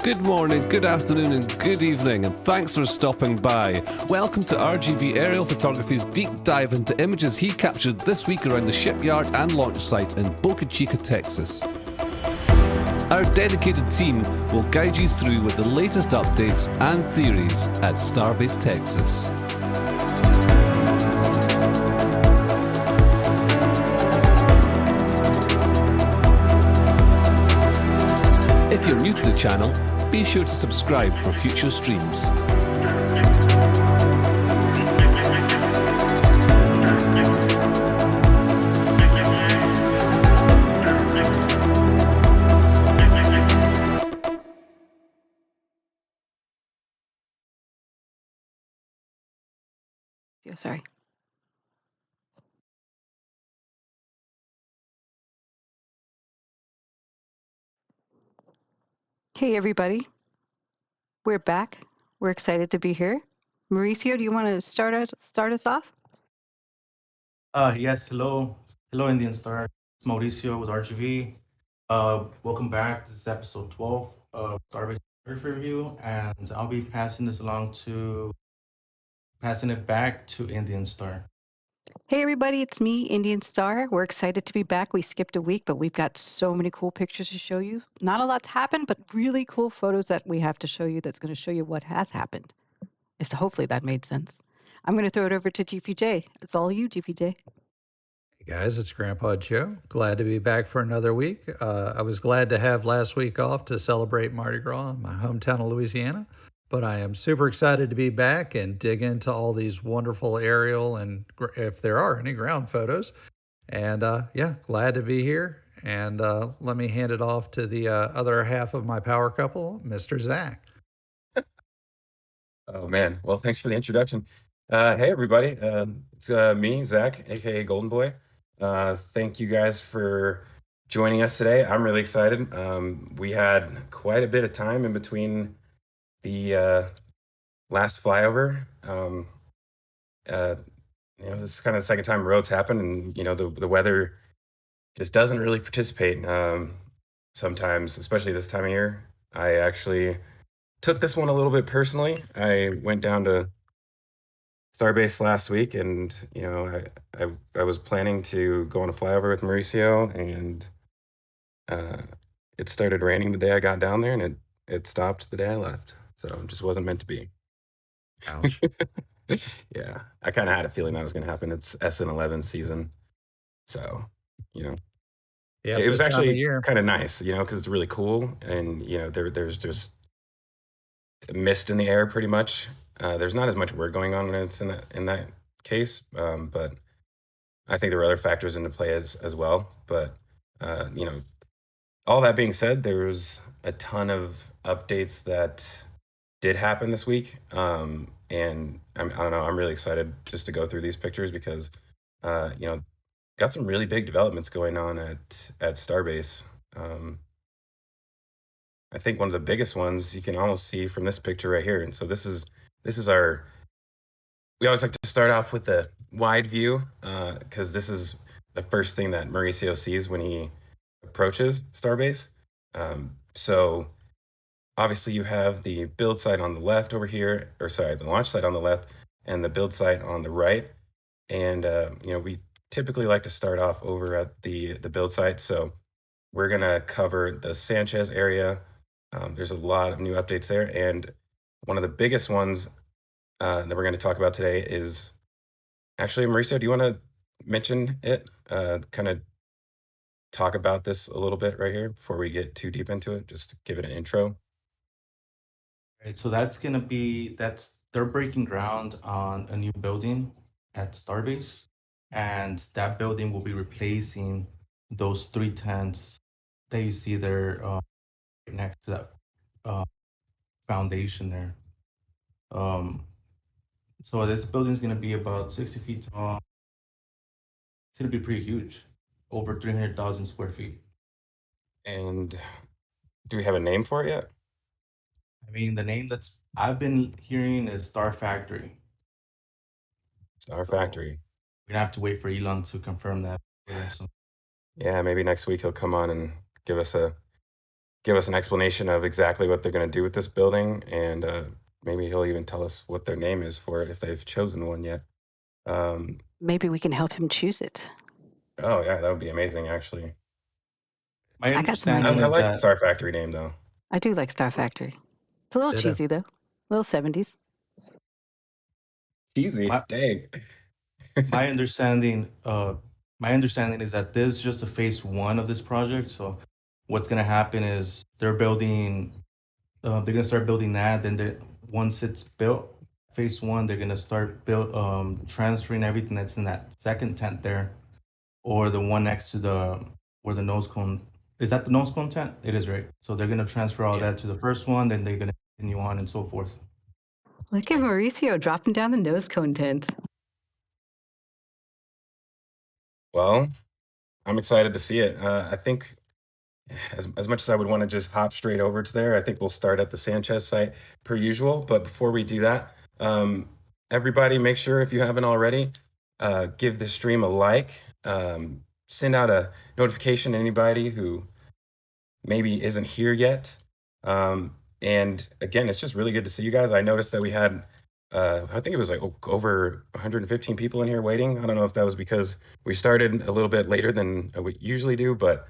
Good morning, good afternoon, and good evening, and thanks for stopping by. Welcome to RGV Aerial Photography's deep dive into images he captured this week around the shipyard and launch site in Boca Chica, Texas. Our dedicated team will guide you through with the latest updates and theories at Starbase, Texas. If you're new to the channel, be sure to subscribe for future streams. Sorry. Hey, everybody. We're back. We're excited to be here. Mauricio, do you want to start us off? Yes, hello. Hello, Indian Star. It's Mauricio with RGV. Welcome back. This is episode 12 of Starbase Review, and I'll be passing it back to Indian Star. Hey, everybody. It's me, Indian Star. We're excited to be back. We skipped a week, but we've got so many cool pictures to show you. Not a lot's happened, but really cool photos that we have to show you that's going to show you what has happened. Hopefully that made sense. I'm going to throw it over to GPJ. It's all you, GPJ. Hey guys, it's Grandpa Joe. Glad to be back for another week. I was glad to have last week off to celebrate Mardi Gras in my hometown of Louisiana, but I am super excited to be back and dig into all these wonderful aerial and, if there are any, ground photos. And yeah, glad to be here. And let me hand it off to the other half of my power couple, Mr. Zach. Oh man, well, thanks for the introduction. Hey everybody, it's me, Zach, aka Golden Boy. Thank you guys for joining us today. I'm really excited. We had quite a bit of time in between the last flyover. This is kind of the second time roads happen, and the weather just doesn't really participate sometimes, especially this time of year. I actually took this one a little bit personally. I went down to Starbase last week, and I was planning to go on a flyover with Mauricio, and it started raining the day I got down there, and it stopped the day I left. So it just wasn't meant to be. Ouch. Yeah, I kind of had a feeling that was going to happen. It's SN11 season, so Yeah, it was actually kind of nice, because it's really cool, and there's just mist in the air pretty much. There's not as much work going on when it's in that case, but I think there were other factors into play as well. But all that being said, there was a ton of updates that did happen this week. And I don't know, I'm really excited just to go through these pictures because, got some really big developments going on at Starbase. I think one of the biggest ones you can almost see from this picture right here. And so this is our. We always like to start off with the wide view because this is the first thing that Mauricio sees when he approaches Starbase. So obviously you have the build site on the left over here, or sorry, the launch site on the left and the build site on the right. And, we typically like to start off over at the build site. So we're going to cover the Sanchez area. There's a lot of new updates there. And one of the biggest ones that we're going to talk about today is actually, Mauricio, do you want to mention it? Kind of talk about this a little bit right here before we get too deep into it, just to give it an intro. Right, so they're breaking ground on a new building at Starbase, and that building will be replacing those 3 tents that you see there right next to that foundation there. So this building is going to be about 60 feet tall. It's going to be pretty huge, over 300,000 square feet. And do we have a name for it yet? I mean, the name that's I've been hearing is Starfactory. Starfactory. We're gonna have to wait for Elon to confirm that. Yeah, maybe next week he'll come on and give us an explanation of exactly what they're going to do with this building, and maybe he'll even tell us what their name is for it if they've chosen one yet. Maybe we can help him choose it. Oh yeah, that would be amazing, actually. My I got some understanding I is like that the Starfactory name though. I do like Star Factory. It's a little Ditto. cheesy though. A little 70s. Easy, My- dang. my understanding is that this is just a phase 1 of this project. So what's gonna happen is they're gonna start building that. Then once it's built, phase 1, they're gonna start transferring everything that's in that second tent there, or the one next to where the Nosecone. Is that the Nosecone tent? It is, right? So they're gonna transfer all that to the first one, then they're gonna continue on and so forth. Look at Mauricio dropping down the Nosecone tent. Well, I'm excited to see it. I think as much as I would want to just hop straight over to there, I think we'll start at the Sanchez site per usual. But before we do that, everybody make sure, if you haven't already, give the stream a like, send out a notification to anybody who maybe isn't here yet. And again, it's just really good to see you guys. I noticed that we had, I think it was like over 115 people in here waiting. I don't know if that was because we started a little bit later than we usually do, but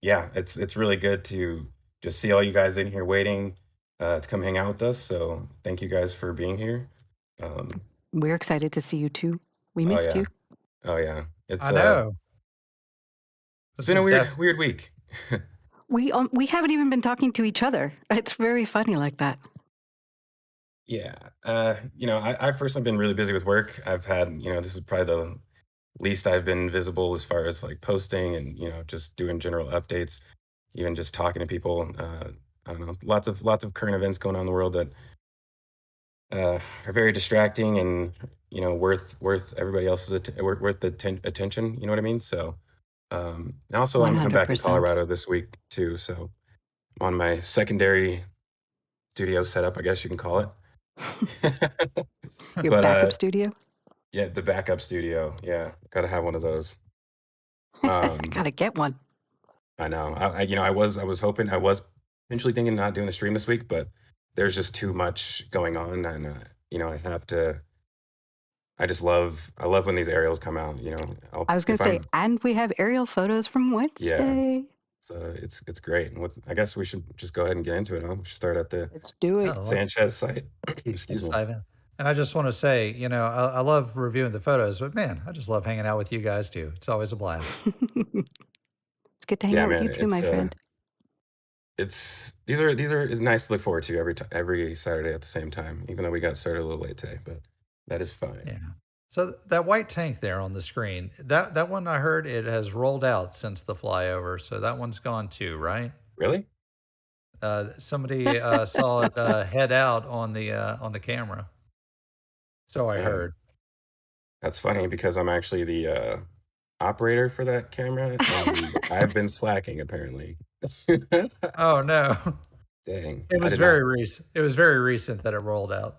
yeah, it's really good to just see all you guys in here waiting to come hang out with us. So thank you guys for being here. We're excited to see you too. We missed you. Oh yeah, it's I know. it's been a weird week. We haven't even been talking to each other. It's very funny like that. Yeah, I've personally been really busy with work. I've had, this is probably the least I've been visible as far as like posting and, just doing general updates, even just talking to people. I don't know, lots of current events going on in the world that are very distracting and, worth everybody else's worth the attention. You know what I mean? So, and also I'm back in 100%. Colorado this week too. So I'm on my secondary studio setup, I guess you can call it. Your But, backup studio? Yeah, the backup studio. Yeah, gotta have one of those. I gotta get one. I know. I was hoping, I was potentially thinking not doing the stream this week, but there's just too much going on, and I have to. I love when these aerials come out. I was gonna say, and we have aerial photos from Wednesday. So it's great. And I guess we should just go ahead and get into it. Huh? We should start at the Let's do it. Yeah, Sanchez site. Excuse me. dive in. And I just want to say, I love reviewing the photos, but man, I just love hanging out with you guys too. It's always a blast. It's good to hang out with you too, my friend. These are nice to look forward to every Saturday at the same time, even though we got started a little late today, but that is fine. Yeah. So that white tank there on the screen, that one I heard it has rolled out since the flyover, so that one's gone too, right? Really? Somebody saw it head out on the camera. So I Yeah. heard. That's funny because I'm actually the operator for that camera, and I've been slacking apparently. Oh no. Dang, It I was did not. very recent. It was very recent that it rolled out.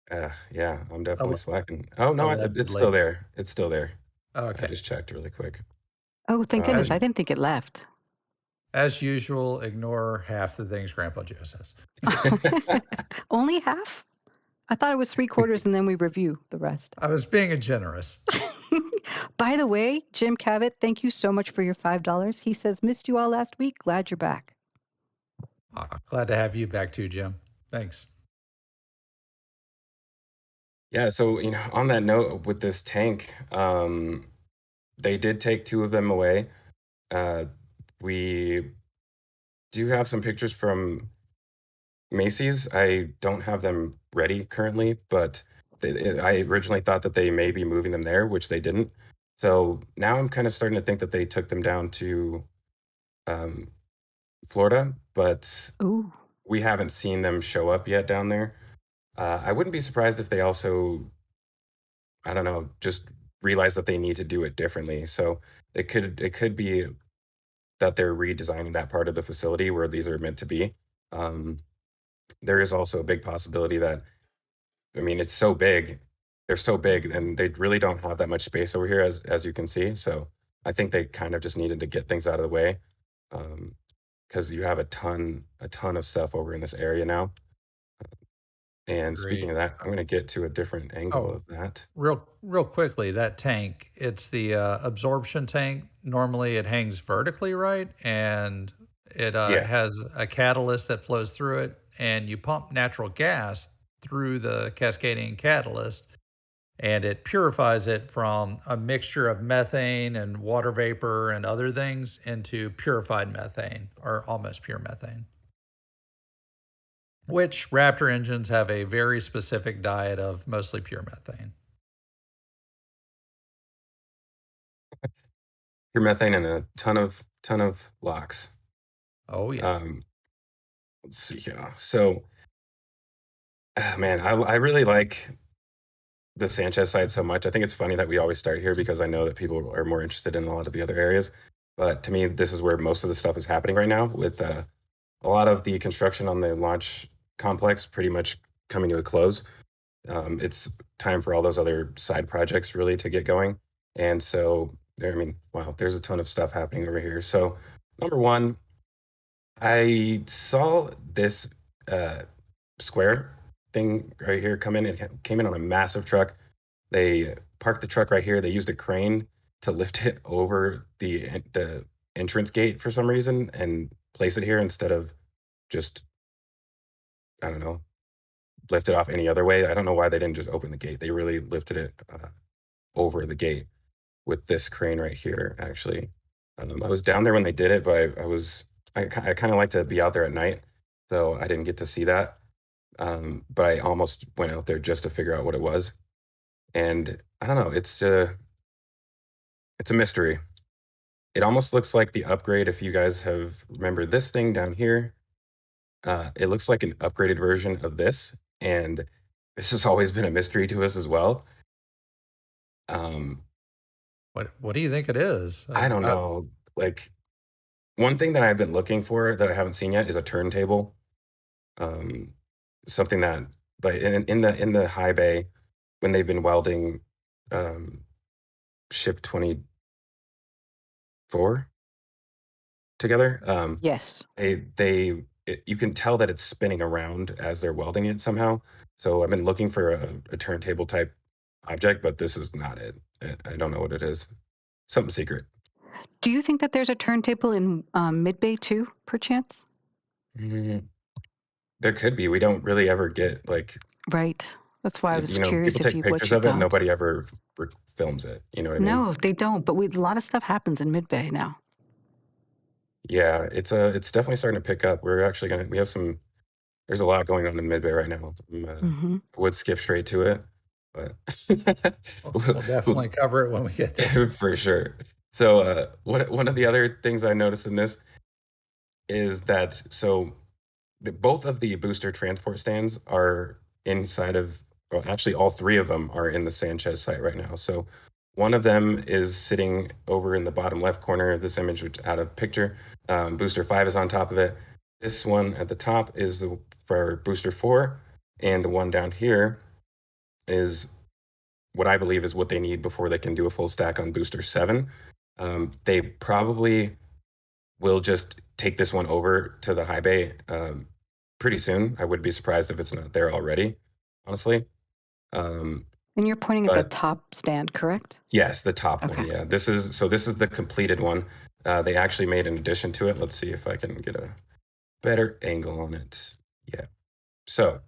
Yeah, I'm definitely Al- slacking. Oh no, it's still Allegedly. there. It's still there. I Okay. just checked really quick. Oh, thank Uh, goodness. I didn't think it left. As usual, ignore half the things Grandpa Joe says. Only half? I thought it was 3/4 and then we review the rest. I was being generous. By the way, Jim Cavett, thank you so much for your $5. He says, missed you all last week. Glad you're back. Glad to have you back too, Jim. Thanks. Yeah, so on that note, with this tank, they did take 2 of them away. We do have some pictures from Macy's. I don't have them ready currently, but I originally thought that they may be moving them there, which they didn't. So now I'm kind of starting to think that they took them down to Florida, but Ooh. we haven't seen them show up yet down there. I wouldn't be surprised if they also, I don't know, just realize that they need to do it differently. So it could be that they're redesigning that part of the facility where these are meant to be. There is also a big possibility that, I mean, it's so big, they're so big, and they really don't have that much space over here, as you can see. So I think they kind of just needed to get things out of the way, because you have a ton of stuff over in this area now. And speaking of that, I'm going to get to a different angle of that. Real quickly, that tank, it's the absorption tank. Normally it hangs vertically, right? And it has a catalyst that flows through it, and you pump natural gas through the cascading catalyst, and it purifies it from a mixture of methane and water vapor and other things into purified methane, or almost pure methane. Which Raptor engines have a very specific diet of mostly pure methane. Pure methane and a ton of LOX. Oh yeah. Let's see here. So, man, I really like the Sanchez side so much. I think it's funny that we always start here because I know that people are more interested in a lot of the other areas. But to me, this is where most of the stuff is happening right now, with a lot of the construction on the launch complex pretty much coming to a close. It's time for all those other side projects really to get going. And so there's a ton of stuff happening over here. So number one, I saw this square thing right here come in. It came in on a massive truck. They parked the truck right here. They used a crane to lift it over the entrance gate for some reason and place it here instead of just, I don't know, lift it off any other way. I don't know why they didn't just open the gate. They really lifted it over the gate with this crane right here, actually. I was down there when they did it, but I kind of like to be out there at night, so I didn't get to see that. But I almost went out there just to figure out what it was. And I don't know, it's a mystery. It almost looks like the upgrade, if you guys have remembered this thing down here. It looks like an upgraded version of this, and this has always been a mystery to us as well. What do you think it is? I don't know. Like, one thing that I've been looking for that I haven't seen yet is a turntable. Something that, but in the high bay, when they've been welding ship 24 together, Yes. you can tell that it's spinning around as they're welding it somehow. So I've been looking for a turntable type object, but this is not it. I don't know what it is. Something secret. Do you think that there's a turntable in Mid-Bay too, perchance? There could be. We don't really ever get like. Right. That's why I was curious people take what pictures you of it. thought. Nobody ever films it. You know what I mean? No, they don't. But a lot of stuff happens in Mid-Bay now. Yeah, it's definitely starting to pick up. We have some. There's a lot going on in Mid-Bay right now. I would skip straight to it, but We'll definitely cover it when we get there. for sure. So one of the other things I noticed in this, is that both of the booster transport stands are inside of, well, actually all three of them are in the Sanchez site right now. So one of them is sitting over in the bottom left corner of this image, which out of picture. Booster 5 is on top of it. This one at the top is for booster 4, and the one down here is what I believe is what they need before they can do a full stack on booster 7. They probably will just take this one over to the high bay pretty soon. I would be surprised if it's not there already, honestly. And you're pointing at the top stand, correct? Yes, the top Okay. one. Yeah, this is the completed one. They actually made an addition to it. Let's see if I can get a better angle on it. Yeah. So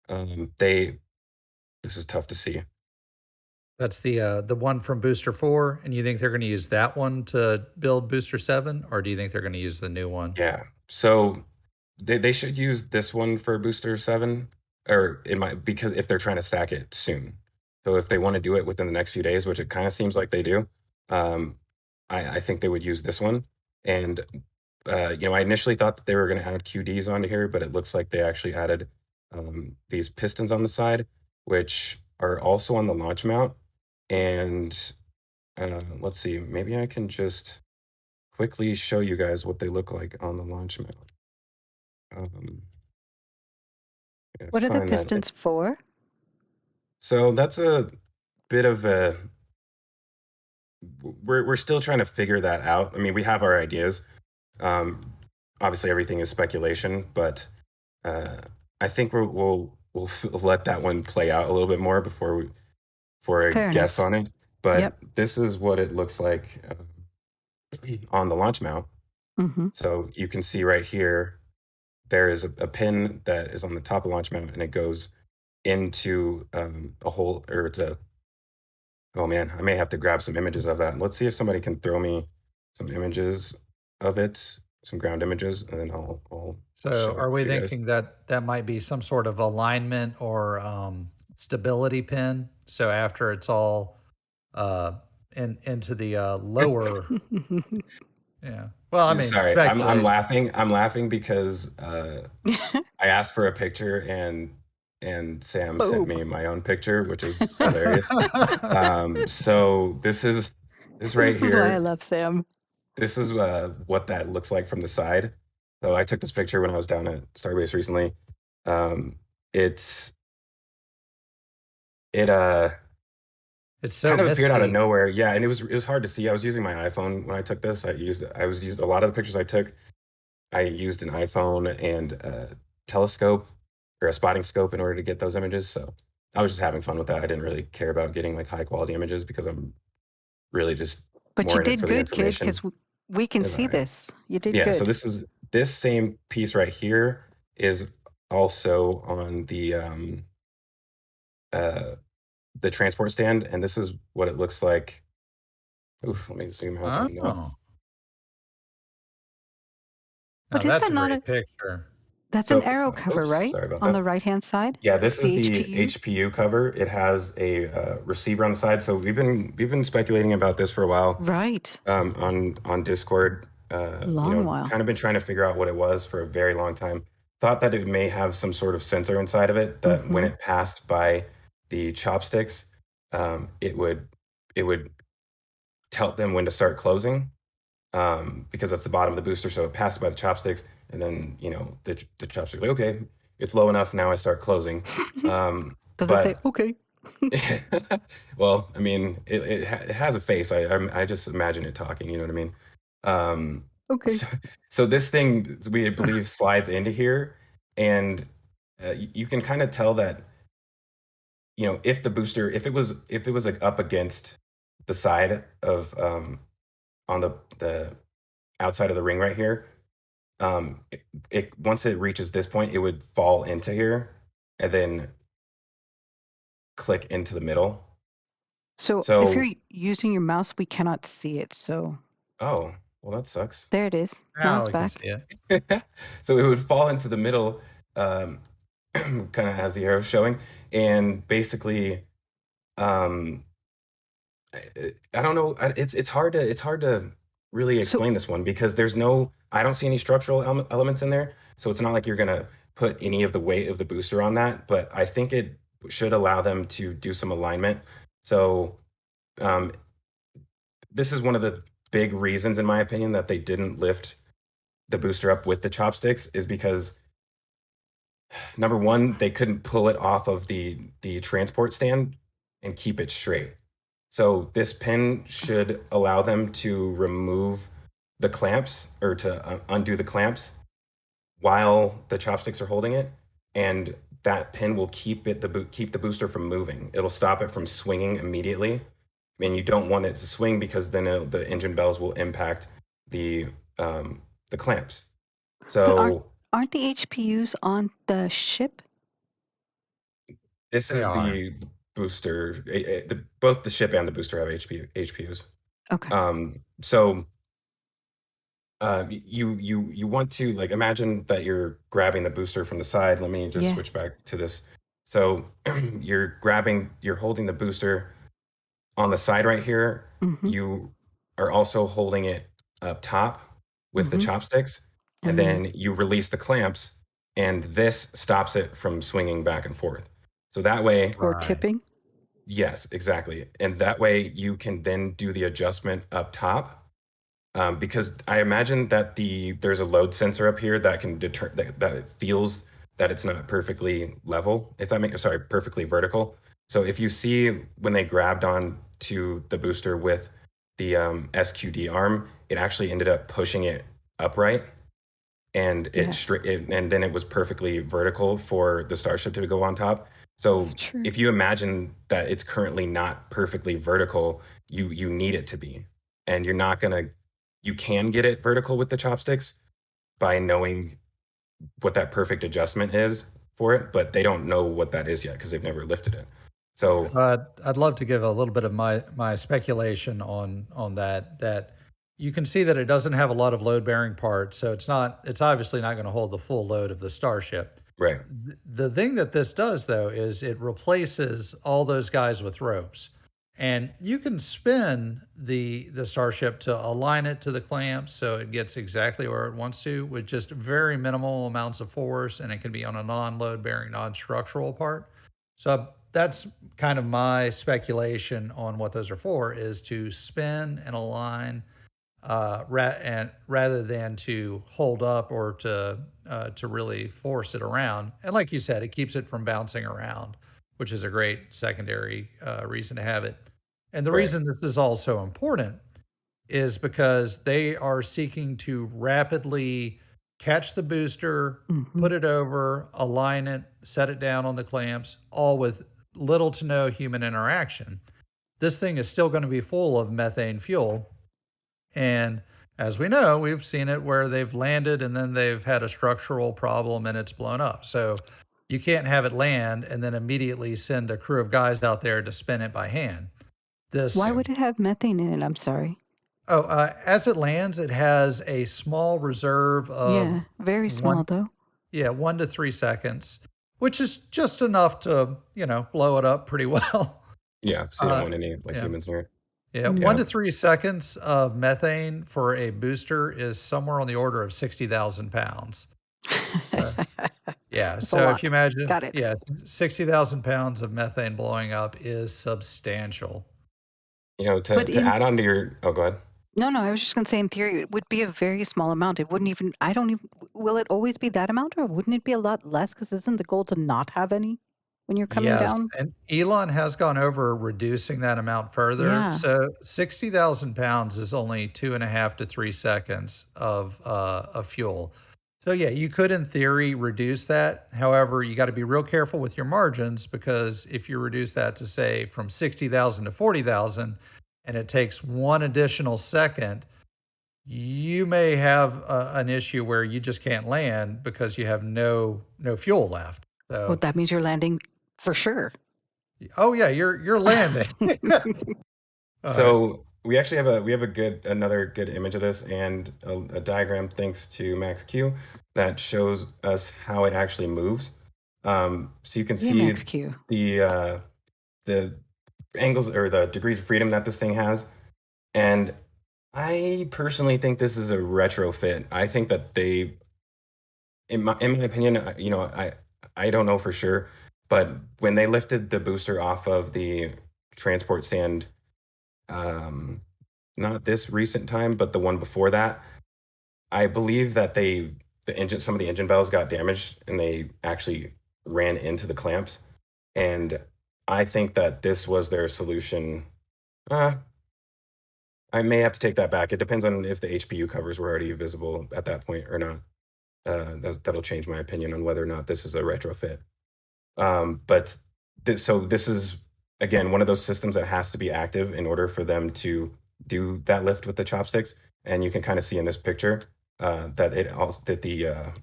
this is tough to see. That's the one from Booster 4, and you think they're going to use that one to build Booster 7, or do you think they're going to use the new one? Yeah. So they should use this one for Booster 7, or because if they're trying to stack it soon. So if they want to do it within the next few days, which it kind of seems like they do, I think they would use this one. And I initially thought that they were going to add QDs onto here, but it looks like they actually added these pistons on the side, which are also on the launch mount. And let's see, maybe I can just quickly show you guys what they look like on the launch mount. What are the pistons for? So that's a bit of a, we're still trying to figure that out. I mean, we have our ideas. Obviously everything is speculation, but I think we'll let that one play out a little bit more before a guess on it. But This is what it looks like on the launch mount. Mm-hmm. So you can see right here, there is a pin that is on the top of the launch mount, and it goes into a hole, or it's a, oh man, I may have to grab some images of that. Let's see if somebody can throw me some images of it, some ground images, and then I'll So are we thinking that might be some sort of alignment or stability pin? So after it's all into the lower, yeah. Well, I mean, sorry, I'm laughing. I'm laughing because I asked for a picture and Sam sent me my own picture, which is hilarious. So this right here. This is why I love Sam. This is what that looks like from the side. So I took this picture when I was down at Starbase recently. It's so kind of appeared out of nowhere. Yeah, and it was hard to see. I was using my iPhone when I took this. I used a lot of the pictures I took. I used an iPhone and a telescope or a spotting scope in order to get those images. So I was just having fun with that. I didn't really care about getting like high quality images because I'm really just. But you did good, kid, because we can see this. You did good. Yeah. So this same piece right here is also on the transport stand, and this is what it looks like. Oof, let me zoom out. But that's a great picture. That's an Aerocover, right? Sorry about on that. The right-hand side? Yeah, this is the HPU cover. It has a receiver on the side. So we've been speculating about this for a while. Right. On Discord. Long while. Kind of been trying to figure out what it was for a very long time. Thought that it may have some sort of sensor inside of it that when it passed by the chopsticks, it would tell them when to start closing, because that's the bottom of the booster. So it passes by the chopsticks, and then the chopstick like, okay, it's low enough. Now I start closing. Does it say okay? Well, I mean, it has a face. I just imagine it talking. You know what I mean? Okay. So this thing, we believe, slides into here, and you can kind of tell that, if the booster, if it was like up against the side of on the outside of the ring right here, once it reaches this point, it would fall into here and then click into the middle. So if you're using your mouse, we cannot see it. So. Oh. Well, that sucks. There it is. Now it's back. So it would fall into the middle, kind of as the arrow showing, and basically, I don't know. It's hard to really So explain this one because I don't see any structural elements in there. So it's not like you're going to put any of the weight of the booster on that, but I think it should allow them to do some alignment. So um, this is one of the big reasons, in my opinion, that they didn't lift the booster up with the chopsticks is because number one, they couldn't pull it off of the transport stand and keep it straight. So this pin should allow them to remove the clamps or to undo the clamps while the chopsticks are holding it, and that pin will keep the booster from moving. It'll stop it from swinging immediately. I mean, you don't want it to swing because then the engine bells will impact the clamps. but So aren't the HPUs on the ship? this They is are. the booster. Both the ship and the booster have HPUs. Okay. So you want to like imagine that you're grabbing the booster from the side. Let me just Yeah. switch back to this. So you're holding the booster on the side right here. Mm-hmm. You are also holding it up top with the Mhm. chopsticks, and then you release the clamps, and this stops it from swinging back and forth. So that way, Or Right. tipping. yes, exactly. And that way you can then do the adjustment up top. Because I imagine that there's a load sensor up here that can that it feels that it's not perfectly level, perfectly vertical. So if you see when they grabbed on to the booster with the SQD arm, it actually ended up pushing it upright, and Yes. and then it was perfectly vertical for the Starship to go on top. So That's true. if you imagine that it's currently not perfectly vertical, you need it to be, and you can get it vertical with the chopsticks by knowing what that perfect adjustment is for it, but they don't know what that is yet because they've never lifted it. So I'd love to give a little bit of my speculation on that. That you can see that it doesn't have a lot of load bearing parts, so it's obviously not going to hold the full load of the Starship. right, The thing that this does though is it replaces all those guys with ropes, and you can spin the Starship to align it to the clamps so it gets exactly where it wants to with just very minimal amounts of force, and it can be on a non-load bearing, non-structural part. So that's kind of my speculation on what those are for, is to spin and align rather than to hold up or to really force it around. And like you said, it keeps it from bouncing around, which is a great secondary reason to have it. And the right, reason this is also important is because they are seeking to rapidly catch the booster, Mhm. put it over, align it, set it down on the clamps, all with little to no human interaction. This thing is still going to be full of methane fuel. And as we know, we've seen it where they've landed and then they've had a structural problem and it's blown up. So you can't have it land and then immediately send a crew of guys out there to spin it by hand. Why This would it have methane in it? I'm sorry. As it lands, it has a small reserve Yeah, of very small one, though. 1 to 3 seconds, which is just enough to, blow it up pretty well. yeah. So you don't want any like Yeah. humans near it. Yeah. Mm. 1 to 3 seconds of methane for a booster is somewhere on the order of 60,000 pounds. Yeah. That's a So if lot. you imagine, Got it. 60,000 pounds of methane blowing up is substantial. But To add on to your, oh, go ahead. no, I was just going to say in theory, it would be a very small amount. It wouldn't even, I don't even, will it always be that amount or wouldn't it be a lot less? Because isn't the goal to not have any when you're coming Yes, down? and Elon has gone over reducing that amount further. Yeah. So 60,000 pounds is only 2.5 to 3 seconds of fuel. So yeah, you could in theory reduce that. However, you got to be real careful with your margins, because if you reduce that to say from 60,000 to 40,000 and it takes one additional second, you may have an issue where you just can't land because you have no fuel left. Well, So, that means you're landing for sure. oh yeah, you're landing. All right. So we actually have another good image of this, and a diagram thanks to Max Q that shows us how it actually moves. So you can Yeah, see Max Q. the angles or the degrees of freedom that this thing has, and I personally think this is a retrofit. I think that they, in my opinion, I don't know for sure, but when they lifted the booster off of the transport stand, not this recent time, but the one before that, I believe that some of the engine bells got damaged and they actually ran into the clamps. And I think that this was their solution. I may have to take that back. It depends on if the HPU covers were already visible at that point or not. That'll change my opinion on whether or not this is a retrofit. But this is, again, one of those systems that has to be active in order for them to do that lift with the chopsticks. And you can kind of see in this picture that the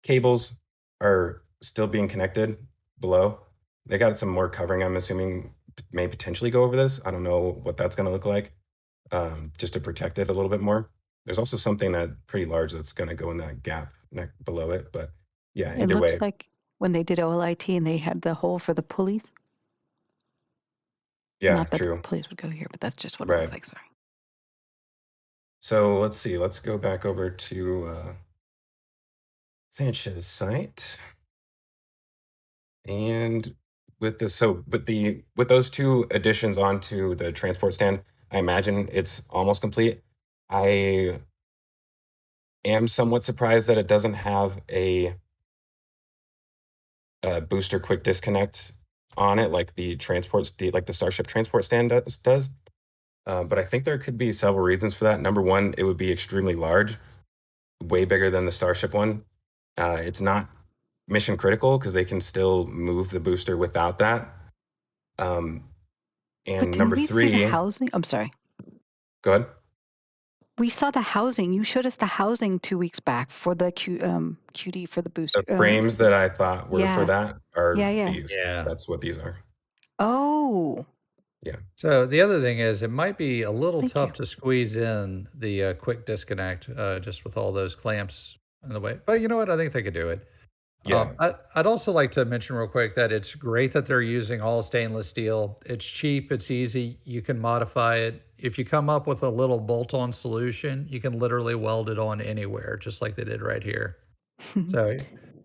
cables are still being connected below. They got some more covering, I'm assuming, may potentially go over this. I don't know what that's going to look like, just to protect it a little bit more. There's also something that pretty large that's going to go in that gap below it. But yeah, It either way. looks like when they did OLIT and they had the hole for the pulleys. Yeah, Not that true. the pulleys would go here, but that's just what it Right. looks like. Sorry. So let's see. Let's go back over to Sanchez site. And with this, with those two additions onto the transport stand, I imagine it's almost complete. I am somewhat surprised that it doesn't have a booster quick disconnect on it, like the Starship transport stand does. But I think there could be several reasons for that. Number one, it would be extremely large, way bigger than the Starship one. It's not mission critical because they can still move the booster without that. And But number didn't we see the three, housing? I'm sorry. go ahead. We saw the housing. You showed us the housing 2 weeks back for the QD for the booster. The frames that I thought were for Yeah. that are Yeah. these. Yeah. That's what these are. Oh. Yeah. So the other thing is, it might be a little Thank tough you. to squeeze in the quick disconnect just with all those clamps in the way. But you know what? I think they could do it. Yeah. I'd also like to mention real quick that it's great that they're using all stainless steel. It's cheap. It's easy. You can modify it. If you come up with a little bolt-on solution, you can literally weld it on anywhere, just like they did right here. So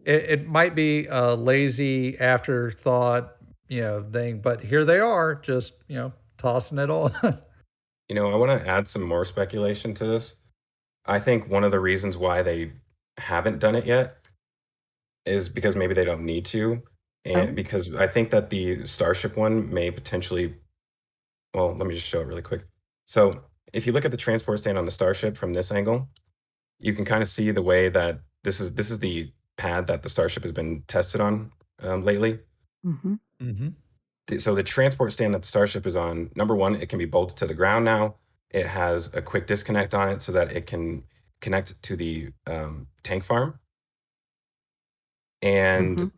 it might be a lazy afterthought, thing, but here they are, just, tossing it on. I want to add some more speculation to this. I think one of the reasons why they haven't done it yet is because maybe they don't need to. And because I think that the Starship one may potentially, well, let me just show it really quick. So if you look at the transport stand on the Starship from this angle, you can kind of see the way that this is the pad that the Starship has been tested on lately. So the transport stand that the Starship is on, number one, it can be bolted to the ground now. It has a quick disconnect on it so that it can connect to the tank farm. And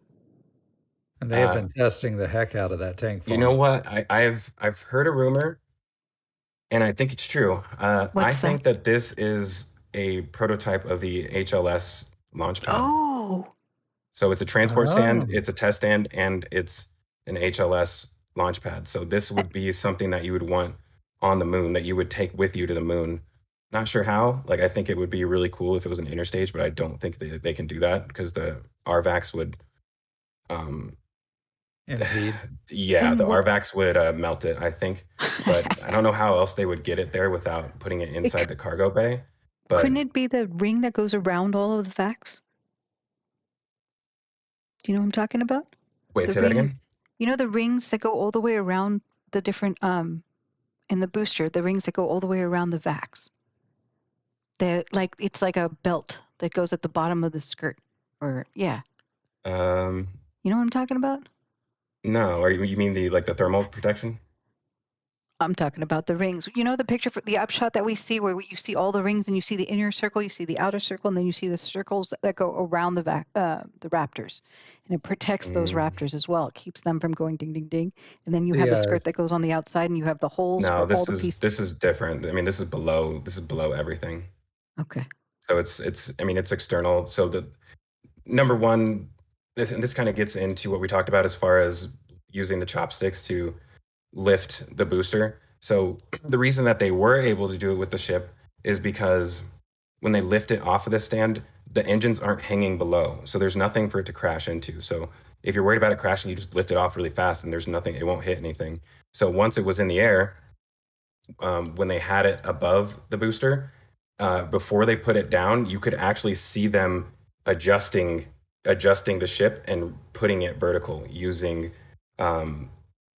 And they have been testing the heck out of that tank farm. you know what? I've heard a rumor, and I think it's true. I think that this is a prototype of the HLS launch pad. Oh. So it's a transport stand, it's a test stand, and it's an HLS launch pad. So this would be something that you would want on the moon, that you would take with you to the moon. Not sure how. Like, I think it would be really cool if it was an interstage, but I don't think they can do that because the RVACs would Impede. yeah, the RVACs would melt it, I think. But I don't know how else they would get it there without putting it inside the cargo bay. But couldn't it be the ring that goes around all of the vacs? Do you know what I'm talking about? Wait, say that again? You know the rings that go all the way around the different in the booster, the rings that go all the way around the vacs. It's like a belt that goes at the bottom of the skirt. Or you know what I'm talking about? No, or you mean the thermal protection? I'm talking about the rings. You know the picture for the upshot that we see where you see all the rings and you see the inner circle, you see the outer circle, and then you see the circles that go around the raptors. And it protects those raptors as well. It keeps them from going ding, ding, ding. And then you have the skirt that goes on the outside and you have the holes for all the pieces. This is different. I mean, this is below everything. Okay. So it's external. So the number one, this kind of gets into what we talked about as far as using the chopsticks to lift the booster. So the reason that they were able to do it with the ship is because when they lift it off of the stand, the engines aren't hanging below. So there's nothing for it to crash into. So if you're worried about it crashing, you just lift it off really fast and there's nothing, it won't hit anything. So once it was in the air, when they had it above the booster, before they put it down, you could actually see them adjusting the ship and putting it vertical using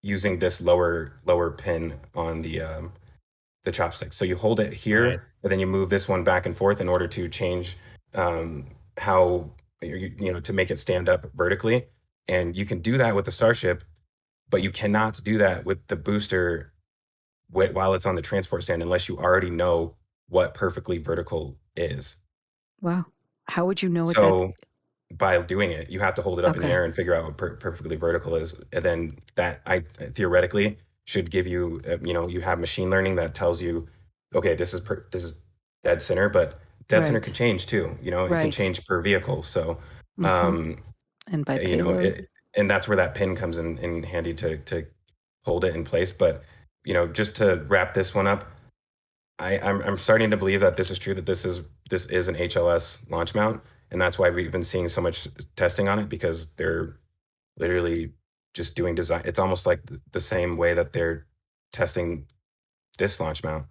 this lower pin on the chopstick. So you hold it here, Right. and then you move this one back and forth in order to change how to make it stand up vertically. And you can do that with the Starship, but you cannot do that with the booster while it's on the transport stand unless you already know what perfectly vertical is. Wow. How would you know what that? So by doing it, you have to hold it up in the Okay. air and figure out what perfectly vertical is, and then that theoretically should give you you have machine learning that tells you, okay, this is dead center, but dead center Right. can change too. It can Right. change per vehicle. So Mhm. And by payload. and that's where that pin comes in handy to hold it in place. But just to wrap this one up, I'm starting to believe that this is true, that this is an HLS launch mount, and that's why we've been seeing so much testing on it, because they're literally just doing design. It's almost like the same way that they're testing this launch mount.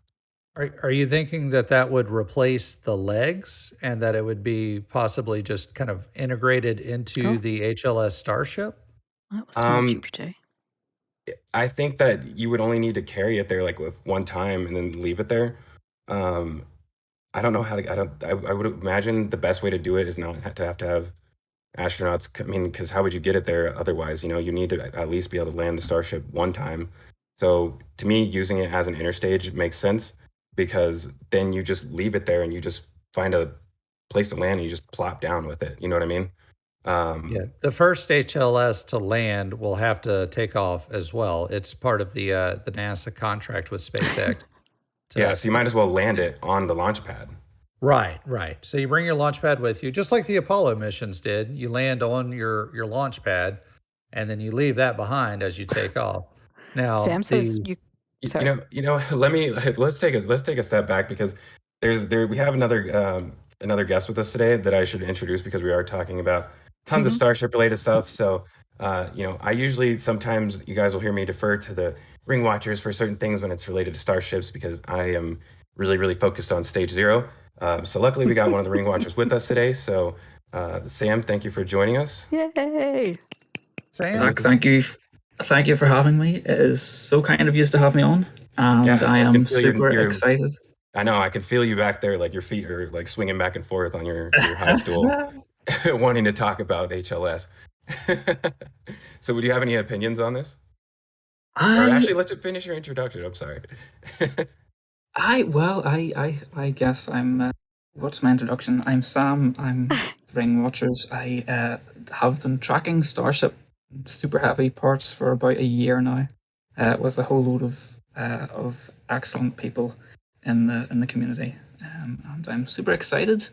Are you thinking that that would replace the legs and that it would be possibly just kind of integrated into Oh. the HLS Starship? That was smart, GPJ. I think that you would only need to carry it there like with one time and then leave it there. I don't know how to. I would imagine the best way to do it is not to have astronauts. I mean, because how would you get it there otherwise? You need to at least be able to land the Starship one time. So to me, using it as an interstage makes sense, because then you just leave it there and you just find a place to land and you just plop down with it. You know what I mean? Yeah, the first HLS to land will have to take off as well. It's part of the NASA contract with SpaceX. Yeah, so you might as well land it on the launch pad. Right. So you bring your launch pad with you, just like the Apollo missions did. You land on your launch pad, and then you leave that behind as you take off. Now, Sam says you. Sorry. Let's take a step back, because we have another guest with us today that I should introduce, because we are talking about tons of Starship related stuff. So I usually, sometimes you guys will hear me defer to the ring watchers for certain things when it's related to starships, because I am really, really focused on stage 0. So luckily we got one of the ring watchers with us today. So Sam, thank you for joining us. Yay! Sam, Thank you for having me. It is so kind of you to have me on, and Yeah, I I am can feel super your- excited. I know, I can feel you back there, like your feet are like swinging back and forth on your high stool, wanting to talk about HLS. So would you have any opinions on this? Or actually, let's finish your introduction. I'm sorry. I guess I'm. What's my introduction? I'm Sam. I'm Ring Watchers. I have been tracking Starship super heavy parts for about a year now, with a whole load of excellent people in the community, and I'm super excited.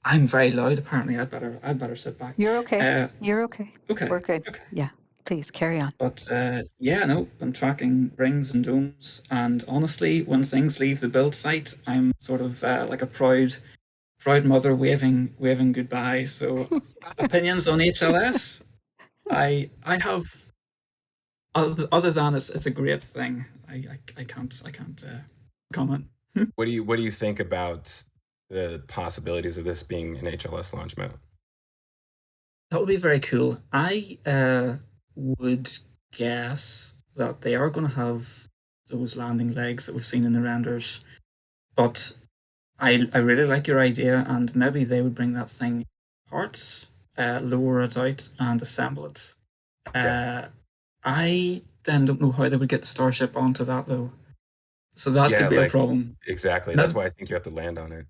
I'm very loud. Apparently, I'd better sit back. You're okay. You're okay. Okay. We're good. Okay. Yeah. Please carry on. But been tracking rings and domes, and honestly, when things leave the build site, I'm sort of like a proud mother waving goodbye. So, opinions on HLS, I have, other than it's a great thing. I can't comment. What do you think about the possibilities of this being an HLS launch mount? That would be very cool. I would guess that they are going to have those landing legs that we've seen in the renders, but I really like your idea, and maybe they would bring that thing parts, lower it out, and assemble it. I then don't know how they would get the Starship onto that though, so that could be a problem. Exactly. That's why I think you have to land on it.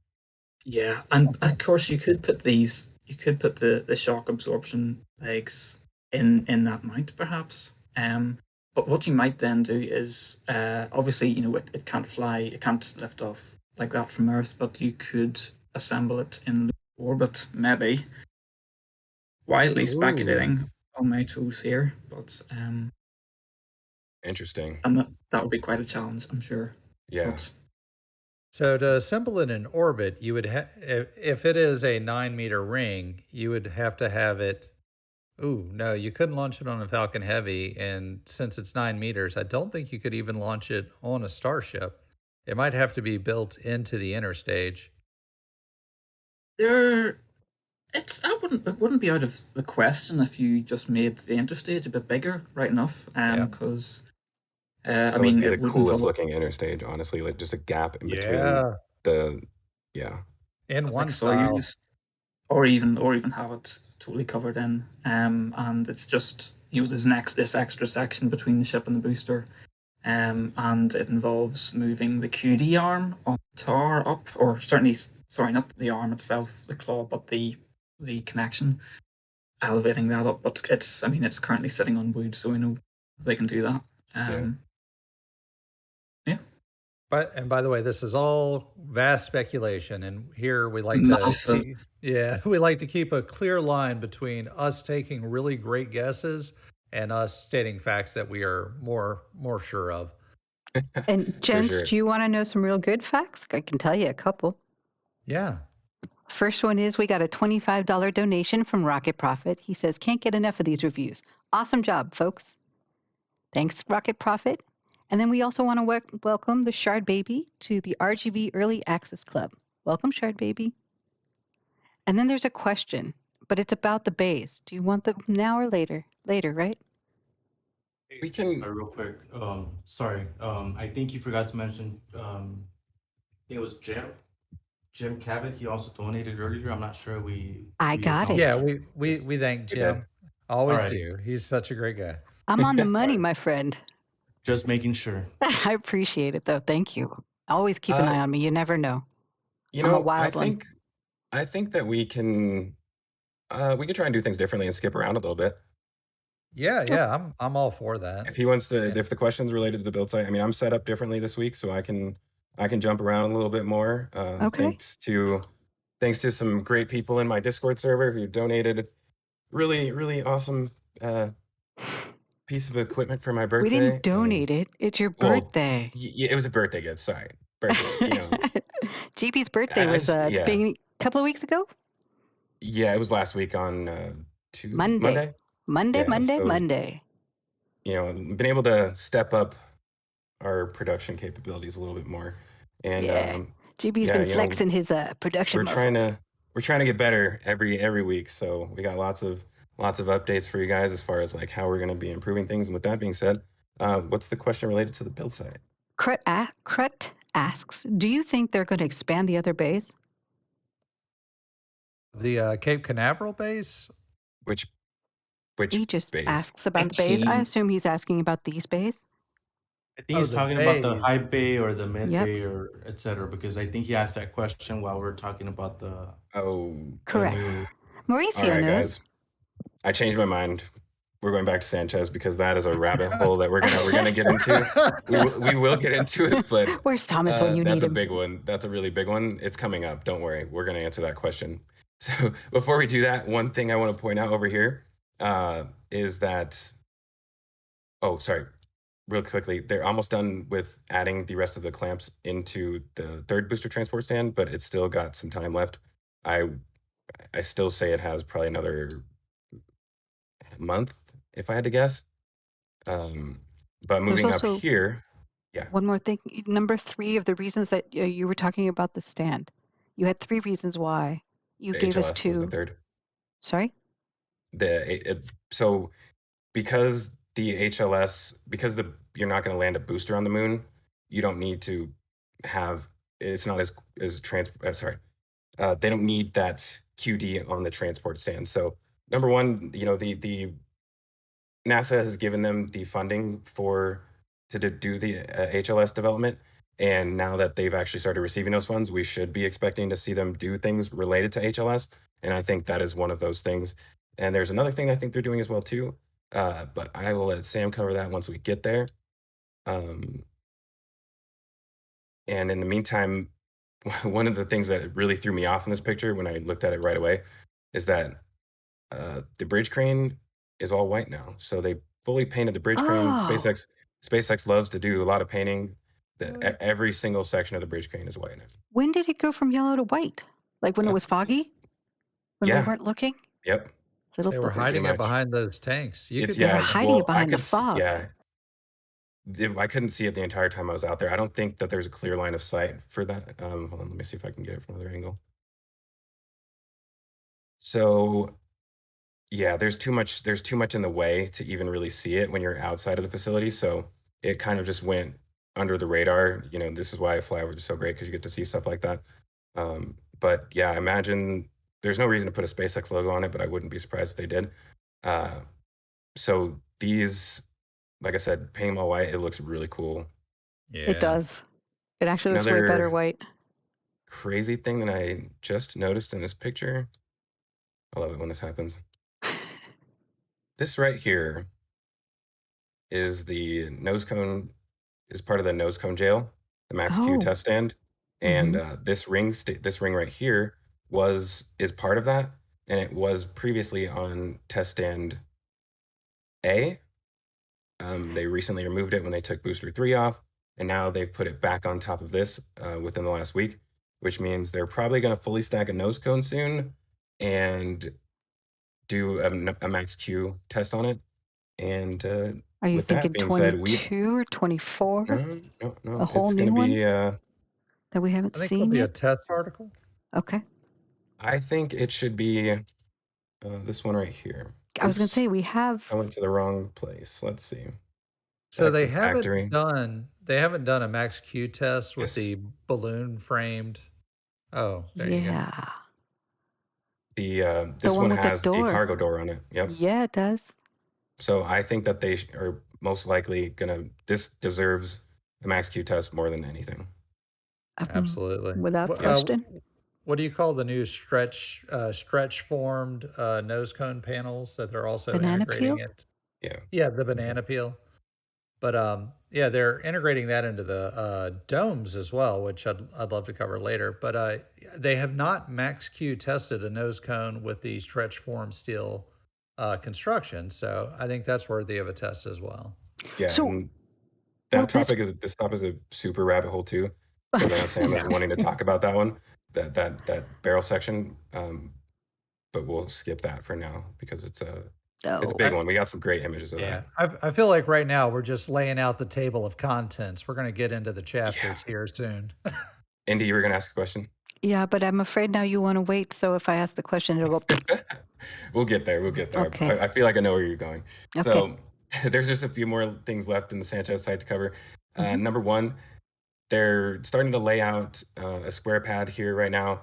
Yeah, and of course you could put the shock absorption legs in that mount perhaps. But what you might then do is obviously it can't fly, it can't lift off like that from Earth, but you could assemble it in orbit maybe. Wildly speculating on my toes here, but Interesting. And that would be quite a challenge, I'm sure. Yeah. But So to assemble it in orbit, you would if it is a 9-meter ring, you would have to have it. Ooh, no, you couldn't launch it on a Falcon Heavy, and since it's 9 meters, I don't think you could even launch it on a Starship. It might have to be built into the inner stage. it wouldn't be out of the question if you just made the interstage a bit bigger, right enough. Because I That mean, would be it the would coolest involve looking interstage, honestly. Like just a gap in between Yeah, in one like style. Soyuz, or even have it totally covered in. And it's just there's this extra section between the ship and the booster. And it involves moving the QD arm on the tower up, or certainly, sorry, not the arm itself, the claw, but the connection, elevating that up. But it's currently sitting on wood, so we know they can do that. Yeah. And by the way, this is all vast speculation, and here we like we like to keep a clear line between us taking really great guesses and us stating facts that we are more sure of. And gents, sure. do you want to know some real good facts? I can tell you a couple. Yeah. First one is we got a $25 donation from Rocket Prophet. He says, can't get enough of these reviews. Awesome job, folks. Thanks, Rocket Prophet. And then we also want to welcome the Shard Baby to the RGV Early Access Club. Welcome, Shard Baby. And then there's a question, but it's about the bays. Do you want them now or later? Later, right? We can. Sorry, real quick. I think you forgot to mention. I think it was Jim Cavett. He also donated earlier. I'm not sure I got it. Yeah, we thank Jim. Always do. He's such a great guy. I'm on the money, my friend. Just making sure. I appreciate it, though. Thank you. Always keep an eye on me. You never know. I'm a wild one. I think that we can try and do things differently and skip around a little bit. Yeah, I'm all for that. If he wants to, if the question's related to the build site, I'm set up differently this week, so I can jump around a little bit more. Okay. Thanks to some great people in my Discord server who donated really, really awesome piece of equipment for my birthday. We didn't donate it. It's your birthday. Yeah, it was a birthday gift. Sorry, birthday. GP's birthday was a couple of weeks ago. Yeah, it was last week on Monday. Monday. Been able to step up our production capabilities a little bit more, and GP's been flexing his production muscles. We're trying to get better every week, so we got lots of updates for you guys as far as like how we're going to be improving things. And with that being said, what's the question related to the build site? Crut asks, do you think they're going to expand the other bays? The Cape Canaveral base? Which he just base? Asks about the bays. I assume he's asking about these bays. I think he's talking about the high bay or the mid bay or etc. Because I think he asked that question while we're talking about the. Correct. Mauricio knows. Guys, I changed my mind. We're going back to Sanchez because that is a rabbit hole that we're gonna get into. We will get into it, but where's Thomas when you need him? That's a big one. That's a really big one. It's coming up. Don't worry. We're gonna answer that question. So before we do that, one thing I want to point out over here is that. Oh, sorry. Real quickly, they're almost done with adding the rest of the clamps into the third booster transport stand, but it's still got some time left. I still say it has probably another month, if I had to guess. But moving up here, one more thing. Number 3 of the reasons that you were talking about the stand. You had 3 reasons why. You gave us 2. Was the third. Sorry? So because the HLS, because you're not going to land a booster on the moon, you don't need to have, it's not as they don't need that QD on the transport stand. So number one, the NASA has given them the funding to do the HLS development. And now that they've actually started receiving those funds, we should be expecting to see them do things related to HLS. And I think that is one of those things. And there's another thing I think they're doing as well too. But I will let Sam cover that once we get there. And in the meantime, one of the things that really threw me off in this picture when I looked at it right away is that the bridge crane is all white now. So they fully painted the bridge crane. SpaceX loves to do a lot of painting. Every single section of the bridge crane is white now. When did it go from yellow to white? Like when it was foggy? When we Yeah. weren't looking? Yep. Little They were boogers. hiding Pretty it much. behind those tanks. You It's could They were yeah. hiding Well, it behind the I fog. couldn't see it the entire time I was out there. I don't think that there's a clear line of sight for that. Hold on, let me see if I can get it from another angle. So yeah, there's too much in the way to even really see it when you're outside of the facility. So it kind of just went under the radar. You know, this is why flyovers are so great, because you get to see stuff like that. But yeah, I imagine there's no reason to put a SpaceX logo on it, but I wouldn't be surprised if they did. So these, like I said, painting them all white, it looks really cool. Yeah. It does. It actually looks way better Another white. crazy thing that I just noticed in this picture. I love it when this happens. This right here is the Nosecone, is part of the Nosecone jail, the Max Q Oh. test stand, and this ring right here is part of that, and it was previously on test stand A. They recently removed it when they took booster 3 off, and now they've put it back on top of this within the last week, which means they're probably going to fully stack a Nosecone soon and do a Max Q test on it. And Are you with that thinking being said, 22 or 24? no, A whole it's new going to one be. that we haven't I think it'll seen be a yet? test article. Okay. I think it should be this one right here. I was going to Oops, say we have. I went to the wrong place. Let's see. So That's they the haven't factory. done a Max Q test with Yes. the balloon framed. Oh, there you go. Yeah. This one one with the has the door. cargo door on it. Yep. Yeah, it does. So I think that they are most likely this deserves a Max Q test more than anything. Absolutely. Without What- question. What do you call the new stretch formed nose cone panels that they're also Banana integrating peel? it? Yeah. Yeah, the banana peel. But yeah, they're integrating that into the domes as well, which I'd love to cover later. But they have not Max Q tested a nose cone with the stretch form steel construction, so I think that's worthy of a test as well. Yeah. So, And well, this topic is a super rabbit hole too, because I know Sam is wanting to talk about that one, that barrel section. But we'll skip that for now because it's a big one. We got some great images of that. I feel like right now we're just laying out the table of contents. We're going to get into the chapters here soon. Indy, you were going to ask a question? Yeah, but I'm afraid now you want to wait. So if I ask the question, it'll go. We'll get there. Okay. I feel like I know where you're going. Okay. So there's just a few more things left in the Sanchez site to cover. Number one, they're starting to lay out a square pad here right now.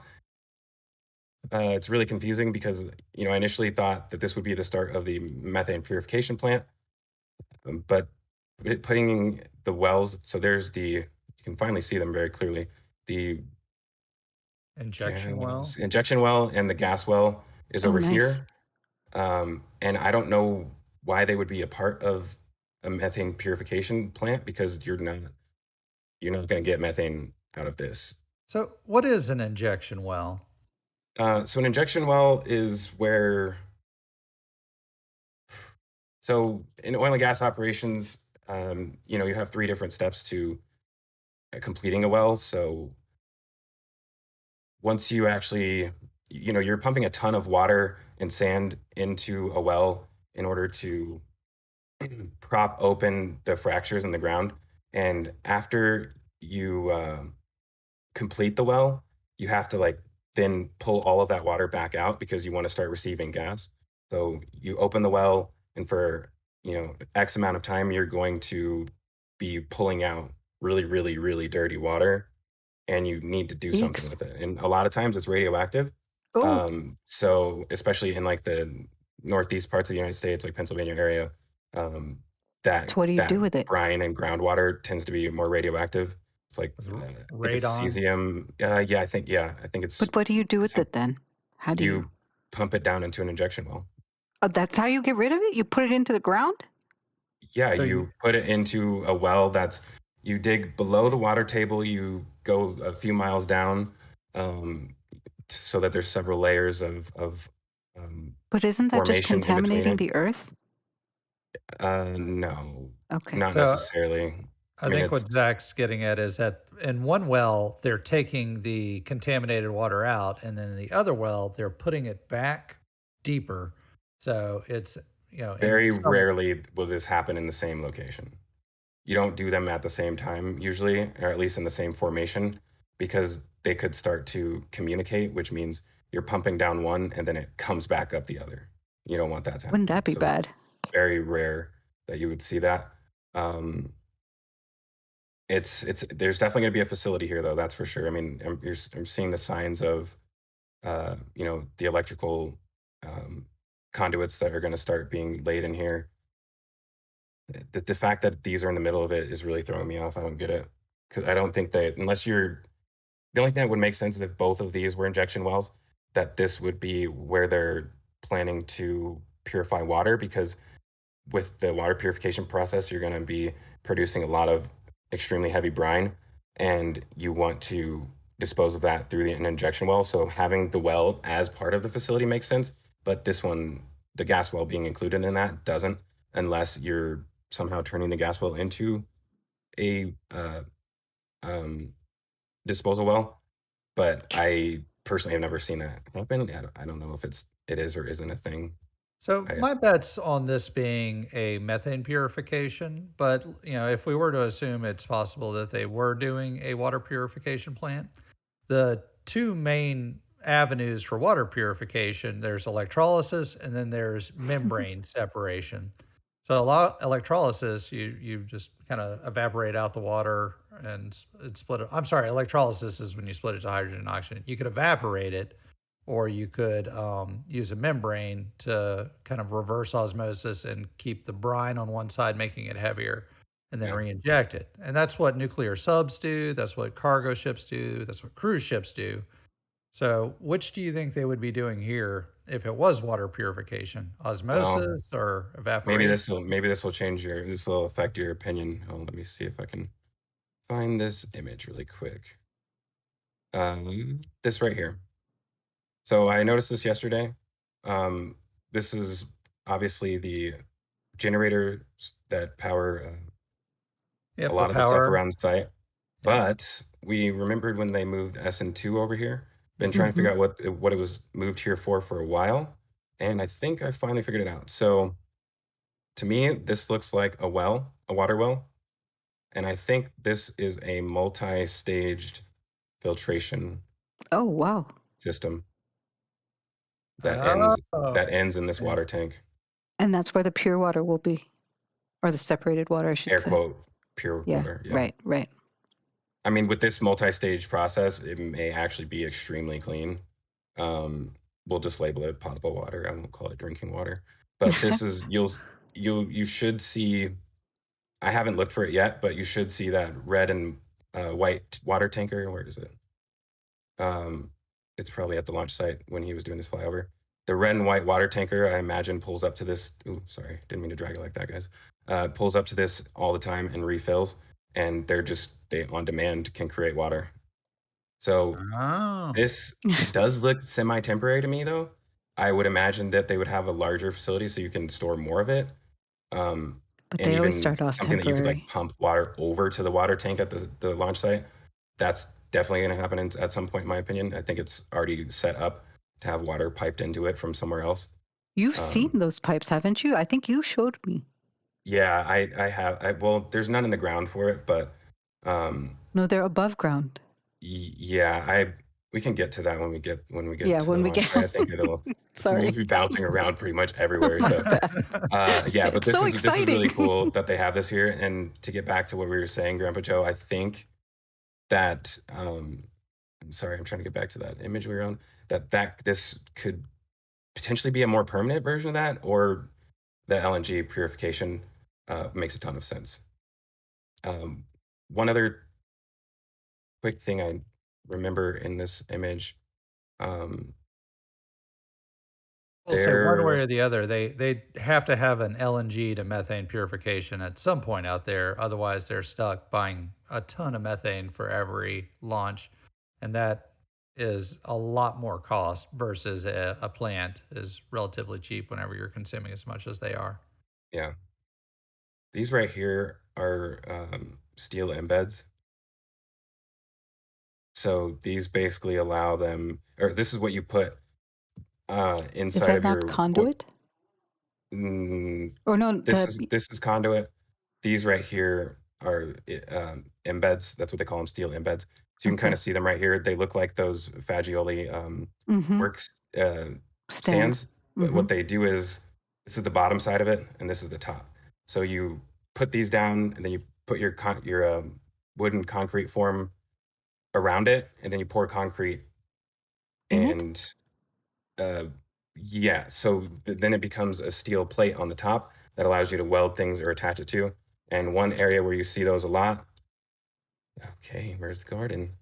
It's really confusing because, I initially thought that this would be the start of the methane purification plant, but putting the wells, so you can finally see them very clearly, the Injection well. Injection well and the gas well is over nice. here. And I don't know why they would be a part of a methane purification plant, because you're not going to get methane out of this. So what is an injection well? So an injection well is where, so in oil and gas operations, you have 3 different steps to completing a well. So once you actually, you're pumping a ton of water and sand into a well in order to prop open the fractures in the ground. And after you complete the well, you have to then pull all of that water back out because you want to start receiving gas. So you open the well, and for X amount of time, you're going to be pulling out really, really, really dirty water, and you need to do something with it. And a lot of times it's radioactive. So especially in the northeast parts of the United States, like Pennsylvania area, So what do you do with it? brine and groundwater tends to be more radioactive. It's like I think it's cesium. I think it's. But what do you do with it then? How do you pump it down into an injection well? Oh, that's how you get rid of it? You put it into the ground? Yeah, so you put it into a well you dig below the water table, you go a few miles down, so that there's several layers of but isn't that just formation in between contaminating it. the earth? No, Okay. not So necessarily. I mean, think it's what Zach's getting at is that in one well, they're taking the contaminated water out, and then in the other well, they're putting it back deeper. So it's, in very some, rarely will this happen in the same location. You don't do them at the same time usually, or at least in the same formation, because they could start to communicate, which means you're pumping down one and then it comes back up the other. You don't want that to happen. Wouldn't that be So bad? it's very rare that you would see that. It's there's definitely going to be a facility here though, that's for sure. I mean, I'm seeing the signs of the electrical conduits that are going to start being laid in here. The fact that these are in the middle of it is really throwing me off. I don't get it, because I don't think that unless you're the only thing that would make sense is if both of these were injection wells, that this would be where they're planning to purify water, because with the water purification process, you're going to be producing a lot of extremely heavy brine, and you want to dispose of that through an injection well. So having the well as part of the facility makes sense, but this one, the gas well being included in that, doesn't, unless you're somehow turning the gas well into a disposal well. But I personally have never seen that happen. I don't know if it is or isn't a thing. so I, my bet's on this being a methane purification. But if we were to assume it's possible that they were doing a water purification plant, the two main avenues for water purification, there's electrolysis and then there's membrane separation. So electrolysis, you just kind of evaporate out the water and split it. I'm sorry, electrolysis is when you split it to hydrogen and oxygen. You could evaporate it, or you could use a membrane to kind of reverse osmosis and keep the brine on one side, making it heavier, and then Yeah. re-inject it. And that's what nuclear subs do. That's what cargo ships do. That's what cruise ships do. So which do you think they would be doing here if it was water purification? Osmosis or maybe evaporation? this will this will affect your opinion. Oh, let me see if I can find this image really quick. This right here. So I noticed this yesterday. This is obviously the generators that power Yep, a the lot of the stuff power. around the site. Yeah. But we remembered when they moved SN2 over here. Been trying to figure out what it was moved here for a while, and I think I finally figured it out. So to me, this looks like a water well, and I think this is a multi-staged filtration Oh, wow. system Oh, that ends in this water yes. tank. And that's where the pure water will be, or the separated water, I should Air say. quote pure Yeah, water. Yeah. right, right. I mean, with this multi-stage process, it may actually be extremely clean. We'll just label it potable water. I won't call it drinking water. But this is you should see. I haven't looked for it yet, but you should see that red and white water tanker. Where is it? It's probably at the launch site when he was doing this flyover. The red and white water tanker, I imagine, pulls up to this. Ooh, sorry, didn't mean to drag it like that, guys. Pulls up to this all the time and refills, and they on demand can create water. So Oh. this does look semi-temporary to me, though. I would imagine that they would have a larger facility so you can store more of it. But And they always even start off something that you could like temporary. pump water over to the water tank at the launch site. That's definitely going to happen at some point, in my opinion. I think it's already set up to have water piped into it from somewhere else. You've seen those pipes, haven't you? I think you showed me. Yeah, I have. Well, there's none in the ground for it, but No, they're above ground. yeah, we can get to that when we get Yeah, to the when we launch get. site. I think we'll Sorry. be bouncing around pretty much everywhere. My So bad. yeah, but It's so this is really exciting. cool that they have this here. And to get back to what we were saying, Grandpa Joe, I think that sorry, I'm trying to get back to that image we were on. That this could potentially be a more permanent version of that, or the LNG purification makes a ton of sense. One other quick thing I remember in this image. We'll say one way There, or the other, they have to have an LNG to methane purification at some point out there. Otherwise, they're stuck buying a ton of methane for every launch, and that is a lot more cost versus a plant is relatively cheap whenever you're consuming as much as they are. yeah. these right here are steel embeds. So these basically allow them, or this is what you put Is inside that of not your conduit? Or no, this is conduit. These right here are embeds. That's what they call them, steel embeds. So you can kind of see them right here. They look like those Fagioli works stands. But what they do is, this is the bottom side of it, and this is the top. So you put these down, and then you put your wooden concrete form around it, and then you pour concrete, and yeah, so then it becomes a steel plate on the top that allows you to weld things or attach it to. And one area where you see those a lot, okay, where's the garden?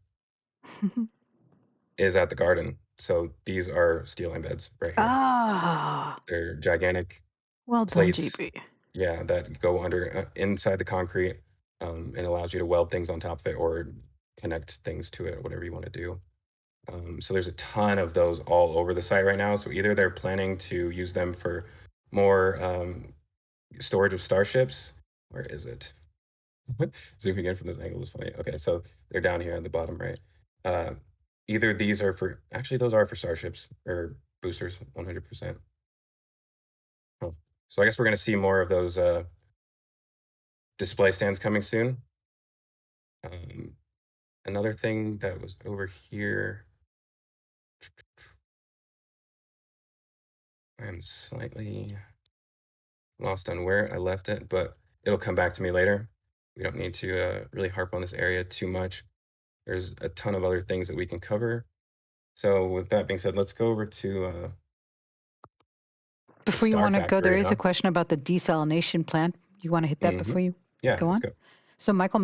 Is at the garden. So these are steel embeds right here. Ah, They're gigantic well done, plates, GB. yeah, that go under inside the concrete, and allows you to weld things on top of it or connect things to it, whatever you want to do. So there's a ton of those all over the site right now. So either they're planning to use them for more storage of starships. Where is it? Zooming in from this angle is funny. Okay, so they're down here on the bottom right. Either these are for, actually those are for starships or boosters, 100%. Oh. So I guess we're going to see more of those display stands coming soon. Another thing that was over here, I'm slightly lost on where I left it, but it'll come back to me later. We don't need to really harp on this area too much. There's a ton of other things that we can cover. So with that being said, let's go over to Before you want to go, there Starfactory, is a question about the desalination plant. You want to hit that before you go on? let's go. So Michael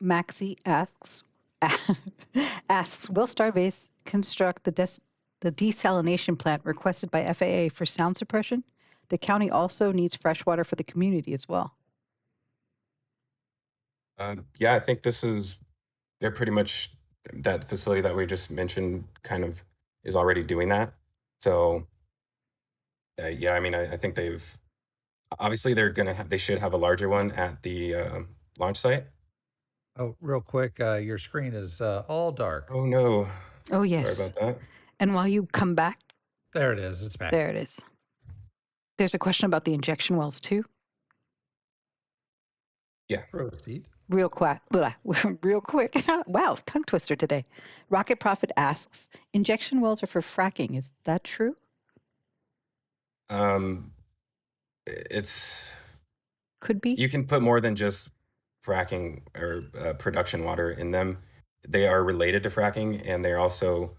Maxey asks, will Starbase construct the desalination plant requested by FAA for sound suppression? The county also needs fresh water for the community as well. Yeah, I think they're pretty much, that facility that we just mentioned kind of is already doing that. So yeah, I mean, I think obviously they should have a larger one at the launch site. Oh, real quick, your screen is all dark. Oh no. Oh, yes. Sorry about that. And while you come back, There it is. It's back. there it is. There's a question about the injection wells too. Yeah. Proceed. Real quick. Real quick. Wow, tongue twister today. Rocket Prophet asks, injection wells are for fracking. Is that true? It's Could be. You can put more than just fracking or production water in them. They are related to fracking, and they're also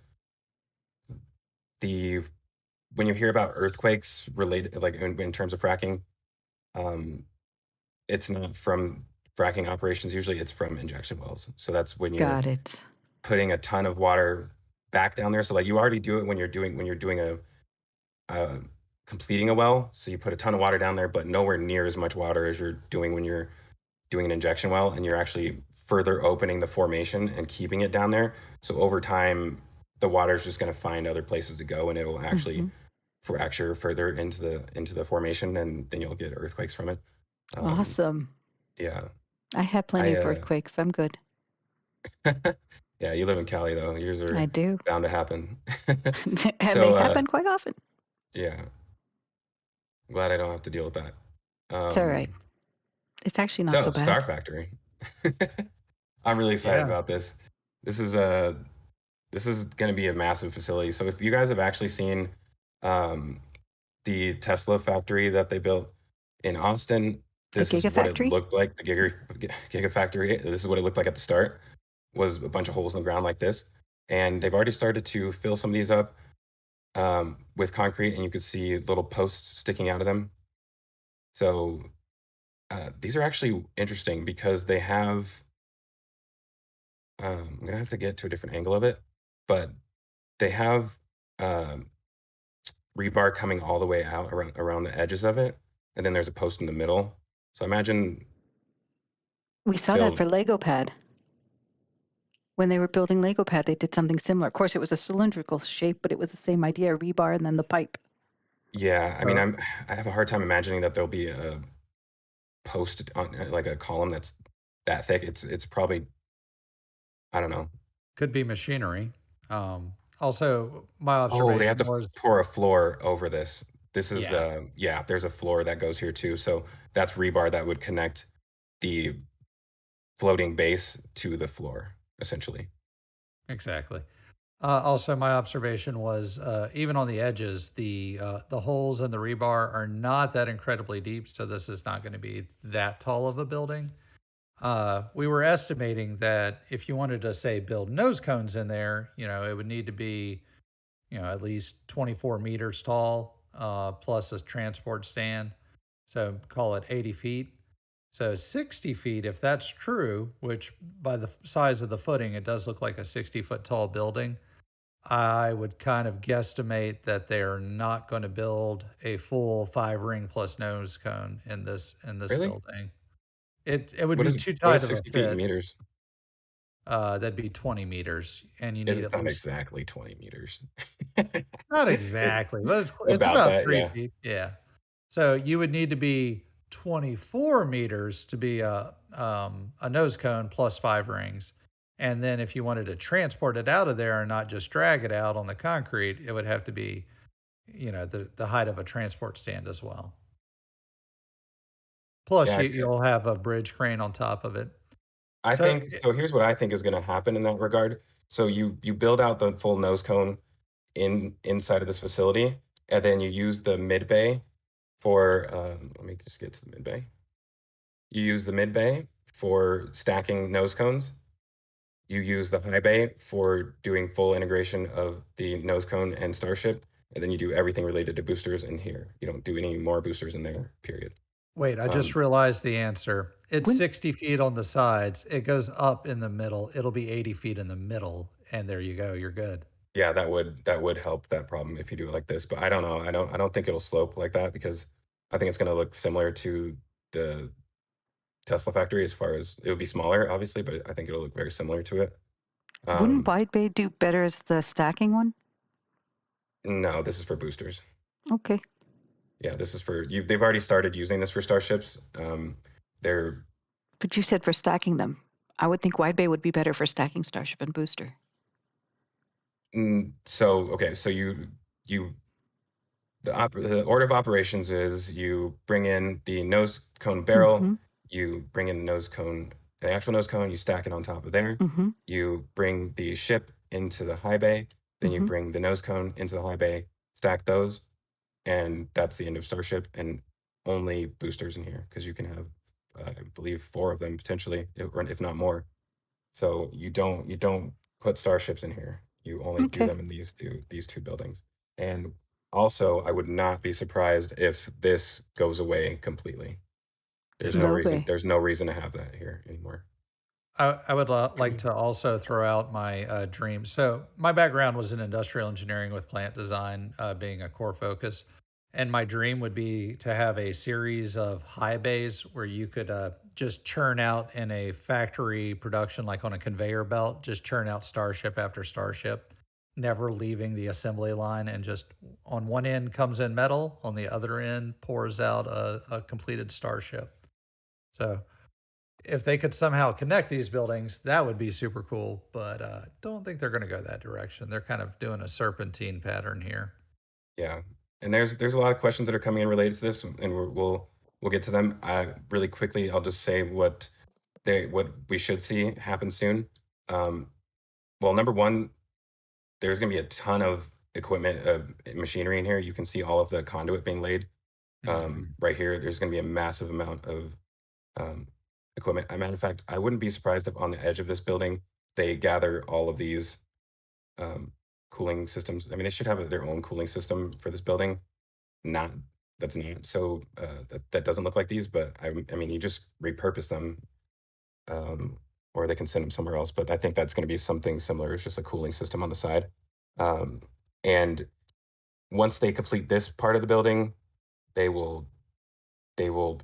when you hear about earthquakes related, like in terms of fracking, it's not from fracking operations. Usually it's from injection wells. So that's when you're Got it. putting a ton of water back down there. So like you already do it when you're doing completing a well. So you put a ton of water down there, but nowhere near as much water as you're doing when you're doing an injection well, and you're actually further opening the formation and keeping it down there. So over time, the water is just going to find other places to go, and it will actually fracture further into the formation, and then you'll get earthquakes from it. Awesome. Yeah. I had plenty of earthquakes. I'm good. Yeah, you live in Cali though. Yours are I do. bound to happen. And So, they happen quite often. Yeah. I'm glad I don't have to deal with that. It's all right. It's actually not so bad. Starfactory. I'm really excited about this. This is going to be a massive facility. So if you guys have actually seen the Tesla factory that they built in Austin, this is what it looked like. The Gigafactory. This is what it looked like at the start. Was a bunch of holes in the ground like this, and they've already started to fill some of these up with concrete, and you could see little posts sticking out of them. So these are actually interesting because they have, I'm going to have to get to a different angle of it, but they have rebar coming all the way out around the edges of it. And then there's a post in the middle. So imagine. We saw that for Lego Pad. When they were building Lego Pad, they did something similar. Of course, it was a cylindrical shape, but it was the same idea, rebar and then the pipe. Yeah, I mean, I have a hard time imagining that there'll be post on like a column that's that thick. It's probably, I don't know. Could be machinery. Also, my Oh, they have observation to was, pour a floor over this. This is yeah, there's a floor that goes here too. So that's rebar that would connect the floating base to the floor, essentially. exactly. Also, my observation was even on the edges, the holes in the rebar are not that incredibly deep, so this is not going to be that tall of a building. We were estimating that if you wanted to say build nose cones in there, it would need to be, at least 24 meters tall, plus a transport stand. So call it 80 feet. So 60 feet, if that's true, which by the size of the footing, it does look like a 60-foot tall building. I would kind of guesstimate that they're not going to build a full 5-ring plus nose cone in this Really? building. It would What be is too what tight is of a 60 feet in fit. meters? That'd be 20 meters, and you need It's at not least, exactly 20 meters. not exactly, but it's About about that, 3 yeah. feet. Yeah. So you would need to be 24 meters to be a nose cone plus 5 rings. And then if you wanted to transport it out of there and not just drag it out on the concrete, it would have to be, the height of a transport stand as well. Plus, Yeah, you'll have a bridge crane on top of it. I So, think so. Here's what I think is going to happen in that regard. So you build out the full nose cone inside of this facility, and then you use the mid bay for. Let me just get to the mid bay. You use the mid bay for stacking nose cones. You use the high bay for doing full integration of the nose cone and Starship, and then you do everything related to boosters in here. You don't do any more boosters in there. Period. wait, I just realized the answer. It's 60 feet on the sides. It goes up in the middle. It'll be 80 feet in the middle, and there you go. You're good. Yeah, that would help that problem if you do it like this. But I don't know. I don't think it'll slope like that because I think it's going to look similar to the Tesla factory as far as it would be smaller, obviously, but I think it'll look very similar to it. Wouldn't Widebay do better as the stacking one? No, this is for boosters. Okay. Yeah, this is for you. They've already started using this for starships. They're But you said for stacking them. I would think Widebay would be better for stacking Starship and Booster. so okay. So the order of operations is you bring in the nose cone barrel, you bring in the actual nose cone, you stack it on top of there. You bring the ship into the high bay, then you bring the nose cone into the high bay, stack those, and that's the end of Starship. And only boosters in here because you can have, I believe, 4 of them potentially, if not more. So you don't put starships in here. You only do Okay. them in these two buildings. And also, I would not be surprised if this goes away completely. There's no No reason. way. There's no reason to have that here anymore. I would like to also throw out my dream. So my background was in industrial engineering with plant design being a core focus. And my dream would be to have a series of high bays where you could just churn out in a factory production, like on a conveyor belt, just churn out Starship after Starship, never leaving the assembly line. And just on one end comes in metal, on the other end pours out a completed Starship. So if they could somehow connect these buildings, that would be super cool. But don't think they're going to go that direction. They're kind of doing a serpentine pattern here. Yeah, and there's a lot of questions that are coming in related to this, and we'll get to them. Really quickly, I'll just say what we should see happen soon. Well, number one, there's going to be a ton of equipment, machinery in here. You can see all of the conduit being laid right here. There's going to be a massive amount of equipment. As a matter of fact, I wouldn't be surprised if on the edge of this building they gather all of these cooling systems. I mean, they should have their own cooling system for this building. That's not so that doesn't look like these, but I mean, you just repurpose them, or they can send them somewhere else. But I think that's going to be something similar. It's just a cooling system on the side. And once they complete this part of the building, they will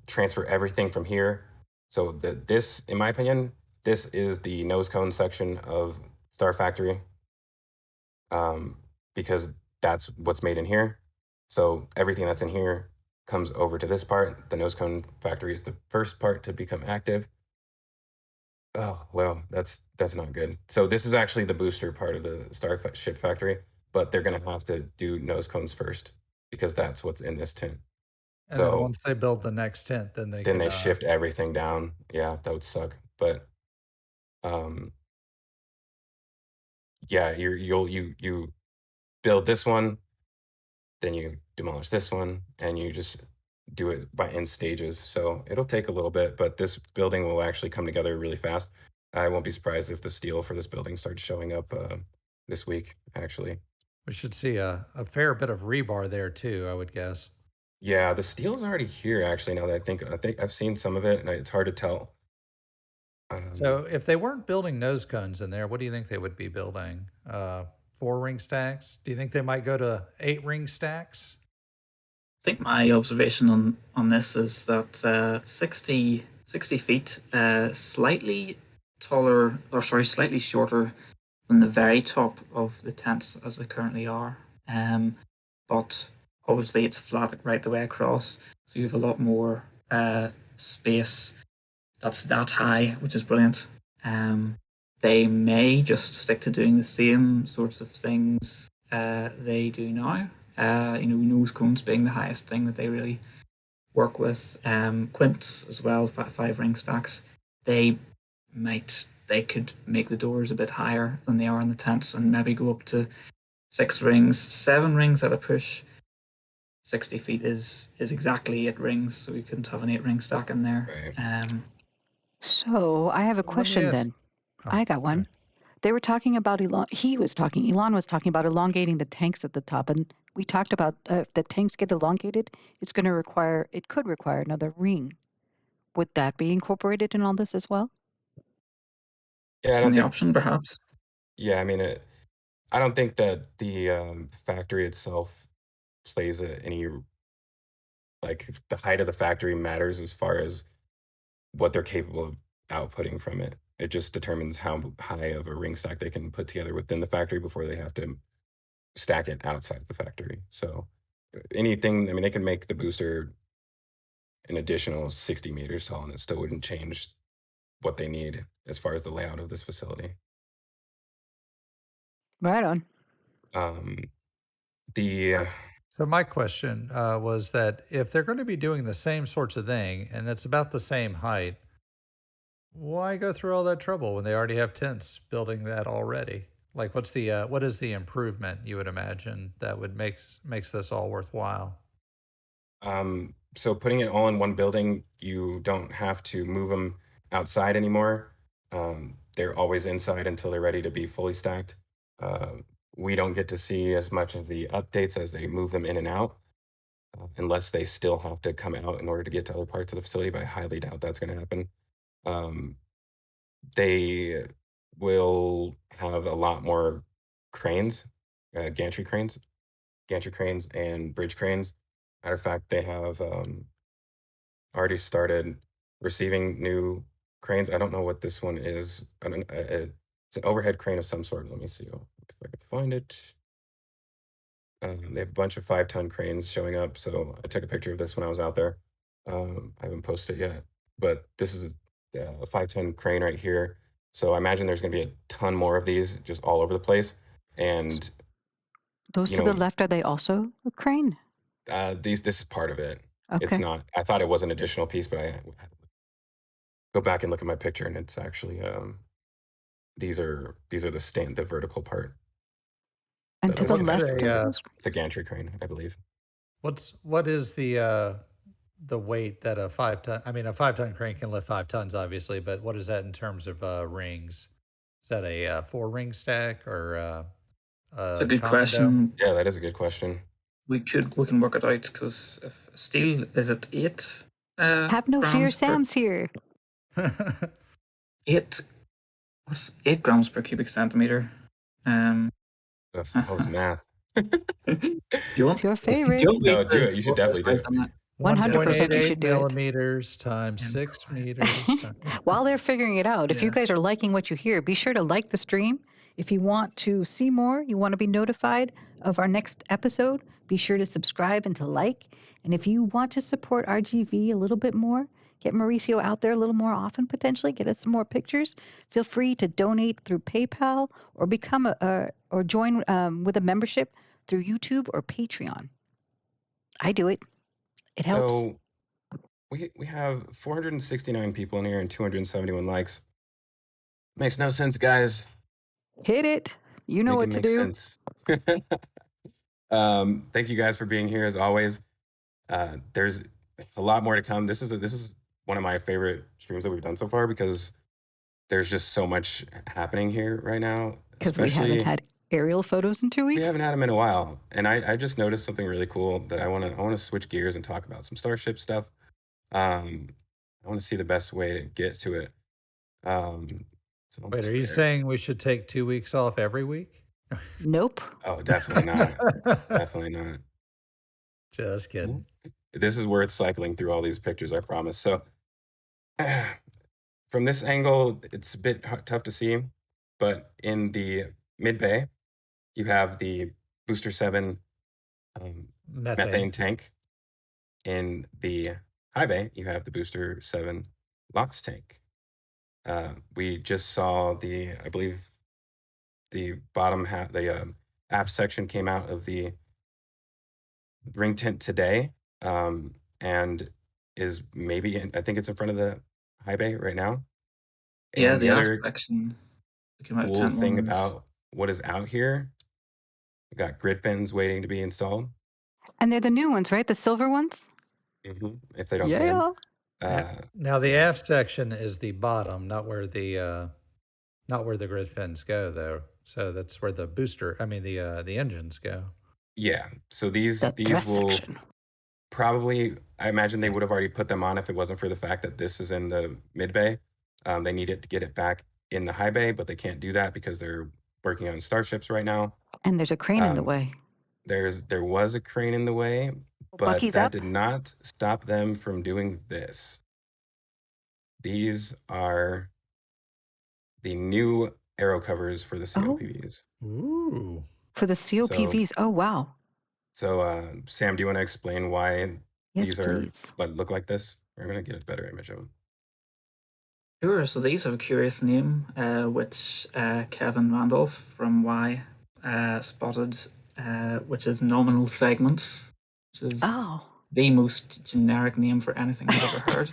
transfer everything from here. So this, in my opinion, this is the nose cone section of Starfactory. Because that's what's made in here. So everything that's in here comes over to this part. The Nosecone factory is the first part to become active. Oh, well, that's not good. So this is actually the booster part of the Starship factory, but they're going to have to do Nosecones first because that's what's in this tent. And then So once they build the next tent, then they then can, they shift everything down. Yeah, that would suck. But yeah, you build this one, then you demolish this one, and you just do it in stages. So it'll take a little bit, but this building will actually come together really fast. I won't be surprised if the steel for this building starts showing up this week, actually. we should see a fair bit of rebar there too, I would guess. Yeah, the steel's already here, actually, now that I think I've seen some of it, and it's hard to tell. So if they weren't building nose cones in there, what do you think they would be building? 4 ring stacks? Do you think they might go to 8 ring stacks? I think my observation on this is that 60 feet, slightly taller, or sorry, slightly shorter than the very top of the tents as they currently are. But obviously it's flat right the way across, so you have a lot more space that's that high, which is brilliant. They may just stick to doing the same sorts of things they do now. Nose cones being the highest thing that they really work with. Quints as well, 5 ring stacks. They could make the doors a bit higher than they are in the tents and maybe go up to 6 rings, 7 rings at a push. 60 feet is exactly 8 rings, so we couldn't have an 8 ring stack in there. Right. So I have a question then. I got one. Okay. They were talking about Elon was talking about elongating the tanks at the top, and we talked about if the tanks get elongated, it could require another ring. Would that be incorporated in all this as well? Yeah, It's in the option, perhaps. Yeah, I mean, I don't think that the factory itself plays any, like, the height of the factory matters as far as what they're capable of outputting from it. It just determines how high of a ring stack they can put together within the factory before they have to stack it outside the factory. So anything, I mean, they can make the booster an additional 60 meters tall, and it still wouldn't change what they need as far as the layout of this facility. Right on. So my question was that if they're going to be doing the same sorts of thing and it's about the same height, why go through all that trouble when they already have tents building that already? Like, what is the improvement you would imagine that would makes this all worthwhile? So putting it all in one building, you don't have to move them outside anymore. They're always inside until they're ready to be fully stacked. We don't get to see as much of the updates as they move them in and out, unless they still have to come out in order to get to other parts of the facility, but I highly doubt that's going to happen. They will have a lot more cranes, gantry cranes and bridge cranes. Matter of fact, they have already started receiving new cranes. I don't know what this one is. It's an overhead crane of some sort. Let me see if I can find it. They have a bunch of 5-ton cranes showing up. So I took a picture of this when I was out there. I haven't posted it yet, but this is a 5-ton crane right here. So I imagine there's going to be a ton more of these just all over the place. And those to the left, are they also a crane? This is part of it. Okay. It's not. I thought it was an additional piece, but I go back and look at my picture, and it's actually these are the vertical part. And to the left, it's a gantry crane, I believe. What is the weight that a 5-ton? I mean, a 5-ton crane can lift 5 tons, obviously, but what is that in terms of rings? Is that a 4-ring stack or? It's a good question. Yeah, that is a good question. We can work it out because if steel is it 8. Have no fear, Sam's here. 8 grams per cubic centimeter. That's math. It's your favorite. No, do it. You should definitely do it. 100% you should do millimeters times 6 meters. While they're figuring it out, if you guys are liking what you hear, be sure to like the stream. If you want to see more, you want to be notified of our next episode, be sure to subscribe and to like. And if you want to support RGV a little bit more, get Mauricio out there a little more often, potentially, get us some more pictures, feel free to donate through PayPal or become or join with a membership through YouTube or Patreon. I do it. It helps. So we have 469 people in here and 271 likes. Makes no sense, guys. Hit it. You know what to do. Sense. Thank you guys for being here as always. There's a lot more to come. This is one of my favorite streams that we've done so far because there's just so much happening here right now. Because we haven't had aerial photos in 2 weeks. We haven't had them in a while, and I just noticed something really cool that I want to switch gears and talk about some Starship stuff. I want to see the best way to get to it. Wait, are you saying we should take 2 weeks off every week? Nope. Oh, definitely not. Definitely not. Just kidding. This is worth cycling through all these pictures, I promise. So from this angle, it's a bit tough to see, but in the mid-bay, you have the Booster 7 methane tank. In the high bay, you have the Booster 7 LOX tank. We just saw I believe the bottom half, the aft section came out of the ring tent today, and is maybe I think it's in front of the high bay right now. Yeah, And the other aft section. Cool thing about what is out here, we got grid fins waiting to be installed. And they're the new ones, right? The silver ones? If they don't come in. Now the aft section is the bottom, not where the grid fins go, though. So that's where the the engines go. Yeah. So these will probably, I imagine they would have already put them on if it wasn't for the fact that this is in the mid bay. They need it to get it back in the high bay, but they can't do that because they're working on starships right now. And there's a crane in the way. There was a crane in the way, but Bucky's that up. did not stop them from doing this. These are the new Aerocovers for the COPVs. Ooh. For the COPVs. Oh, wow. So, Sam, do you want to explain why these are please. look like this? We're going to get a better image of them. Sure, so these have a curious name, which Kevin Randolph from Y spotted, which is nominal segments, which is the most generic name for anything I've ever heard.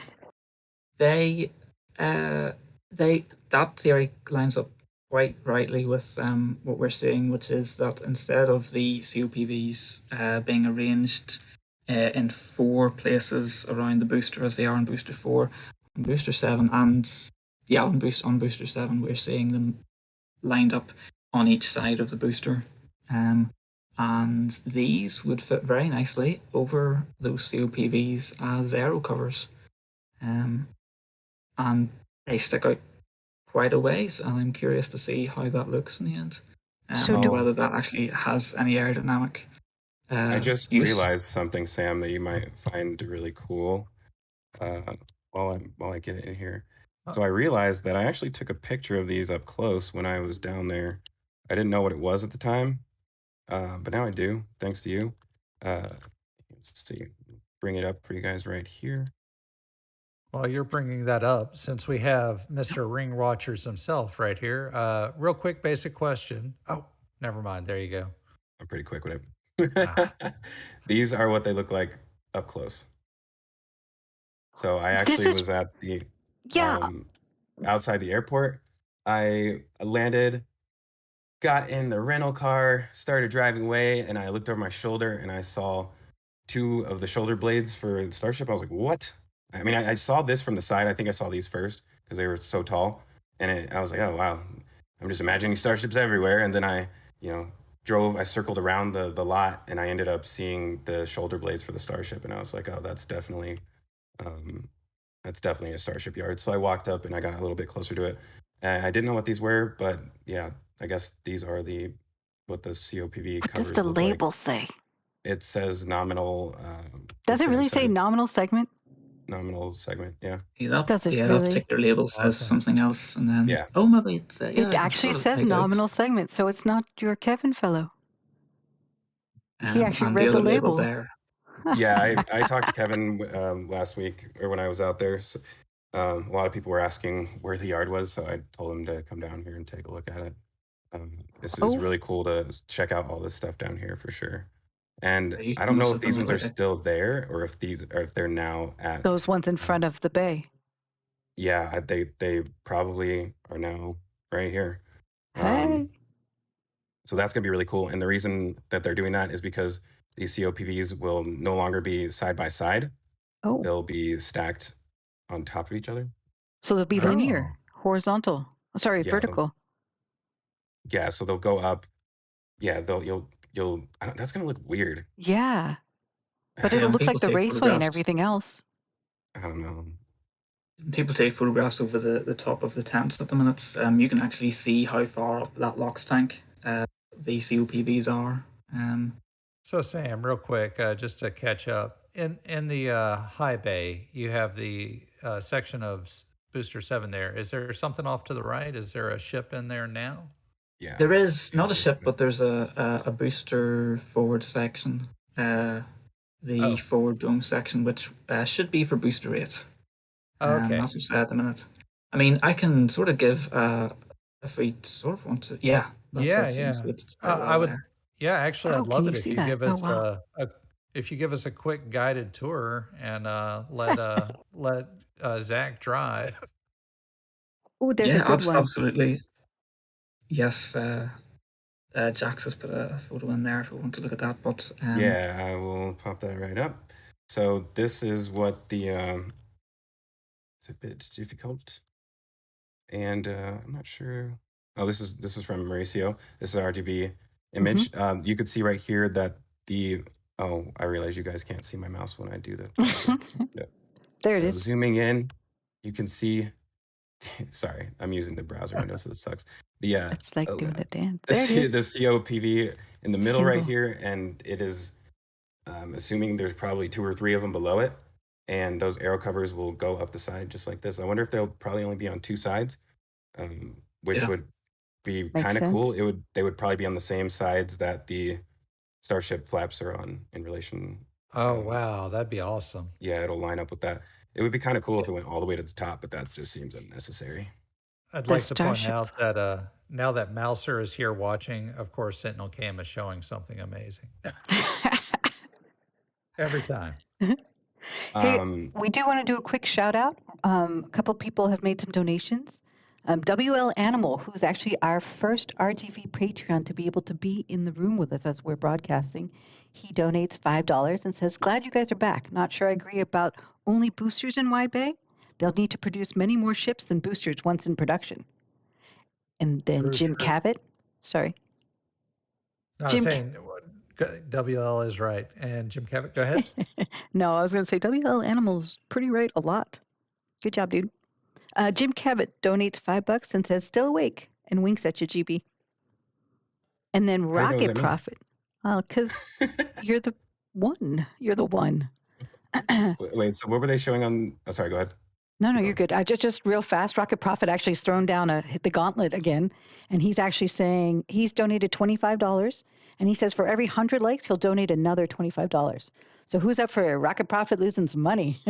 That theory lines up quite rightly with what we're seeing, which is that instead of the COPVs being arranged in 4 places around the booster as they are in Booster 4, on Booster 7 on Booster 7 we're seeing them lined up on each side of the booster. And these would fit very nicely over those COPVs as Aerocovers. And they stick out quite a ways, and I'm curious to see how that looks in the end. Whether that actually has any aerodynamic I just use. realized something, Sam, that you might find really cool while I get it in here. So I realized that I actually took a picture of these up close when I was down there. I didn't know what it was at the time, but now I do, thanks to you. Let's see, bring it up for you guys right here. While you're bringing that up, since we have Mr. Ring Watchers himself right here, real quick basic question. Oh, never mind. There you go. I'm pretty quick with it. These are what they look like up close. So I actually was at the outside the airport. I landed, got in the rental car, started driving away, and I looked over my shoulder and I saw 2 of the shoulder blades for Starship. I was like, what? I mean, I saw this from the side. I think I saw these first because they were so tall. And I was like, oh, wow. I'm just imagining starships everywhere. And then I circled around the lot, and I ended up seeing the shoulder blades for the Starship. And I was like, oh, that's definitely a Starship yard. So I walked up and I got a little bit closer to it. I didn't know what these were, but yeah, I guess these are what the COPV what covers does the look label like. say? It says nominal. Does it really say nominal segment? Nominal segment, yeah. That really? particular label says something else, and then maybe it's, it actually says nominal segment, so it's not your Kevin fellow. He actually and read the other label there. Yeah, I talked to Kevin last week or when I was out there. So, a lot of people were asking where the yard was, so I told him to come down here and take a look at it. It's Oh, really cool to check out all this stuff down here for sure. And You I don't know must if have these done ones are quite a still there or if they're now at. those ones in front of the bay. Yeah, they probably are now right here. Hey. So that's gonna be really cool. And the reason that they're doing that is because these COPVs will no longer be side by side. Oh, They'll be stacked on top of each other. so they'll be Oh. linear, horizontal. Sorry, Yeah, vertical. Yeah, so they'll go up. Yeah, that's gonna look weird. Yeah, but it'll look people like the take raceway and photographs. everything else. I don't know. People take photographs over the top of the tents at the minute. You can actually see how far up that LOX tank the COPVs are. So Sam, real quick, just to catch up, in the high bay, you have the section of Booster 7 there. Is there something off to the right? Is there a ship in there now? Yeah. There is not a ship, but there's a booster forward section, the Oh. forward dome section, which should be for booster 8. Okay. That's what's at the minute. I mean, I can sort of give if we sort of want to. Yeah. Yeah. It's I would. there. Yeah, actually, Oh, I'd can love you it if see you that? give Oh, us wow. if you give us a quick guided tour and let Zach drive. Oh, there's Yeah, a good one. absolutely. Yes, Jax has put a photo in there if we want to look at that. But Yeah, I will pop that right up. So this is what the it's a bit difficult, and I'm not sure. Oh, this is from Mauricio. This is an RGB image. You could see right here that oh, I realize you guys can't see my mouse when I do the browser. Yeah. There it So is. zooming in, you can see. Sorry, I'm using the browser window, so this sucks. The It's like doing the dance. the, There it the is. COPV in the middle right Single. here, and it is assuming there's probably 2 or 3 of them below it, and those Aerocovers will go up the side just like this. I wonder if they'll probably only be on 2 sides, which Yeah. would be Makes kind of cool. sense. They would probably be on the same sides that the Starship flaps are on in relation. Oh wow, that'd be awesome. Yeah, it'll line up with that. It would be kind of cool if it went all the way to the top, but that just seems unnecessary. I'd The like to point Starship. out that now that Mouser is here watching, of course, Sentinel Cam is showing something amazing every time. Hey, Um, we do want to do a quick shout out. A couple people have made some donations. WL Animal, who's actually our first RGV Patreon to be able to be in the room with us as we're broadcasting, he donates $5 and says, "Glad you guys are back. Not sure I agree about only boosters in Widebay. They'll need to produce many more ships than boosters once in production." And then True, Jim true. Cavett, sorry. No, I was Jim saying WL is right. And Jim Cavett, go ahead. No, I was going to say WL Animal's pretty right a lot. Good job, dude. Jim Cavett donates $5 and says, "Still awake," and winks at you, GB. And then How do you know Rocket what that Profit, because you're the one. You're the one. Wait, so what were they showing on? Oh, sorry, go ahead. No, Keep you're going. good. I just real fast. Rocket Profit actually has thrown down hit the gauntlet again, and he's actually saying he's donated $25, and he says for every 100 likes he'll donate another $25. So who's up for Rocket Profit losing some money?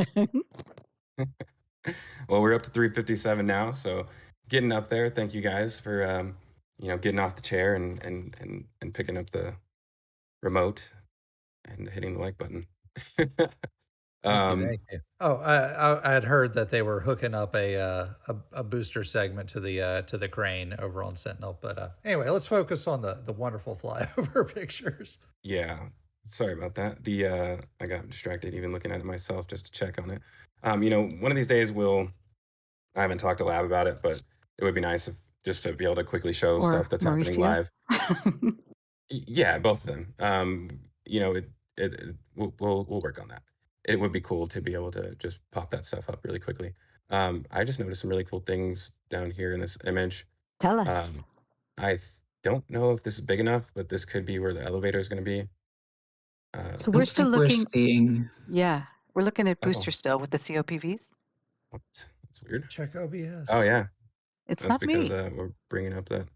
Well, we're up to 357 now, so getting up there. Thank you guys for getting off the chair and picking up the remote and hitting the like button. Thank you. Oh, I had heard that they were hooking up a booster segment to the crane over on Sentinel. But anyway, let's focus on the wonderful flyover pictures. Yeah, sorry about that. I got distracted even looking at it myself just to check on it. One of these days I haven't talked to Lab about it, but it would be nice if just to be able to quickly show Or stuff that's happening Mauricio. live. Yeah, both of them. We'll work on that. It would be cool to be able to just pop that stuff up really quickly. I just noticed some really cool things down here in this image. Tell us. I don't know if this is big enough, but this could be where the elevator is going to be. So I we're don't still think we're looking. seeing. Yeah, we're looking at Oh. booster still with the COPVs. What? That's weird. Check OBS. Oh yeah, It's that's not because me. we're bringing up that.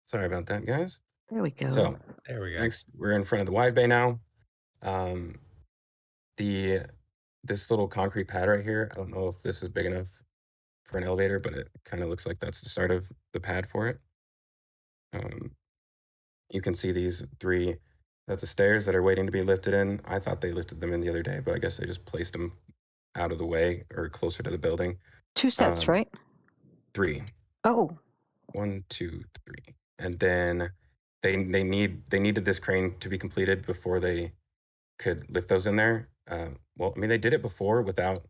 Sorry about that, guys. There we go. So There we go. next, we're in front of the Widebay now. Um, this little concrete pad right here, I don't know if this is big enough for an elevator, but it kind of looks like that's the start of the pad for it. You can see these 3 sets of stairs that are waiting to be lifted in. I thought they lifted them in the other day, but I guess they just placed them out of the way or closer to the building. 2 sets, right? 3. Oh, 1, 2, 3. And then they needed this crane to be completed before they could lift those in there. Well, I mean, they did it before without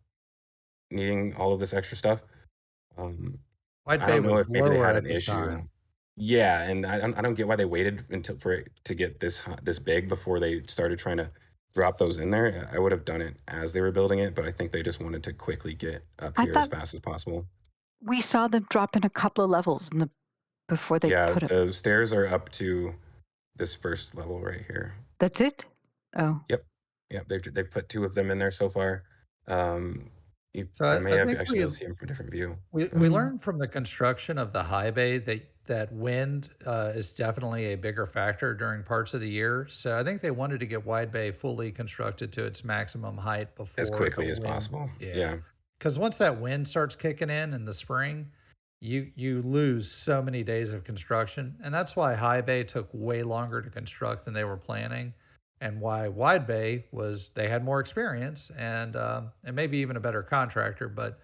needing all of this extra stuff. I Widebay don't know was if maybe they lower had at an the issue. time. Yeah, and I don't get why they waited until for it to get this big before they started trying to drop those in there. I would have done it as they were building it, but I think they just wanted to quickly get up I here as thought fast as possible. we saw them drop in a couple of levels before they Yeah, put it. the stairs are up to this first level right here. That's it? Oh. Yep. They've put 2 of them in there so far. So I I may have think actually be able to see them from a different view. we learned from the construction of the high bay that wind is definitely a bigger factor during parts of the year. So I think they wanted to get Widebay fully constructed to its maximum height before As quickly the as wind- possible. Yeah. Yeah. Because once that wind starts kicking in the spring, you lose so many days of construction, and that's why high bay took way longer to construct than they were planning, and why wide bay was they had more experience and maybe even a better contractor. But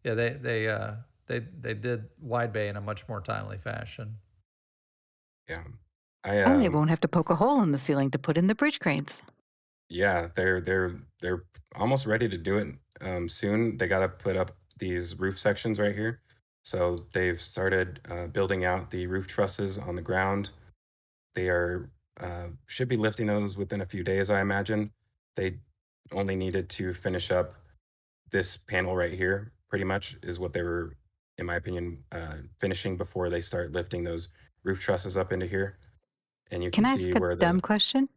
yeah, they did wide bay in a much more timely fashion. Yeah. And they won't have to poke a hole in the ceiling to put in the bridge cranes. Yeah, they're almost ready to do it soon. They got to put up these roof sections right here. So they've started building out the roof trusses on the ground. They are should be lifting those within a few days, I imagine. They only needed to finish up this panel right here, pretty much, is what they were, in my opinion, finishing before they start lifting those roof trusses up into here. And you can Can I see ask where a dumb question?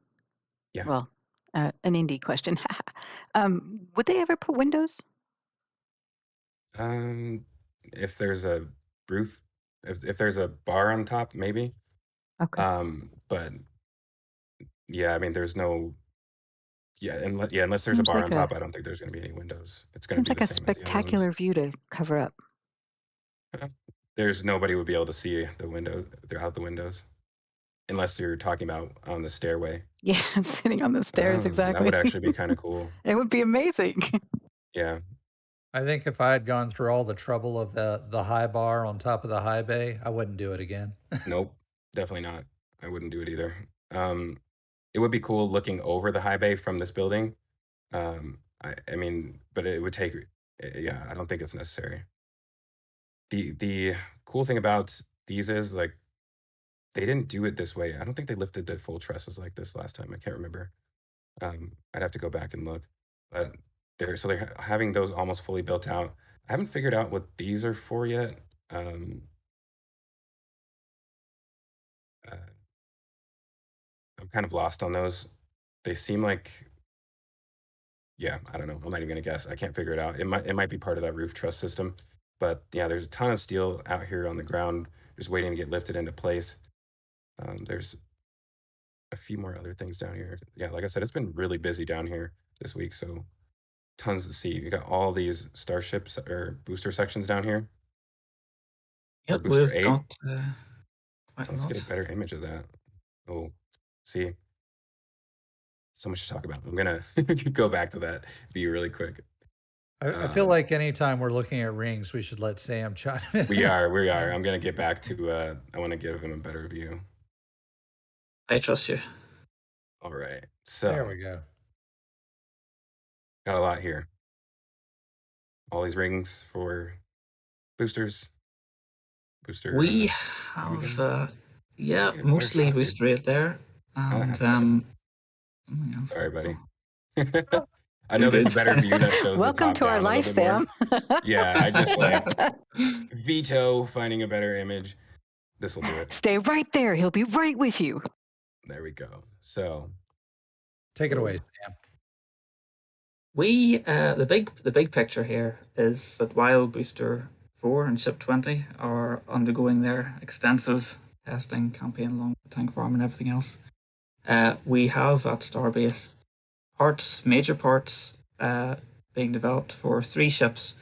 Yeah. Well, an indie question. Would they ever put windows? If there's a roof, if there's a bar on top, maybe. Okay. But yeah, I mean, there's no. Unless there's a Seems bar like on top, I don't think there's going to be any windows. It's going Seems to be like the a same as the other spectacular ones. view to cover up. There's nobody would be able to see the window. They're out the windows, unless you're talking about on the stairway. Yeah, sitting on the stairs, exactly. That would actually be kind of cool. It would be amazing. Yeah. I think if I had gone through all the trouble of the high bar on top of the high bay, I wouldn't do it again. Nope, definitely not. I wouldn't do it either. It would be cool looking over the high bay from this building. I mean, but it would take. Yeah, I don't think it's necessary. The cool thing about these is like they didn't do it this way. I don't think they lifted the full trusses like this last time. I can't remember. I'd have to go back and look, but they're having those almost fully built out. I haven't figured out what these are for yet. I'm kind of lost on those. They seem like, yeah, I don't know. I'm not even gonna guess. I can't figure it out. It might be part of that roof truss system, but yeah, there's a ton of steel out here on the ground, just waiting to get lifted into place. There's a few more other things down here. Yeah, like I said, it's been really busy down here this week, so tons to see. You got all these starships or booster sections down here. Yep, booster we've 8. got quite a Let's lot. get a better image of that. Oh, see, so much to talk about. I'm gonna go back to that. Be really quick. I feel like anytime we're looking at rings, we should let Sam chime in. We are. I'm gonna get back to. I want to give him a better view. I trust you. All right. So There we go. got a lot here. All these rings for boosters. Booster. We have, yeah, mostly booster 8 there, and something else. Sorry, buddy. I know there's a better view that shows Welcome the top to our down a life, little bit Sam. more. Yeah, I just like veto finding a better image. This will do it. Stay right there. He'll be right with you. There we go. So Take it away, Sam. We the big picture here is that while Booster 4 and Ship 20 are undergoing their extensive testing campaign along with tank farm and everything else, we have at Starbase parts, major parts, being developed for 3 ships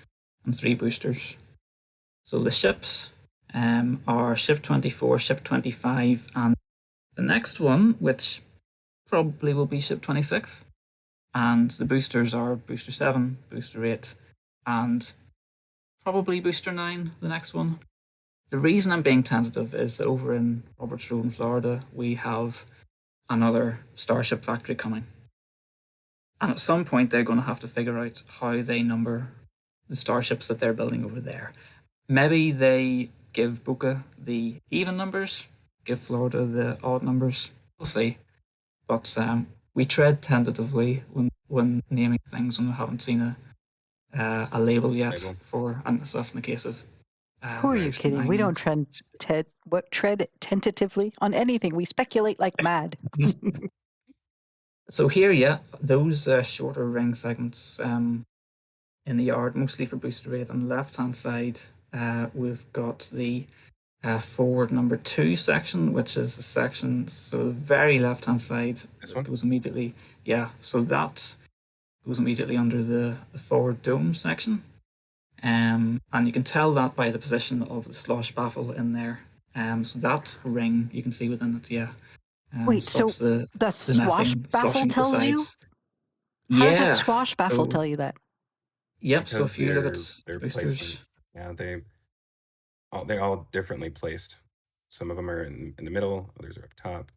and 3 boosters. So the ships are Ship 24, Ship 25, and the next one, which probably will be Ship 26. And the boosters are Booster 7, Booster 8, and probably Booster 9, the next one. The reason I'm being tentative is that over in Roberts Road in Florida, we have another Starship factory coming. And at some point, they're going to have to figure out how they number the starships that they're building over there. Maybe they give Boca the even numbers, give Florida the odd numbers. We'll see. But we tread tentatively when naming things when we haven't seen a label yet for, and that's in the case of. Who are you kidding? We don't tread tentatively on anything. We speculate like mad. So here, yeah, those shorter ring segments in the yard, mostly for booster 8. On the left-hand side, we've got the forward number 2 section, which is the section, so the very left-hand side goes immediately, so that goes immediately under the forward dome section. And you can tell that by the position of the slosh baffle in there. So that ring, you can see within it, Wait, so the swash baffle tells you? How does the swash baffle tell you that? Yep, because so if you look at their boosters. placement, they're all differently placed. Some of them are in the middle, others are up top.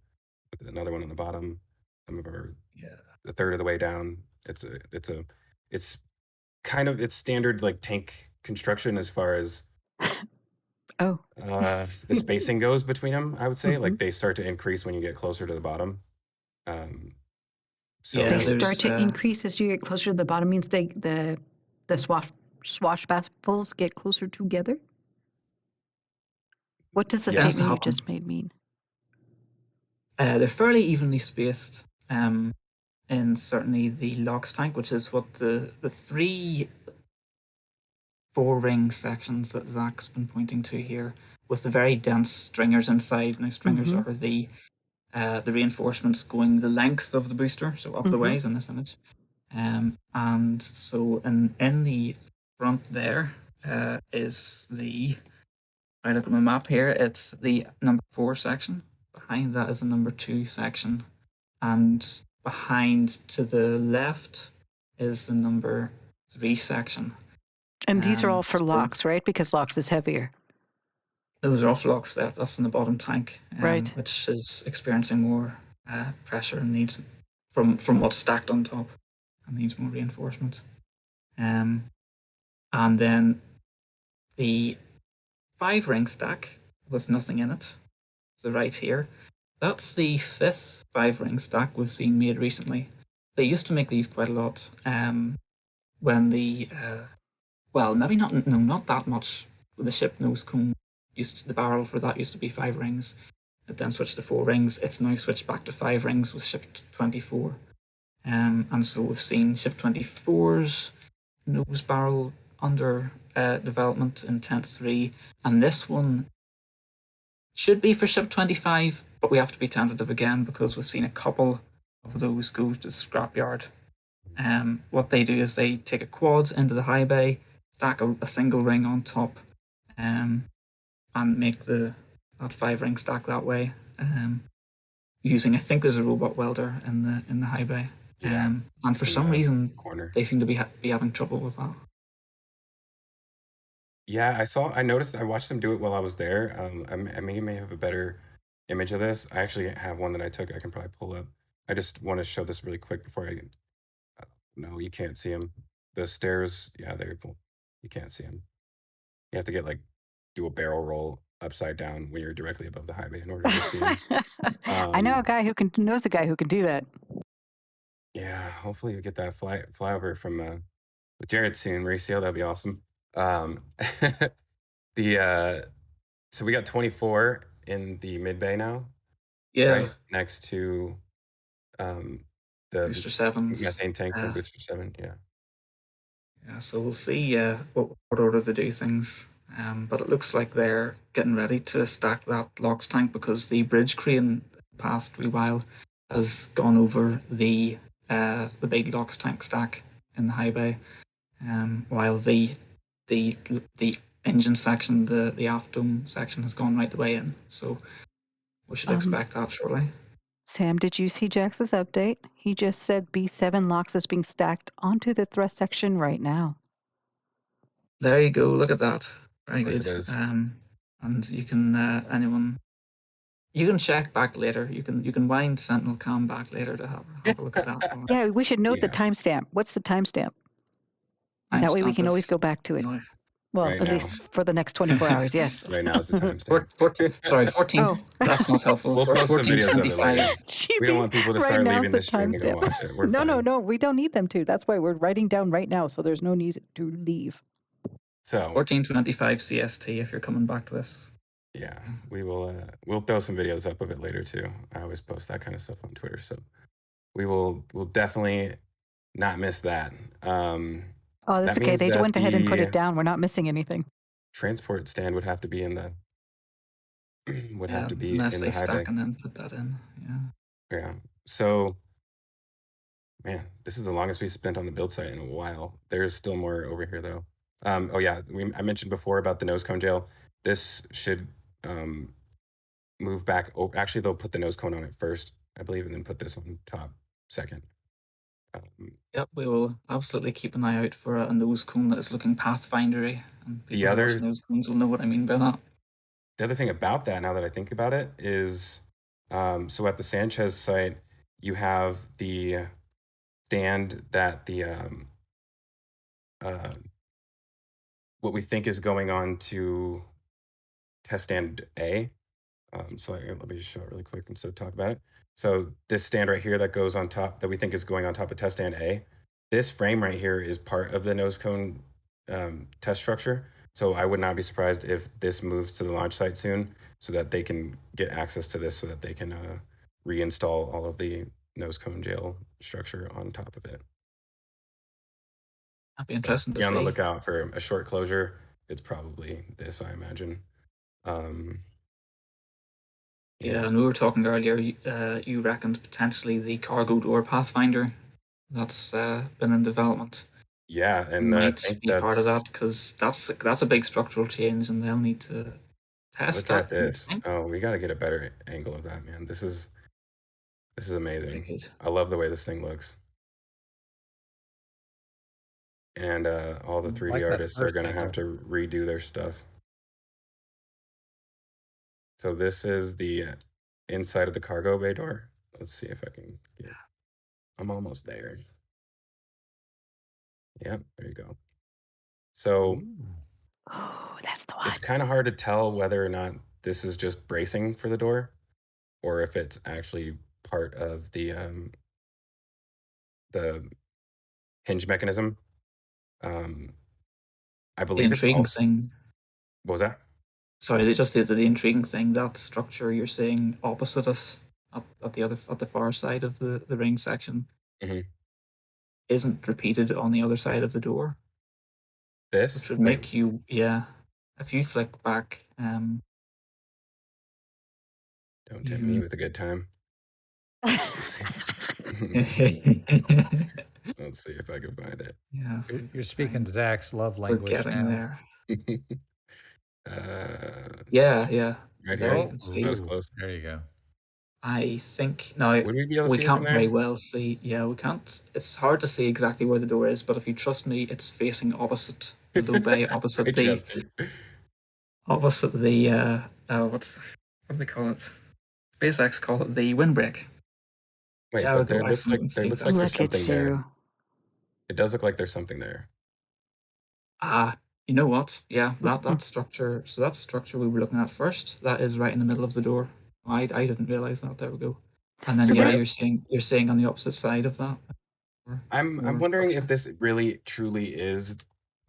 Look at another one on the bottom. Some of them are a third of the way down. It's kind of standard like tank construction as far as the spacing goes between them. I would say like they start to increase when you get closer to the bottom. So they start to increase as you get closer to the bottom. Means the swash baffles get closer together. What does the statement you just made mean? They're fairly evenly spaced in certainly the LOX tank, which is what the 3 4-ring sections that Zach's been pointing to here, with the very dense stringers inside. Now, stringers are the reinforcements going the length of the booster, so up the ways in this image. And so in the front there is the, I look at my map here, it's the number 4 section. Behind that is the number 2 section. And behind to the left is the number 3 section. And these are all for LOX, right? Because LOX is heavier. Those are all for LOX. That's in the bottom tank, right, which is experiencing more pressure and needs from what's stacked on top, and needs more reinforcement. And then the 5-ring stack with nothing in it, so right here, that's the 5th 5-ring stack we've seen made recently. They used to make these quite a lot when the well, maybe not that much. The ship Nosecone the barrel for that used to be 5 rings. It then switched to 4 rings. It's now switched back to 5 rings with ship 24. And so we've seen ship 24's nose barrel under development in Tent 3, and this one should be for ship 25, but we have to be tentative again because we've seen a couple of those go to the scrapyard. What they do is they take a quad into the high bay, stack a single ring on top, and make that 5-ring stack that way, using, I think there's a robot welder in the high bay. And for some reason, they seem to be having trouble with that. Yeah, I noticed, I watched them do it while I was there. I may have a better image of this. I actually have one that I took, I can probably pull up. I just want to show this really quick before no, you can't see them. The stairs, you can't see them. You have to do a barrel roll upside down when you're directly above the high bay in order to see them. I know a guy who knows the guy who can do that. Yeah, hopefully we get that flyover from with Jared soon, Mauricio. That'd be awesome. So we got 24 in the mid bay now. Yeah. Right next to the Booster 7's methane tank from Booster 7. Yeah. Yeah, so we'll see what order they do things. But it looks like they're getting ready to stack that LOX tank because the bridge crane past wee while has gone over the the big LOX tank stack in the high bay, while the engine section, the aft dome section, has gone right the way in. So we should expect that shortly. Sam, did you see Jax's update? He just said B7 LOX is being stacked onto the thrust section right now. There you go. Look at that. Very Of course good. it is. And you can you can check back later. You can wind Sentinel Cam back later to have a look at that. Yeah, we should note the Yeah. timestamp. What's the timestamp? That way we Timestamp can always is go back to it. now. Well, Right at now. least for the next 24 hours, yes. Right now is the timestamp. 14. Oh. That's not helpful. We'll post some videos of it later. 14:25. We don't want people to start now's leaving the stream to go timestamp. watch it. We're No, fine. we don't need them to. That's why we're writing down right now, so there's no need to leave. So 14:25 CST if you're coming back to this. yeah, we'll throw some videos up of it later too. I always post that kind of stuff on Twitter, so we'll definitely not miss that. Oh, that's That okay. means They that went ahead and put the- it down. We're not missing anything. Transport stand would have to be in the Yeah, unless they stack and then put that in. Yeah. Yeah. So, man, this is the longest we've spent on the build site in a while. There's still more over here, though. Oh, yeah. I mentioned before about the Nosecone jail. This should move back. Oh, actually, they'll put the Nosecone on it first, I believe, and then put this on top second. Yep, we will absolutely keep an eye out for a Nosecone that is looking Pathfinder-y. And people The who other- watch Nosecones will know what I mean by that. The other thing about that, now that I think about it, is so at the Sanchez site, you have the stand that the what we think is going on to test stand A. So let me just show it really quick instead of talk about it. So this stand right here that goes on top, that we think is going on top of test stand A, this frame right here is part of the Nosecone test structure. So I would not be surprised if this moves to the launch site soon so that they can get access to this so that they can reinstall all of the Nosecone jail structure on top of it. That'd be interesting to Be on the see. lookout for a short closure. It's probably this, I imagine. Yeah, and we were talking earlier, you reckoned potentially the cargo door Pathfinder that's been in development. Yeah, and I might think be part of that because that's a big structural change and they'll need to test Look at that. this. Oh, we got to get a better angle of that, man. This is amazing. Very good. I love the way this thing looks. And all the 3D Like that artists are first going to have to redo their stuff. So this is the inside of the cargo bay door. Let's see if I can get. I'm almost there. Yep, there you go. So Oh, that's the one. it's kind of hard to tell whether or not this is just bracing for the door or if it's actually part of the hinge mechanism. I The believe it's intriguing also, thing. what was that? Sorry, they just did the intriguing thing. That structure you're seeing opposite us at the far side of the ring section Mhm. isn't repeated on the other side of the door, This which would Wait, make you if you flick back, don't tempt me you- with a good time. Let's see. Let's see if I can find it. yeah, You're speaking Zach's love we're language getting now. there. uh, Yeah. right There you here. can see. That was close. There you go. I think now Would we be able to we see it can't from there? very well see. Yeah, we can't. It's hard to see exactly where the door is, but if you trust me, it's facing opposite the low bay, opposite I the trust you. what do they call it? SpaceX call it the windbreak. Wait, Yeah, but we'll there go looks back like and there see looks that. like there's Look at something there. you. It does look like there's something there. You know what? Yeah, that structure. So that structure we were looking at first, that is right in the middle of the door. I didn't realize that. There we go. And then So yeah, what- you're seeing on the opposite side of that. I'm Or wondering structure. if this really truly is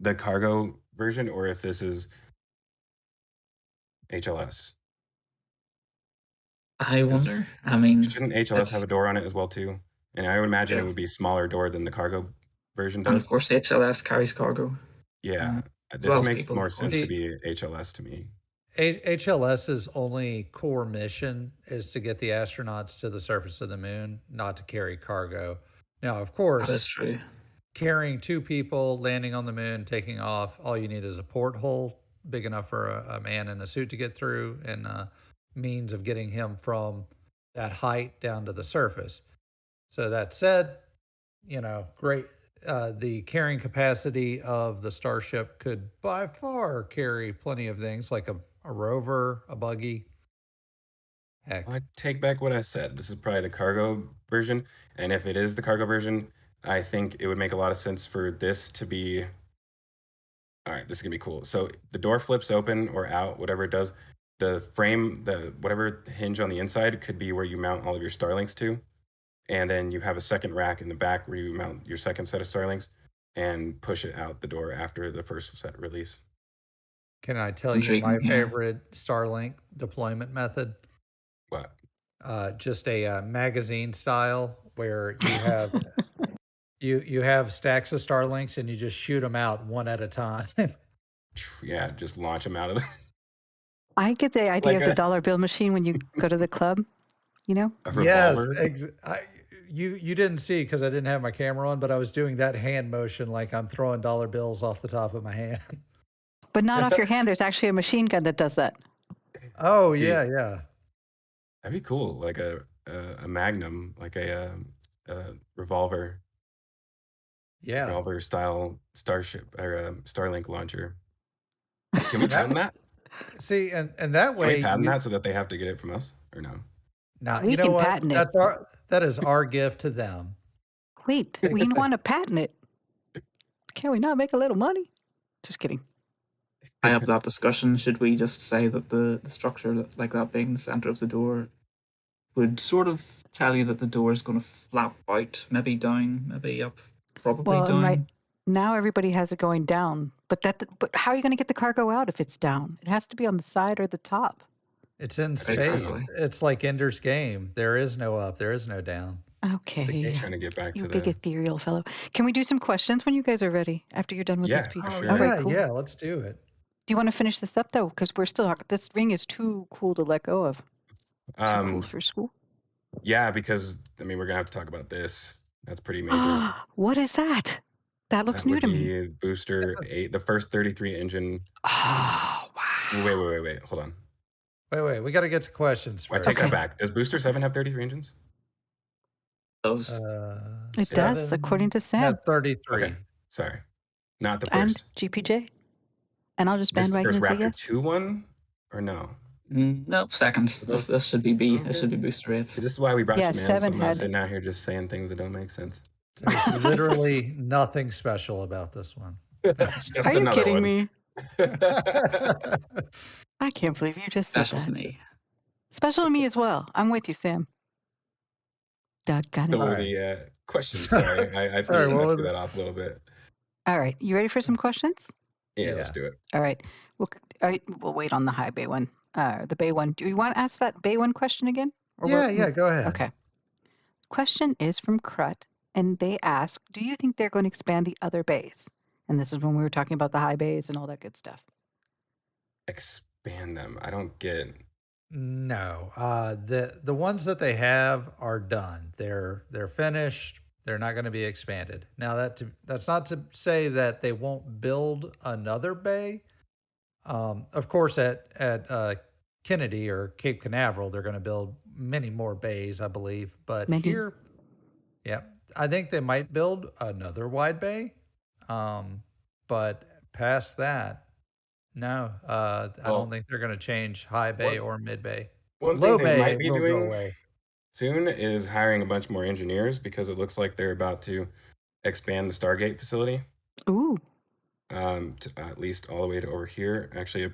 the cargo version or if this is HLS. I wonder. I mean, Shouldn't HLS have a door on it as well too? And I would imagine Yeah. it would be a smaller door than the cargo version and does. of course HLS carries cargo. Yeah, well this as makes people, more of sense course. to be HLS to me. HLS's only core mission is to get the astronauts to the surface of the moon, not to carry cargo. Now, of That course, is true. carrying 2 people, landing on the moon, taking off, all you need is a porthole big enough for a man in a suit to get through, and means of getting him from that height down to the surface. So that said, great. The carrying capacity of the Starship could by far carry plenty of things like a rover, a buggy. Heck, I take back what I said. This is probably the cargo version. And if it is the cargo version, I think it would make a lot of sense for this to be. All right, this is going to be cool. So the door flips open or out, whatever it does. The frame, whatever hinge on the inside could be where you mount all of your Starlinks to. And then you have a second rack in the back where you mount your second set of Starlinks and push it out the door after the first set release. can I tell It's you my intriguing, yeah. favorite Starlink deployment method? What? Just a magazine style where you have you have stacks of Starlinks and you just shoot them out one at a time. Yeah, just launch them out of the. I get the idea Like of the a- dollar bill machine when you go to the club, A Yes, revolver. you didn't see because I didn't have my camera on, but I was doing that hand motion like I'm throwing dollar bills off the top of my hand. But not off your hand. There's actually a machine gun that does that. Oh Yeah. yeah. That'd be cool, like a Magnum, like a revolver style Starship or Starlink launcher. Can we patent that? See, and that Can way, we patent that so that they have to get it from us, or no? now We you know can what? patent it. That is our gift to them. Wait, we want to patent it. Can we not make a little money? Just kidding. I have that discussion. Should we just say that the structure, like that being the center of the door, would sort of tell you that the door is going to flap out, maybe down, maybe up, probably Well, down? right now everybody has it going down, but how are you going to get the cargo out if it's down? It has to be on the side or the top. It's in space. Exactly. It's like Ender's Game. There is no up. There is no down. Okay. Trying to get back You to big the. ethereal fellow. Can we do some questions when you guys are ready after you're done with Yeah, this piece? for Oh sure. All yeah, right, cool. yeah. Let's do it. Do you want to finish this up though? Because we're still this ring is too cool to let go of. Too cool for school. Yeah, because I mean we're gonna have to talk about this. That's pretty major. What is that? That looks That new would to me. be booster 8, the first 33 engine. Oh wow. Wait. Hold on. Wait. We got to get to questions I first. take Okay. that back. Does booster 7 have 33 engines? Does It does, according to Sam. Has 33. Okay, sorry, not the And first. GPJ. And I'll just This is the bandwagon first and say Raptor yes. 2 one, or no? no, second. This should be B. This should be booster 8. See, this is why we brought Yeah, you, man. So 7 I'm not had- sitting out here just saying things that don't make sense. There's literally nothing special about this one. Just Are you another kidding one. me? I can't believe you just said Special to that. me. Special to me as well. I'm with you, Sam. Doggone So it. what were Alright. the questions? Sorry, I Sorry, what threw was- that off a little bit. All right. You ready for some questions? Yeah, let's Yeah. do it. All right. We'll wait on the high bay one. The bay one. Do you want to ask that bay one question again? Or Yeah, go ahead. Okay. Question is from Crut, and they ask, do you think they're going to expand the other bays? And this is when we were talking about the high bays and all that good stuff. Expand them. I don't get. No, the ones that they have are done. They're finished. They're not going to be expanded. Now that's not to say that they won't build another bay. Of course, at Kennedy or Cape Canaveral, they're going to build many more bays, I believe. But Many. here, yeah, I think they might build another wide bay. But past that, no, I don't think they're going to change high bay or mid bay. One Low thing they bay might be will go doing away. soon is hiring a bunch more engineers because it looks like they're about to expand the Stargate facility. Ooh. To at least all the way to over here. Actually,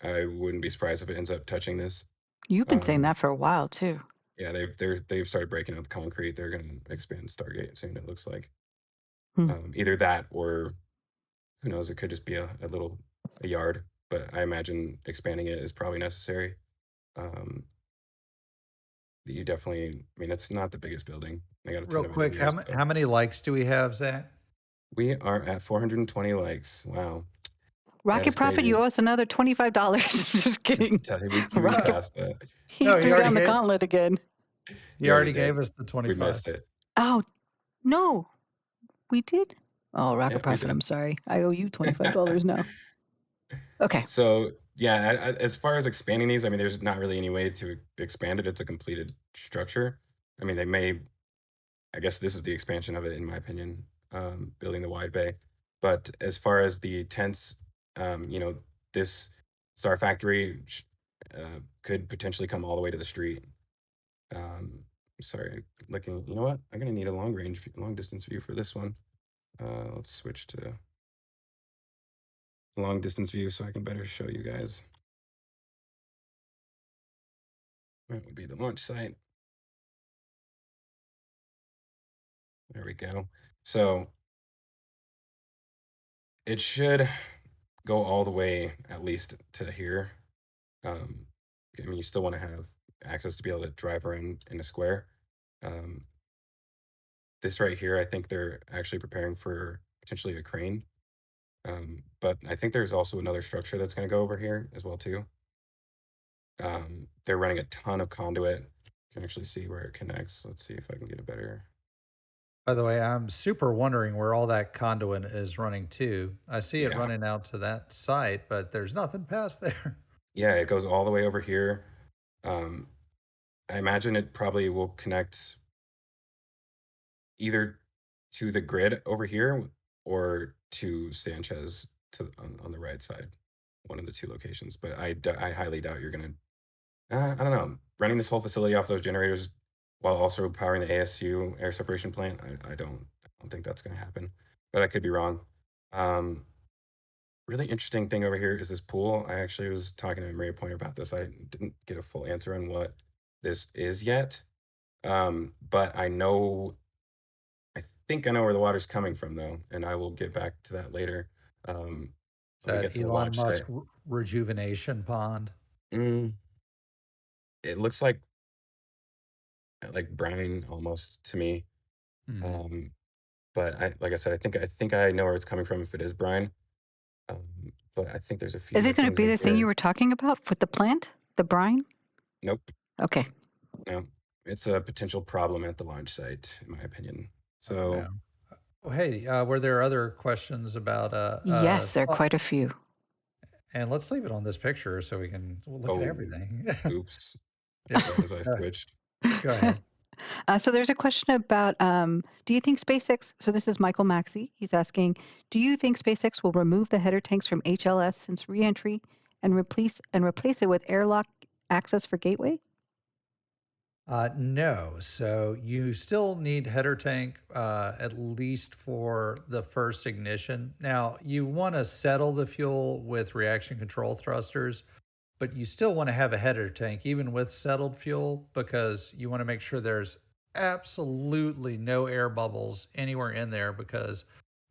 I wouldn't be surprised if it ends up touching this. You've been saying that for a while, too. Yeah, they've started breaking out the concrete. They're going to expand Stargate soon. It looks like either that or who knows. It could just be a yard. But I imagine expanding it is probably necessary. You definitely. I mean, it's not the biggest building. They got a ton Real of quick, engineers, but how many likes do we have, Zach? we are at 420 likes. Wow. Rocket is Prophet, crazy. you owe us another $25. Just kidding. Tell you, we Right. passed that. He No, he threw already down the gave- gauntlet again. You already did. gave us the We 25. missed it. Oh, no, we did? Oh, Rocket Yeah, we Prophet, did. I'm sorry. I owe you $25 now. Okay. So yeah, as far as expanding these, I mean, there's not really any way to expand it. It's a completed structure. I mean, they may. I guess this is the expansion of it, in my opinion, building the Widebay. But as far as the tents, this Starfactory could potentially come all the way to the street. Sorry, looking. You know what? I'm gonna need a long distance view for this one. Let's switch to long distance view so I can better show you guys. That would be the launch site. There we go. So it should go all the way at least to here. I mean, you still want to have access to be able to drive around in a square. This right here, I think they're actually preparing for potentially a crane. But I think there's also another structure that's going to go over here as well too. They're running a ton of conduit. You can actually see where it connects. Let's see if I can get a better. By the way, I'm super wondering where all that conduit is running to. I see it running out to that site, but there's nothing past there. Yeah, it goes all the way over here. I imagine it probably will connect either to the grid over here or to Sanchez on the right side, one of the two locations. But I highly doubt you're gonna. I don't know. Running this whole facility off those generators while also powering the ASU air separation plant, I don't think that's gonna happen. But I could be wrong. Really interesting thing over here is this pool. I actually was talking to Maria Pointer about this. I didn't get a full answer on what this is yet. But I think I know where the water's coming from though, and I will get back to that later. That Elon Musk rejuvenation pond. It looks like brine almost to me. But like I said, I think I know where it's coming from if it is brine. But I think there's a few. Is it going to be the thing you were talking about with the plant, the brine? Nope. Okay. No, it's a potential problem at the launch site, in my opinion. So, hey, were there other questions about? Yes, there are quite a few. And let's leave it on this picture so we can look at everything. Oops. As I switched. Go ahead. So there's a question about, do you think SpaceX, so this is Michael Maxey, he's asking, do you think SpaceX will remove the header tanks from HLS since reentry and replace it with airlock access for gateway? No. So you still need header tank at least for the first ignition. Now, you want to settle the fuel with reaction control thrusters, but you still want to have a header tank even with settled fuel because you want to make sure there's absolutely no air bubbles anywhere in there, because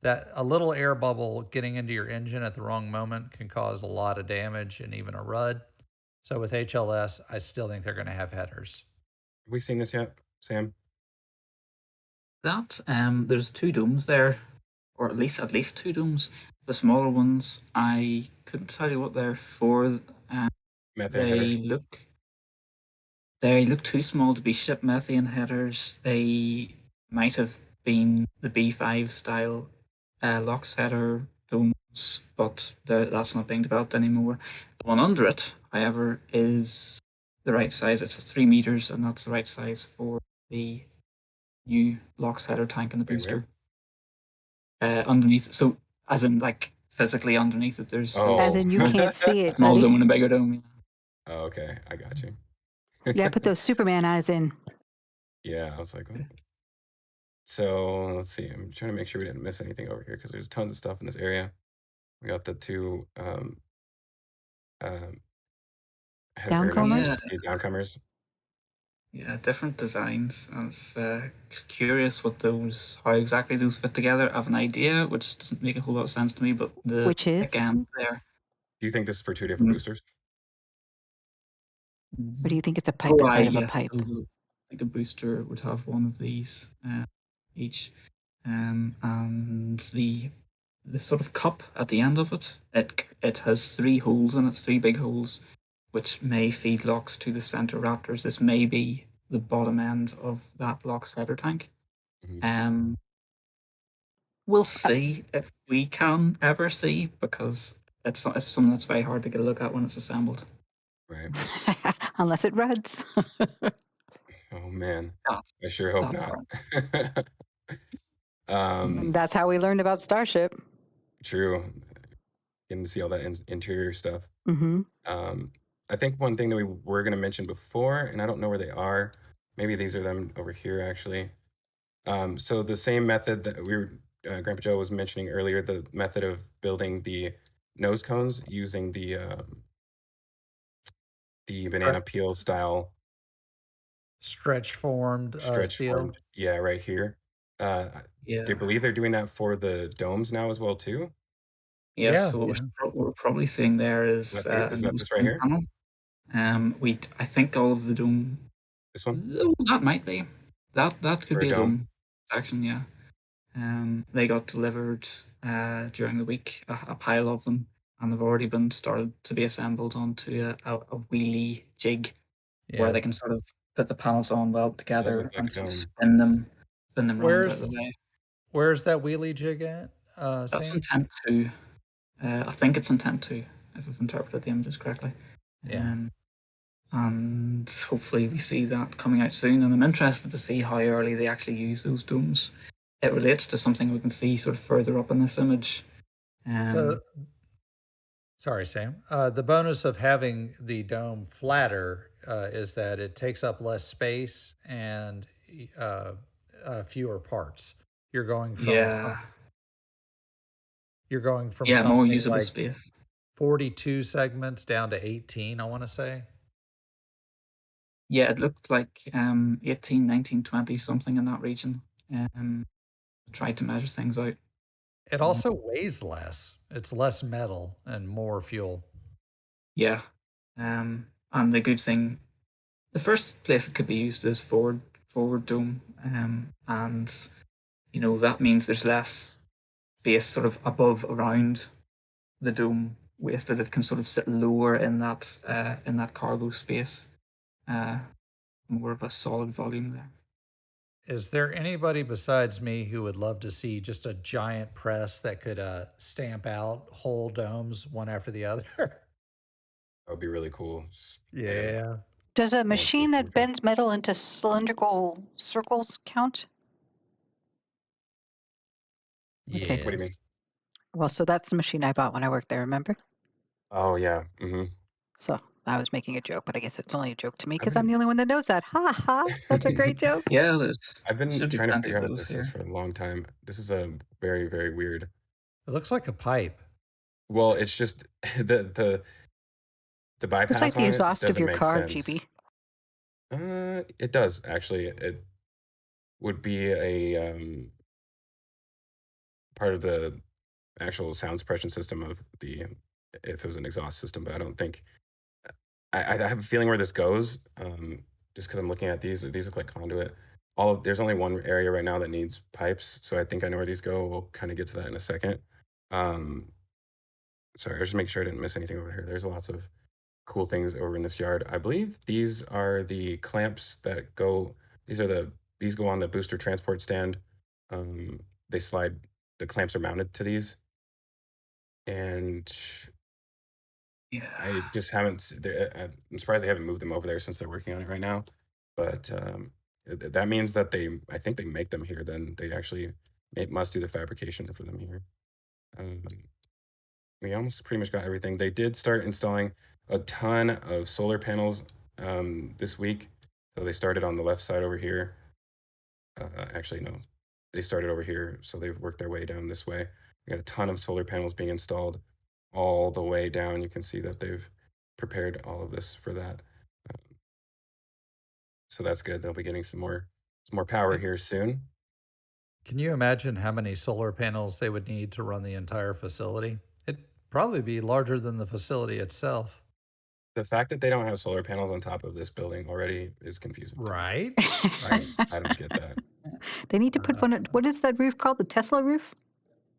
that a little air bubble getting into your engine at the wrong moment can cause a lot of damage and even a RUD. So with HLS, I still think they're going to have headers. Have we seen this yet, Sam? That there's two domes there, or at least two domes. The smaller ones, I couldn't tell you what they're for. They look too small to be ship methane headers. They might have been the B5 style LOX header domes, but that's not being developed anymore. The one under it, however, is the right size. It's 3 meters, and that's the right size for the new LOX header tank in the booster. Underneath, so as in like physically underneath it, there's as in you can't see it. Small dome and a bigger dome. Oh, okay, I got you. Yeah, put those Superman eyes in. Yeah, I was like, oh. So let's see. I'm trying to make sure we didn't miss anything over here because there's tons of stuff in this area. We got the two Downcomers. Downcomers. Yeah, different designs. I was curious how exactly those fit together. I have an idea, which doesn't make a whole lot of sense to me, but which is again there. Do you think this is for 2 different boosters? Or do you think it's a pipe inside of a pipe? I think a booster would have one of these each, and the sort of cup at the end of it. It has 3 holes in it, 3 big holes, which may feed LOX to the center Raptors. This may be the bottom end of that LOX header tank. Um, we'll see if we can ever see, because it's something that's very hard to get a look at when it's assembled. Right. Unless it runs. Oh man, That, I sure hope that not. And that's how we learned about Starship. True. Getting to see all that interior stuff. Mm-hmm. I think one thing that we were going to mention before, and I don't know where they are. Maybe these are them over here, actually. So the same method that Grandpa Joe was mentioning earlier, the method of building the nose cones using the banana peel style Stretch formed stretch steel. formed. Yeah, right here. I yeah. believe they're doing that for the domes now as well too. Yes, Yeah, so what we're probably seeing there is Is that a this right here? panel. I think all of the dome. This one? Oh, that might be. That could For a be a dome? dome section, yeah. They got delivered during the week, a pile of them, and they've already been started to be assembled onto a wheelie jig where yeah. they can sort of put the panels on well together look like and a sort of dome. spin them around out of the way. Where's that wheelie jig at? That's Sam? intent 2. I think it's intent 2, if I've interpreted the images correctly. Yeah. And hopefully we see that coming out soon. And I'm interested to see how early they actually use those domes. It relates to something we can see sort of further up in this image. Sorry, Sam. The bonus of having the dome flatter is that it takes up less space and fewer parts. You're going from more something usable like space. 42 segments down to 18, I want to say. Yeah, it looked like 18, 19, 20, something in that region. Tried to measure things out. It also weighs less. It's less metal and more fuel. Yeah. And the good thing, the first place it could be used is forward dome. And, that means there's less space sort of above, around the dome wasted. It can sort of sit lower in that cargo space. More of a solid volume there. Is there anybody besides me who would love to see just a giant press that could stamp out whole domes one after the other? That would be really cool. Yeah. Does a machine that bends metal into cylindrical circles count? Yes. Okay. What do you mean? Well, so that's the machine I bought when I worked there, remember? Oh, yeah. Mm-hmm. So I was making a joke, but I guess it's only a joke to me because I'm the only one that knows that. Ha ha! Such a great joke. Yeah, I've been should be trying to plenty figure of out what those this is here. for a long time. This is a very, very weird. It looks like a pipe. Well, it's just the bypass It's like the on it exhaust of doesn't your make car, sense. GB. It does actually. It would be a part of the actual sound suppression system of if it was an exhaust system, but I don't think. I have a feeling where this goes. Just because I'm looking at these look like conduit. There's only one area right now that needs pipes, so I think I know where these go. We'll kind of get to that in a second. Sorry, I was just making sure I didn't miss anything over here. There's lots of cool things over in this yard. I believe these are the clamps that go. These go on the booster transport stand. They slide. The clamps are mounted to these, and Yeah. I just haven't. I'm surprised they haven't moved them over there since they're working on it right now. But that means that I think they make them here. Then they actually must do the fabrication for them here. We almost pretty much got everything. They did start installing a ton of solar panels this week. So they started on the left side over here. Actually, no, they started over here. So they've worked their way down this way. We got a ton of solar panels being installed all the way down. You can see that they've prepared all of this for that. So that's good. They'll be getting some more power here soon. Can you imagine how many solar panels they would need to run the entire facility? It'd probably be larger than the facility itself. The fact that they don't have solar panels on top of this building already is confusing. Right? I don't get that. They need to put one. What is that roof called? The Tesla roof?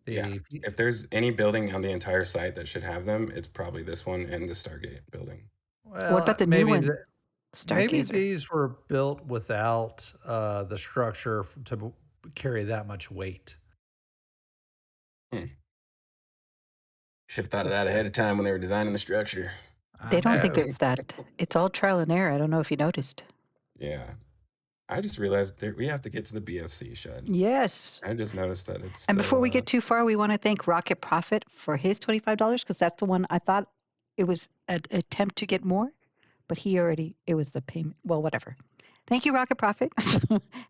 Yeah. If there's any building on the entire site that should have them, it's probably this one and the Stargate building. Well, What about the new one? Maybe Stargazer. these were built without the structure to carry that much weight. Should have thought of that ahead of time when they were designing the structure. I They don't think know. of that. It's all trial and error. I don't know if you noticed. Yeah. I just realized that we have to get to the BFC shed. Yes. I just noticed that it's And still, before we get too far, we want to thank Rocket Profit for his $25 because that's the one I thought it was an attempt to get more, but it was the payment. Well, whatever. Thank you, Rocket Profit.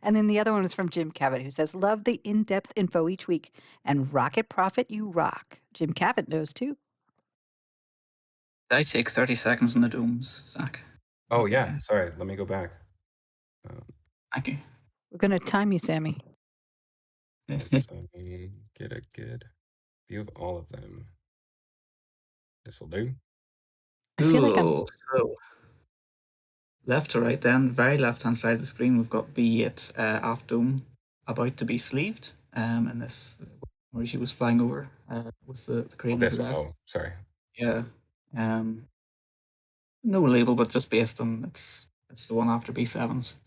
And then the other one is from Jim Cavett, who says, love the in-depth info each week. And Rocket Profit, you rock. Jim Cavett knows too. Did I take 30 seconds on the dooms, Zach? oh yeah, sorry, let me go back. Thank you. We're going to time you, Sammy. Let's get a good view of all of them. This will do. I feel like I'm Cool. So, left to right then, very left-hand side of the screen, we've got B8 aft dome about to be sleeved. And this, where she was flying over, was the crane. This over one. that. Oh, sorry. Yeah. No label, but just based on it's the one after B7s.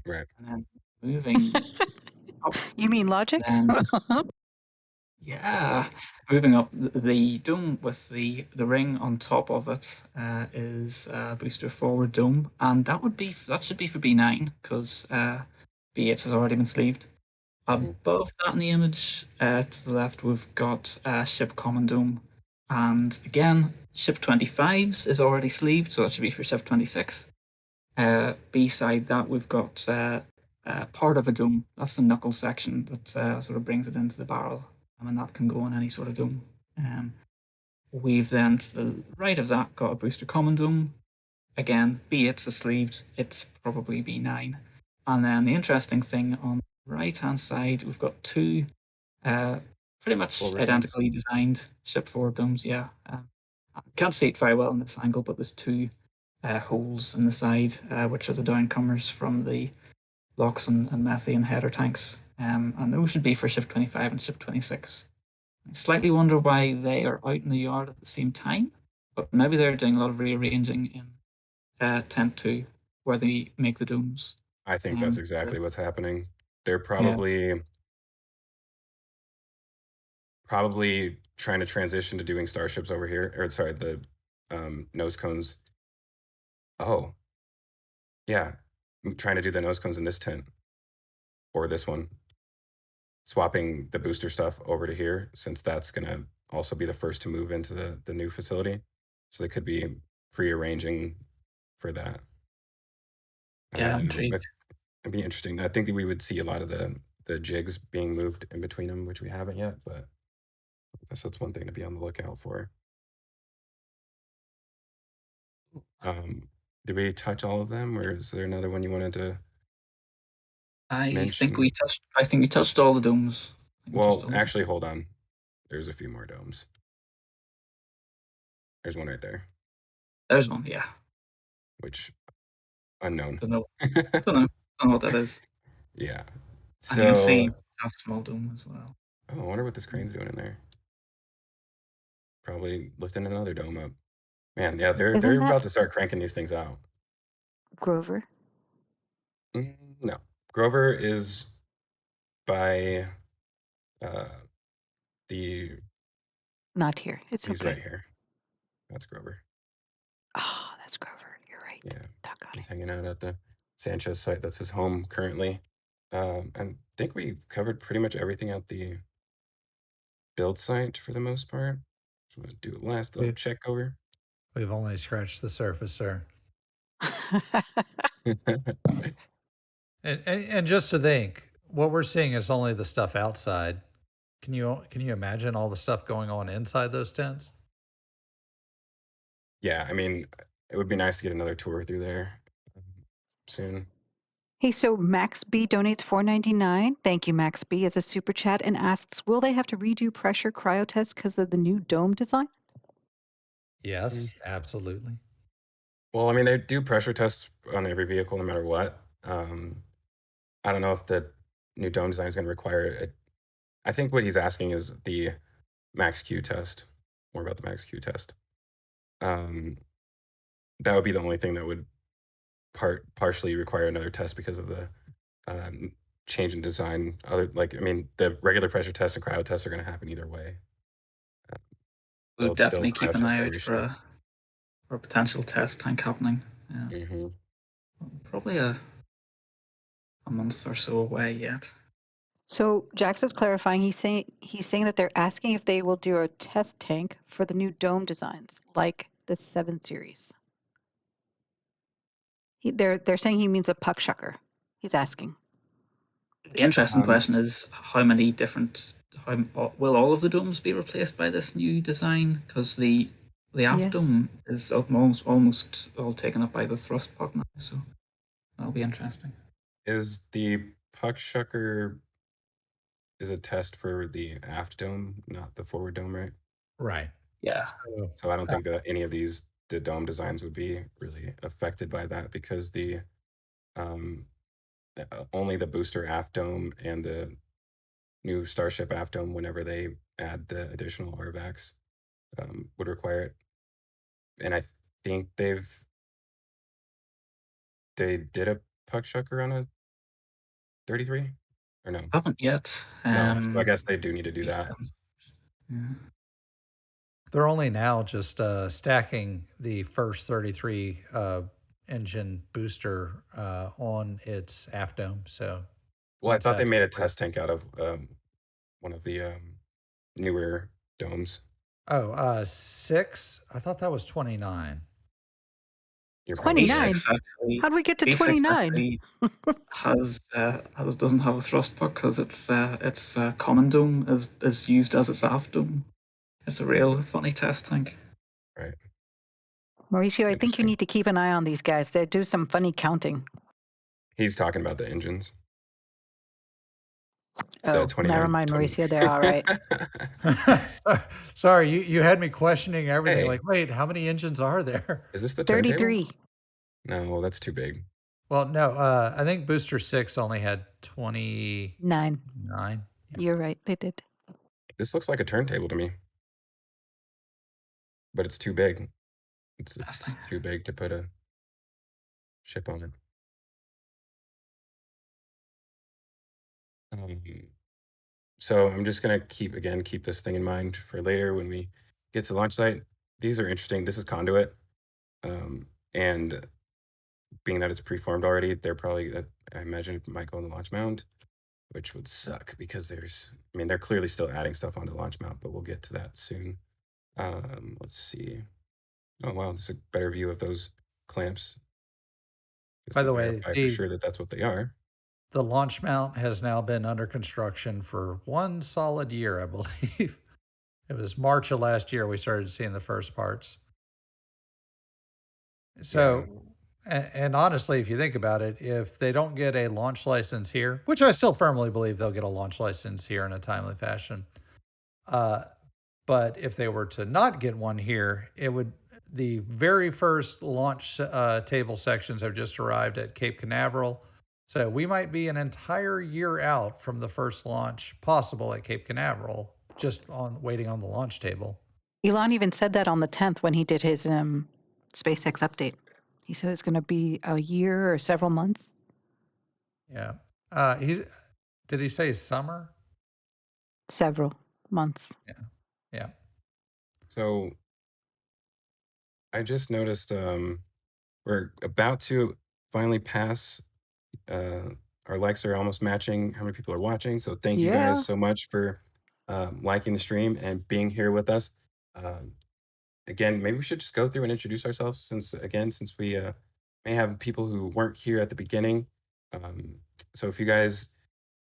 Right. And then moving up, You mean logic? then yeah, moving up, the dome with the ring on top of it is a booster forward dome, and that should be for B9 because B8 has already been sleeved. Above that in the image, to the left, we've got ship common dome, and again, ship 25s is already sleeved, so that should be for ship 26. Beside that, we've got part of a dome. That's the knuckle section that sort of brings it into the barrel, and that can go on any sort of dome. We've then, to the right of that, got a booster common dome. Again, B8's sleeved, it's probably B9. And then the interesting thing on the right-hand side, we've got two pretty much identically designed ship forward domes, yeah. Can't see it very well in this angle, but there's two holes in the side, which are the downcomers from the LOX and methane header tanks. And those should be for ship 25 and ship 26. I slightly wonder why they are out in the yard at the same time, but maybe they're doing a lot of rearranging in Tent 2, where they make the domes. I think that's exactly what's happening. They're probably trying to transition to doing starships over here, or sorry, the Nosecones. Oh, yeah, I'm trying to do the Nosecones in this tent, or this one. Swapping the booster stuff over to here, since that's going to also be the first to move into the new facility. So they could be pre-arranging for that. Yeah, intrigued. It'd be interesting. I think that we would see a lot of the jigs being moved in between them, which we haven't yet, but I guess that's one thing to be on the lookout for. Did we touch all of them, or is there another one you wanted to mention? I think we touched all the domes. Well, actually, hold on. There's a few more domes. There's one right there. There's one, yeah. Which, unknown. Don't know what that is. Yeah. So, I can see a small dome as well. Oh, I wonder what this crane's doing in there. Probably lifting another dome up. Man, yeah, they're about to start cranking these things out. Grover? No. Grover is by the... Not here. He's right here. That's Grover. Oh, that's Grover. You're right. Yeah. He's hanging out at the Sanchez site. That's his home currently. And I think we covered pretty much everything at the build site for the most part. Just want to do a last little check over. We've only scratched the surface, sir. and just to think, what we're seeing is only the stuff outside. Can you imagine all the stuff going on inside those tents? Yeah, I mean, it would be nice to get another tour through there soon. Hey, so Max B donates $4.99. Thank you, Max B, as a super chat, and asks, will they have to redo pressure cryo tests because of the new dome design? Yes, absolutely. Well, I mean, they do pressure tests on every vehicle no matter what. I don't know if the new dome design is going to require it. I think what he's asking is the max Q test, more about the max Q test. That would be the only thing that would partially require another test because of the change in design. The regular pressure tests and cryo tests are going to happen either way. We'll They'll definitely keep cryo an test eye out every for ship. a potential test tank happening. Mm-hmm. Probably a month or so away yet. So Jax is clarifying. He's saying that they're asking if they will do a test tank for the new dome designs, like the 7 series. They're saying he means a puck shucker. He's asking. The interesting question is how many different. Will all of the domes be replaced by this new design? Because the aft Yes. dome is almost all taken up by the thrust puck now, so that'll be interesting. Is the puck shucker is a test for the aft dome, not the forward dome, right? Right. Yeah. So I don't think that any of the dome designs would be really affected by that, because the only the booster aft dome and the new Starship aft dome, whenever they add the additional RVACs, would require it. And I think they did a puck shucker on a 33, or no? Haven't yet. No, so I guess they do need to do that. Yeah. They're only now just stacking the first 33 engine booster on its aft dome. So, Well, I once thought they that's made a complete- test tank out of one of the newer domes. Oh, 6. I thought that was 29. You're probably right. 29? SpaceX actually, How do we get to SpaceX 29? actually doesn't have a thrust puck because its common dome is used as its aft dome. It's a real funny test tank. Right. Mauricio, I think you Interesting. need to keep an eye on these guys. They do some funny counting. He's talking about the engines. Oh, The 29, never mind, Mauricio. They're all right. Sorry, you had me questioning everything. Hey. Like, wait, how many engines are there? Is this the turntable? 33. No, that's too big. Well, no, I think Booster 6 only had 29. 9. You're right. They did. This looks like a turntable to me, but it's too big. It's too big to put a ship on it. So I'm just gonna keep this thing in mind for later when we get to the launch site. These are interesting. This is conduit, and being that it's preformed already, they're probably, I imagine, it might go on the launch mount, which would suck because they're clearly still adding stuff onto the launch mount, but we'll get to that soon. Let's see. Oh wow, this is a better view of those clamps. Just By to the way, verify for sure that that's what they are. the launch mount has now been under construction for 1 solid year, I believe. It was March of last year we started seeing the first parts. So, and honestly, if you think about it, if they don't get a launch license here, which I still firmly believe they'll get a launch license here in a timely fashion, but if they were to not get one here, the very first launch table sections have just arrived at Cape Canaveral. So we might be an entire year out from the first launch possible at Cape Canaveral, just waiting on the launch table. Elon even said that on the 10th when he did his SpaceX update. He said it's going to be a year or several months. Yeah. Did he say summer? Several months. Yeah. So I just noticed we're about to finally pass. Our likes are almost matching how many people are watching. So thank you Yeah. guys so much for liking the stream and being here with us. Again, maybe we should just go through and introduce ourselves since we may have people who weren't here at the beginning. So if you guys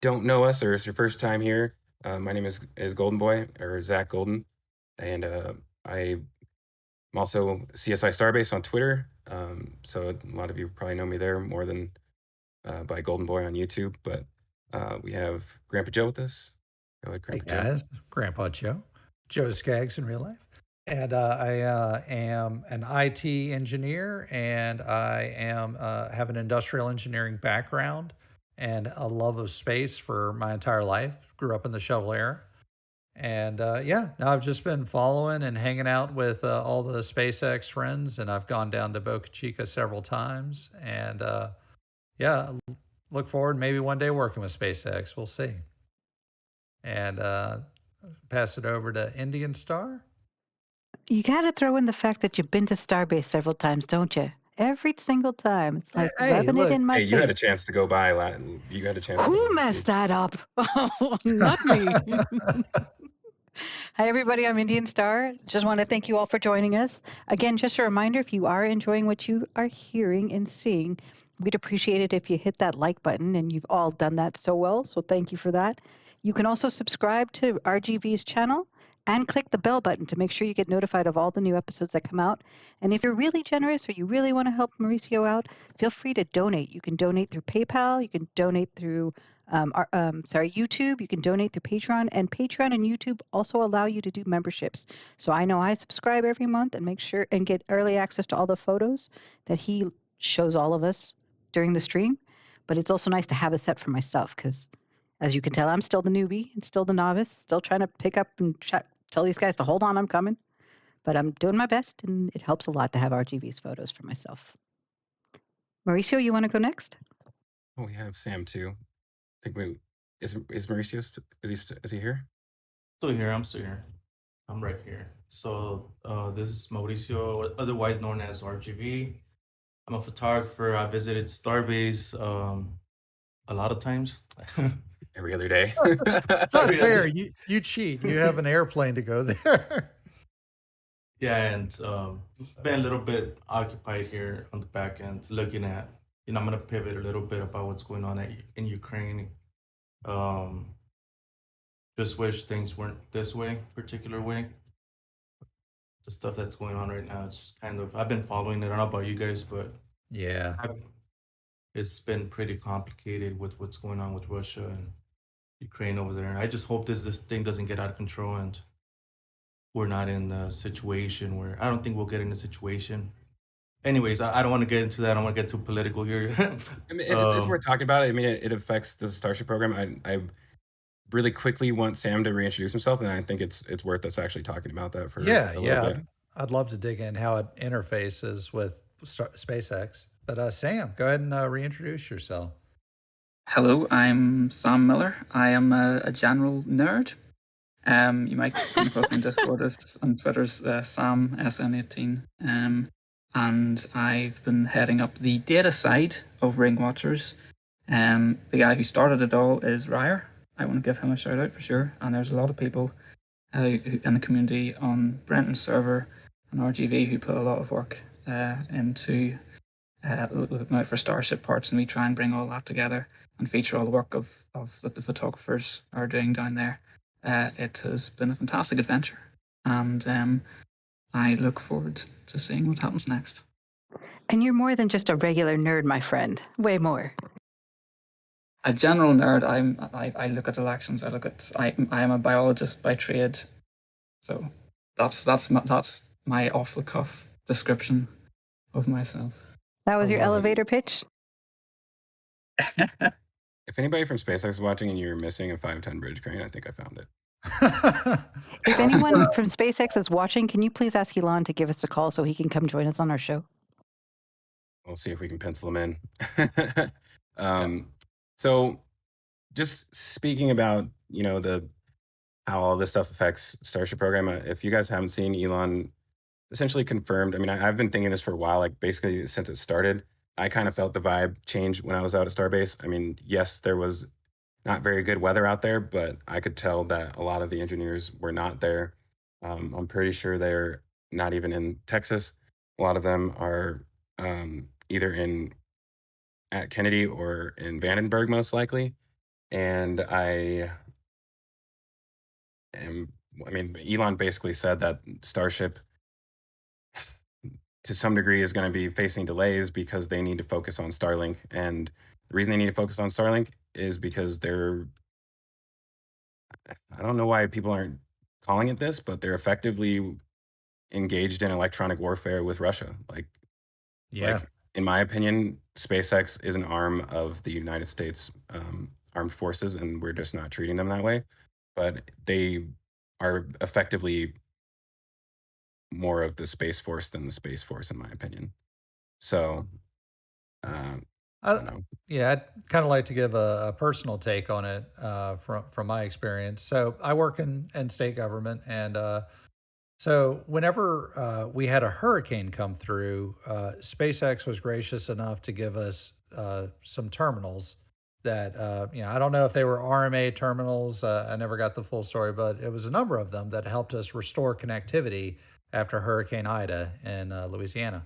don't know us or it's your first time here, my name is Golden Boy, or Zach Golden, and I'm also CSI Starbase on Twitter. So a lot of you probably know me there more than by Golden Boy on YouTube. But we have Grandpa Joe with us. Go ahead, Grandpa Hey guys, Grandpa Joe Skaggs in real life. And I am an IT engineer, and I have an industrial engineering background and a love of space for my entire life. Grew up in the shovel era. And now I've just been following and hanging out with all the SpaceX friends, and I've gone down to Boca Chica several times. And look forward maybe one day working with SpaceX. We'll see. And pass it over to Indian Star. You got to throw in the fact that you've been to Starbase several times, don't you? Every single time. It's like Hey, rubbing look. it in my Hey, face. you had a chance to go by. You had a chance. to go Who by messed that up? Not me. Hi, everybody. I'm Indian Star. Just want to thank you all for joining us. Again, just a reminder, if you are enjoying what you are hearing and seeing, we'd appreciate it if you hit that like button, and you've all done that so well, so thank you for that. You can also subscribe to RGV's channel and click the bell button to make sure you get notified of all the new episodes that come out. And if you're really generous or you really want to help Mauricio out, feel free to donate. You can donate through PayPal, you can donate through YouTube. You can donate through Patreon, and Patreon and YouTube also allow you to do memberships. So I know I subscribe every month and make sure and get early access to all the photos that he shows all of us during the stream. But it's also nice to have a set for myself because, as you can tell, I'm still the newbie and still the novice, still trying to pick up and tell these guys to hold on, I'm coming. But I'm doing my best, and it helps a lot to have RGV's photos for myself. Mauricio, you want to go next? Oh, we have Sam too. I think is Mauricio is he here? Still here. I'm still here. I'm right here. So this is Mauricio, otherwise known as RGV. I'm a photographer. I visited Starbase a lot of times. Every other day. It's not fair. You cheat. You have an airplane to go there. Yeah, and I've been a little bit occupied here on the back end, looking at, I'm going to pivot a little bit about what's going on in Ukraine. Just wish things weren't this particular way. The stuff that's going on right now, it's just kind of, I've been following it. I don't know about you guys, but Yeah. it's been pretty complicated with what's going on with Russia and Ukraine over there. And I just hope this thing doesn't get out of control and we're not in a situation where, I don't think we'll get in a situation. Anyways, I don't want to get into that. I don't want to get too political here. I mean, it's worth talking about. I mean, it affects the Starship program. I really quickly want Sam to reintroduce himself, and I think it's worth us actually talking about that for a little bit. I'd love to dig in how it interfaces with SpaceX. But Sam, go ahead and reintroduce yourself. Hello, I'm Sam Miller. I am a general nerd. You might come across me in Discord on Twitter's Sam SN18. And I've been heading up the data side of Ring Watchers. The guy who started it all is Ryer. I want to give him a shout out for sure. And there's a lot of people in the community on Brenton's server and RGV who put a lot of work into looking out for Starship parts, and we try and bring all that together and feature all the work of that the photographers are doing down there. It has been a fantastic adventure, and I look forward to seeing what happens next. And you're more than just a regular nerd, my friend. Way more. A general nerd. I look at elections. I am a biologist by trade, so that's my off the cuff description of myself. That was your elevator pitch? If anybody from SpaceX is watching and you're missing a 5'10" bridge crane, I think I found it. If anyone from SpaceX is watching, can you please ask Elon to give us a call so he can come join us on our show? We'll see if we can pencil him in. So just speaking about, how all this stuff affects Starship program, if you guys haven't seen, Elon essentially confirmed, I mean, I've been thinking this for a while, like basically since it started. I kind of felt the vibe change when I was out at Starbase. I mean, yes, there was not very good weather out there, but I could tell that a lot of the engineers were not there. I'm pretty sure they're not even in Texas. A lot of them are either at Kennedy or in Vandenberg, most likely. And Elon basically said that Starship to some degree is going to be facing delays because they need to focus on Starlink. And the reason they need to focus on Starlink is because I don't know why people aren't calling it this, but they're effectively engaged in electronic warfare with Russia. Like, in my opinion, SpaceX is an arm of the United States armed forces, and we're just not treating them that way. But they are effectively more of the Space Force than the Space Force, in my opinion. So I don't know. Yeah, I'd kind of like to give a personal take on it from my experience. So I work in state government, and so whenever we had a hurricane come through, SpaceX was gracious enough to give us some terminals that, I don't know if they were RMA terminals. I never got the full story, but it was a number of them that helped us restore connectivity after Hurricane Ida in Louisiana.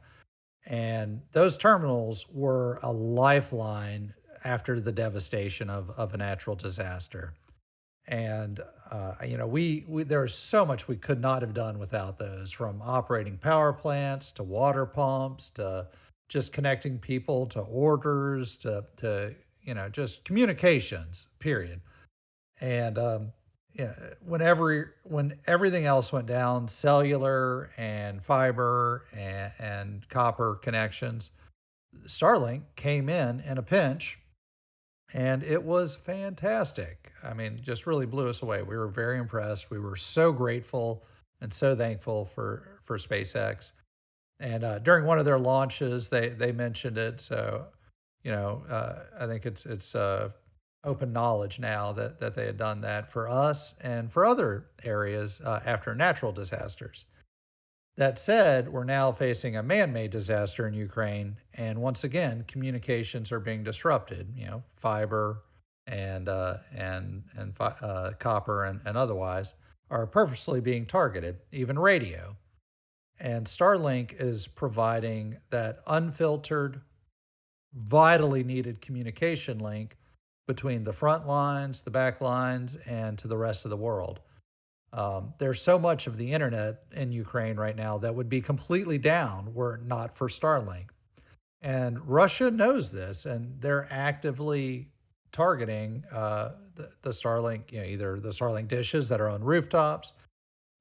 And those terminals were a lifeline after the devastation of a natural disaster. And we there's so much we could not have done without those, from operating power plants to water pumps to just connecting people to orders to just communications. Period. And when everything else went down, cellular and fiber and copper connections, Starlink came in a pinch, and it was fantastic. I mean, just really blew us away. We were very impressed. We were so grateful and so thankful for SpaceX. And during one of their launches, they mentioned it. So, I think it's open knowledge now that they had done that for us and for other areas after natural disasters. That said, we're now facing a man-made disaster in Ukraine, and once again, communications are being disrupted. Fiber and copper and otherwise are purposely being targeted, even radio. And Starlink is providing that unfiltered, vitally needed communication link between the front lines, the back lines, and to the rest of the world. There's so much of the internet in Ukraine right now that would be completely down were it not for Starlink. And Russia knows this, and they're actively targeting the Starlink, either the Starlink dishes that are on rooftops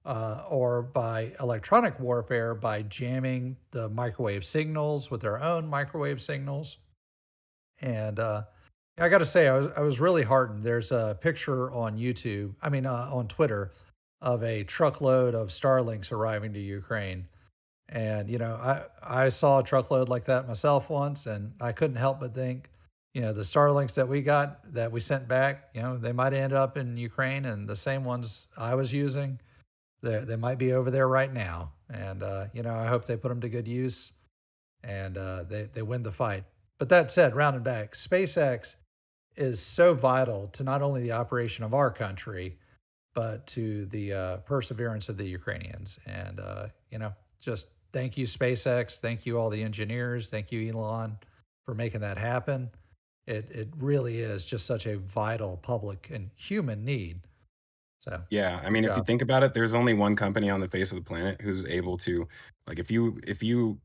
or by electronic warfare by jamming the microwave signals with their own microwave signals. And I got to say, I was really heartened. There's a picture on on Twitter, of a truckload of Starlinks arriving to Ukraine. And, I saw a truckload like that myself once, and I couldn't help but think, the Starlinks that we got, that we sent back, they might end up in Ukraine, and the same ones I was using, they might be over there right now. And, I hope they put them to good use, and they win the fight. But that said, rounding back, SpaceX is so vital to not only the operation of our country, but to the perseverance of the Ukrainians. And, just thank you, SpaceX. Thank you, all the engineers. Thank you, Elon, for making that happen. It really is just such a vital public and human need. So, Yeah, I mean, if you think about it, there's only one company on the face of the planet who's able to, like, if you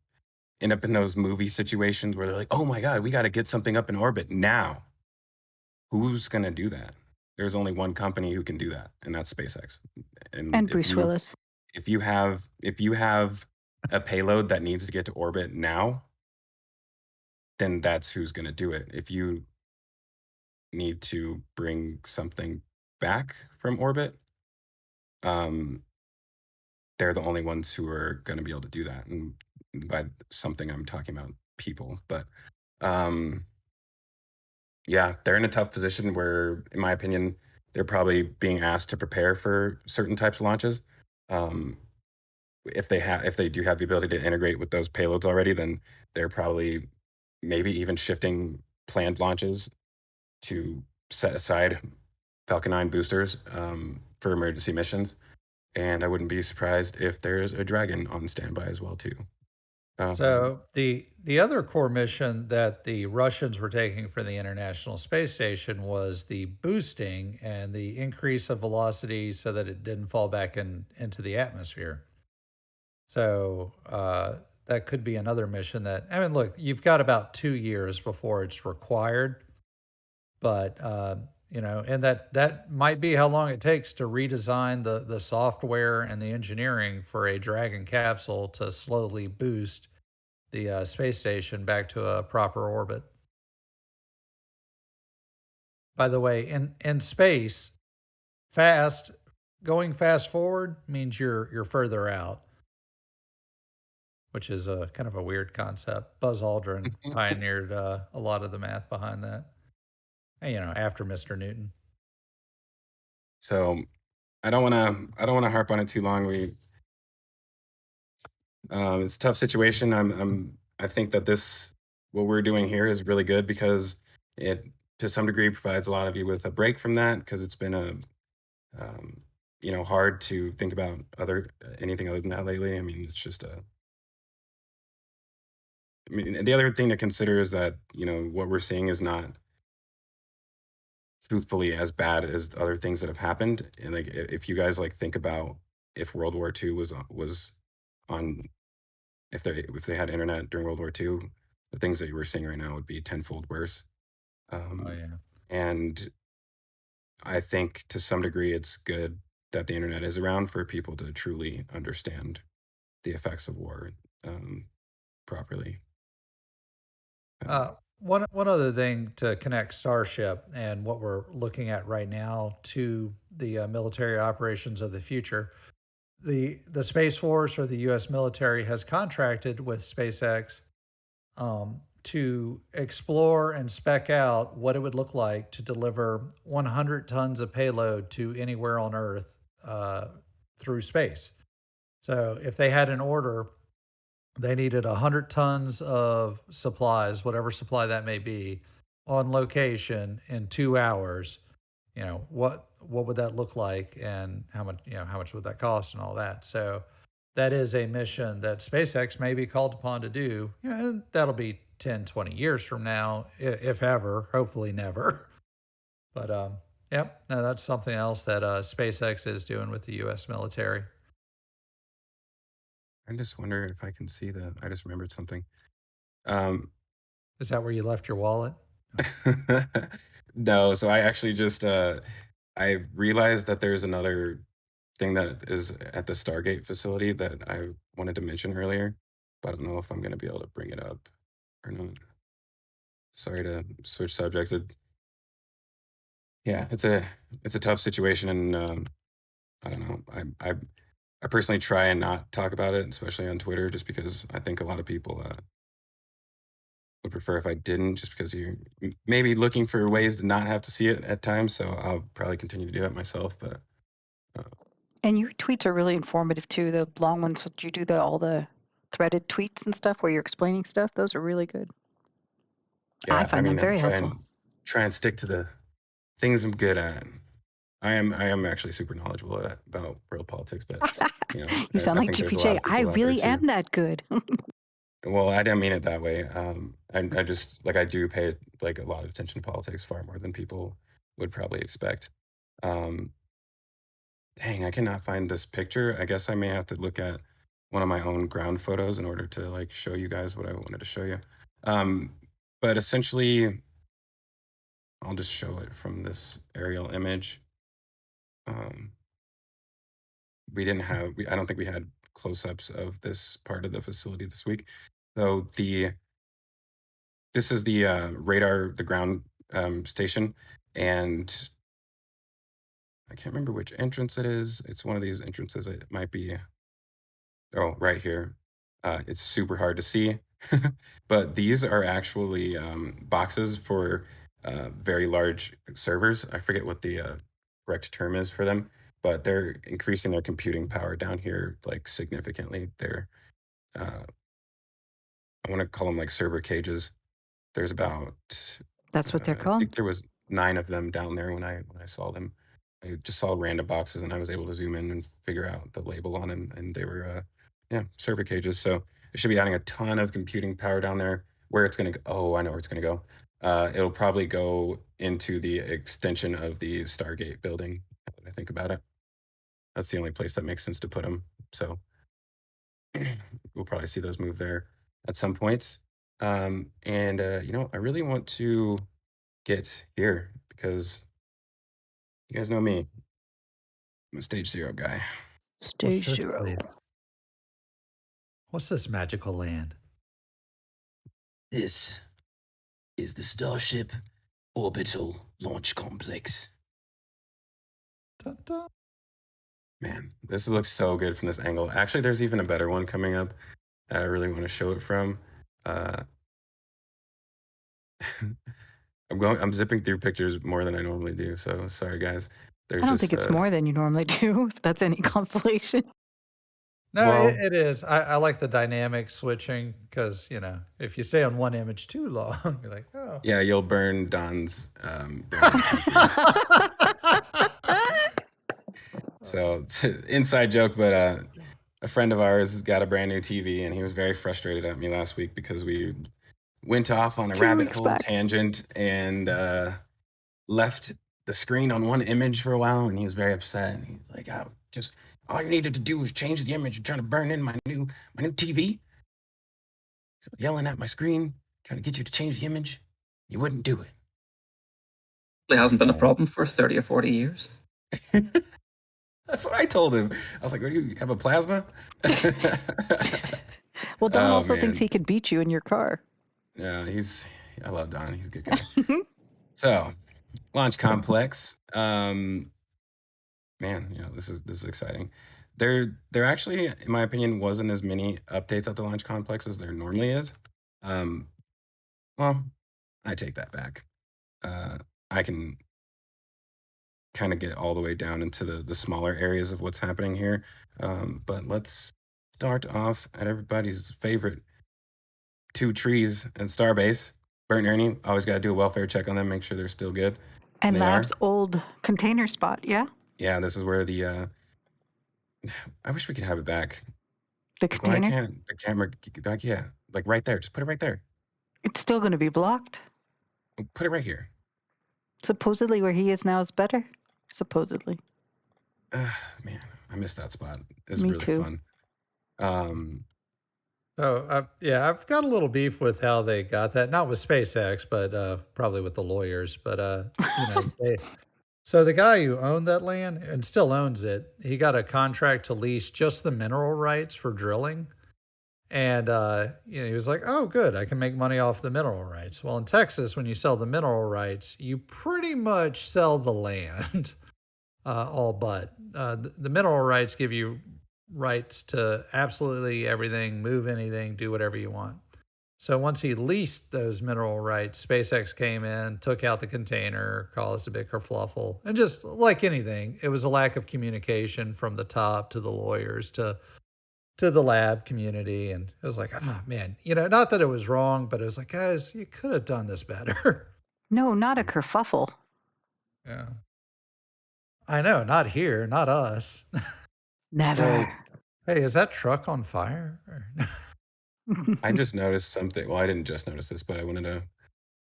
end up in those movie situations where they're like, oh my God, we got to get something up in orbit now. Who's going to do that? There's only one company who can do that, and that's SpaceX. And Bruce Willis. If you have a payload that needs to get to orbit now, then that's who's going to do it. If you need to bring something back from orbit, they're the only ones who are going to be able to do that. And by something, I'm talking about people. But yeah, they're in a tough position where, in my opinion, they're probably being asked to prepare for certain types of launches. If they do have the ability to integrate with those payloads already, then they're probably maybe even shifting planned launches to set aside Falcon 9 boosters for emergency missions. And I wouldn't be surprised if there's a Dragon on standby as well, too. So the other core mission that the Russians were taking for the International Space Station was the boosting and the increase of velocity so that it didn't fall back into the atmosphere. So that could be another mission that, look, you've got about 2 years before it's required, but and that might be how long it takes to redesign the software and the engineering for a Dragon capsule to slowly boost the space station back to a proper orbit. By the way, in space, going fast forward means you're further out, which is a kind of a weird concept. Buzz Aldrin pioneered a lot of the math behind that. And, after Mr. Newton. So I don't want to harp on it too long. It's a tough situation. I think that what we're doing here is really good because it, to some degree, provides a lot of you with a break from that, because it's been hard to think about anything other than that lately. I mean, it's just the other thing to consider is that, what we're seeing is not truthfully as bad as other things that have happened. And like, if you guys think about if World War II was on, if they had internet during World War II, the things that you were seeing right now would be tenfold worse. Oh yeah. And I think to some degree it's good that the internet is around for people to truly understand the effects of war properly. One other thing to connect Starship and what we're looking at right now to the military operations of the future. The Space Force, or the U.S. military, has contracted with SpaceX to explore and spec out what it would look like to deliver 100 tons of payload to anywhere on Earth through space. So if they had an order, they needed 100 tons of supplies, whatever supply that may be, on location in 2 hours. What would that look like, and how much would that cost, and all that. So that is a mission that SpaceX may be called upon to do. And that'll be 10, 20 years from now, if ever, hopefully never. But yep, no, that's something else that SpaceX is doing with the U.S. military. I just wonder if I can see I just remembered something. Is that where you left your wallet? No, so I actually just I realized that there's another thing that is at the Stargate facility that I wanted to mention earlier, but I don't know if I'm going to be able to bring it up or not. Sorry to switch subjects. It's a tough situation, and I don't know. I personally try and not talk about it, especially on Twitter, just because I think a lot of people would prefer if I didn't, just because you're maybe looking for ways to not have to see it at times. So I'll probably continue to do that myself. But And your tweets are really informative too. The long ones, that you do all the threaded tweets and stuff where you're explaining stuff. Those are really good. yeah, I find them very try helpful. and stick to the things I'm good at. I am actually super knowledgeable about world politics, but You sound I like think there's a lot GPJ. of people I out there really too. am that good. Well, I didn't mean it that way. I just I do pay a lot of attention to politics, far more than people would probably expect. Dang, I cannot find this picture. I guess I may have to look at one of my own ground photos in order to show you guys what I wanted to show you. But essentially, I'll just show it from this aerial image. I don't think we had close-ups of this part of the facility this week. So this is the radar, the ground station, and I can't remember which entrance it is. It's one of these entrances. It might be, right here. It's super hard to see, but these are actually boxes for very large servers. I forget what the correct term is for them, but they're increasing their computing power down here significantly. They're I want to call them server cages. There's about That's what they're I called. think there was 9 of them down there when I saw them. I just saw random boxes, and I was able to zoom in and figure out the label on them, and they were server cages. So it should be adding a ton of computing power down there. Where it's going to go? Oh, I know where it's going to go. It'll probably go into the extension of the Stargate building. Now that I think about it, that's the only place that makes sense to put them. So we'll probably see those move there at some point. And I really want to get here because you guys know me. I'm a stage 0 guy. Stage What's this 0. place? What's this magical land? This is the Starship Orbital Launch Complex. Dun, dun. Man, this looks so good from this angle. Actually, there's even a better one coming up. that I really want to show it from. I'm zipping through pictures more than I normally do, so sorry guys. There's I don't just think it's more than you normally do, if that's any consolation. No, Well- it is. I like the dynamic switching because, you know, if you stay on one image too long, you're like, oh. yeah, you'll burn Don's. So it's an inside joke, but a friend of ours got a brand new TV, and he was very frustrated at me last week because we went off on a 2 rabbit weeks hole back. tangent and left the screen on one image for a while, and he was very upset. And he's like, "Oh, just all you needed to do was change the image and trying to burn in my new TV." So yelling at my screen, trying to get you to change the image, you wouldn't do it. It hasn't been a problem for 30 or 40 years. That's what I told him. I was like, "What do you have a plasma?" Well, Don Oh, also thinks man. he could beat you in your car. Yeah, I love Don. He's a good guy. So, launch complex. Man, this is exciting. There actually, in my opinion, wasn't as many updates at the launch complex as there normally is. Well, I take that back. I can kind of get all the way down into the smaller areas of what's happening here. But let's start off at everybody's favorite 2 trees and Starbase. Burnt Ernie, always got to do a welfare check on them, make sure they're still good. And They Lab's are. old container spot, yeah? Yeah, this is where the I wish we could have it back. The Like, why container. can't the camera, like, yeah, like right there, just put it right there. It's still going to be blocked. Put it right here. Supposedly where he is now is better. Supposedly. Man, I missed that spot. It's Me really too. fun. So, yeah, I've got a little beef with how they got that. Not with SpaceX, but probably with the lawyers. But, you know, so the guy who owned that land and still owns it, he got a contract to lease just the mineral rights for drilling. And, you know, he was like, oh, good, I can make money off the mineral rights. Well, in Texas, when you sell the mineral rights, you pretty much sell the land, all but. The mineral rights give you rights to absolutely everything, move anything, do whatever you want. So once he leased those mineral rights, SpaceX came in, took out the container, caused a big kerfluffle. And just like anything, it was a lack of communication from the top to the lawyers to the lab community. And it was like, oh, man, you know, not that it was wrong, but it was like, guys, you could have done this better. No, not a kerfuffle. Yeah. I know, not here, not us. Never. Hey, is that truck on fire? I just noticed something. Well, I didn't just notice this, but I wanted to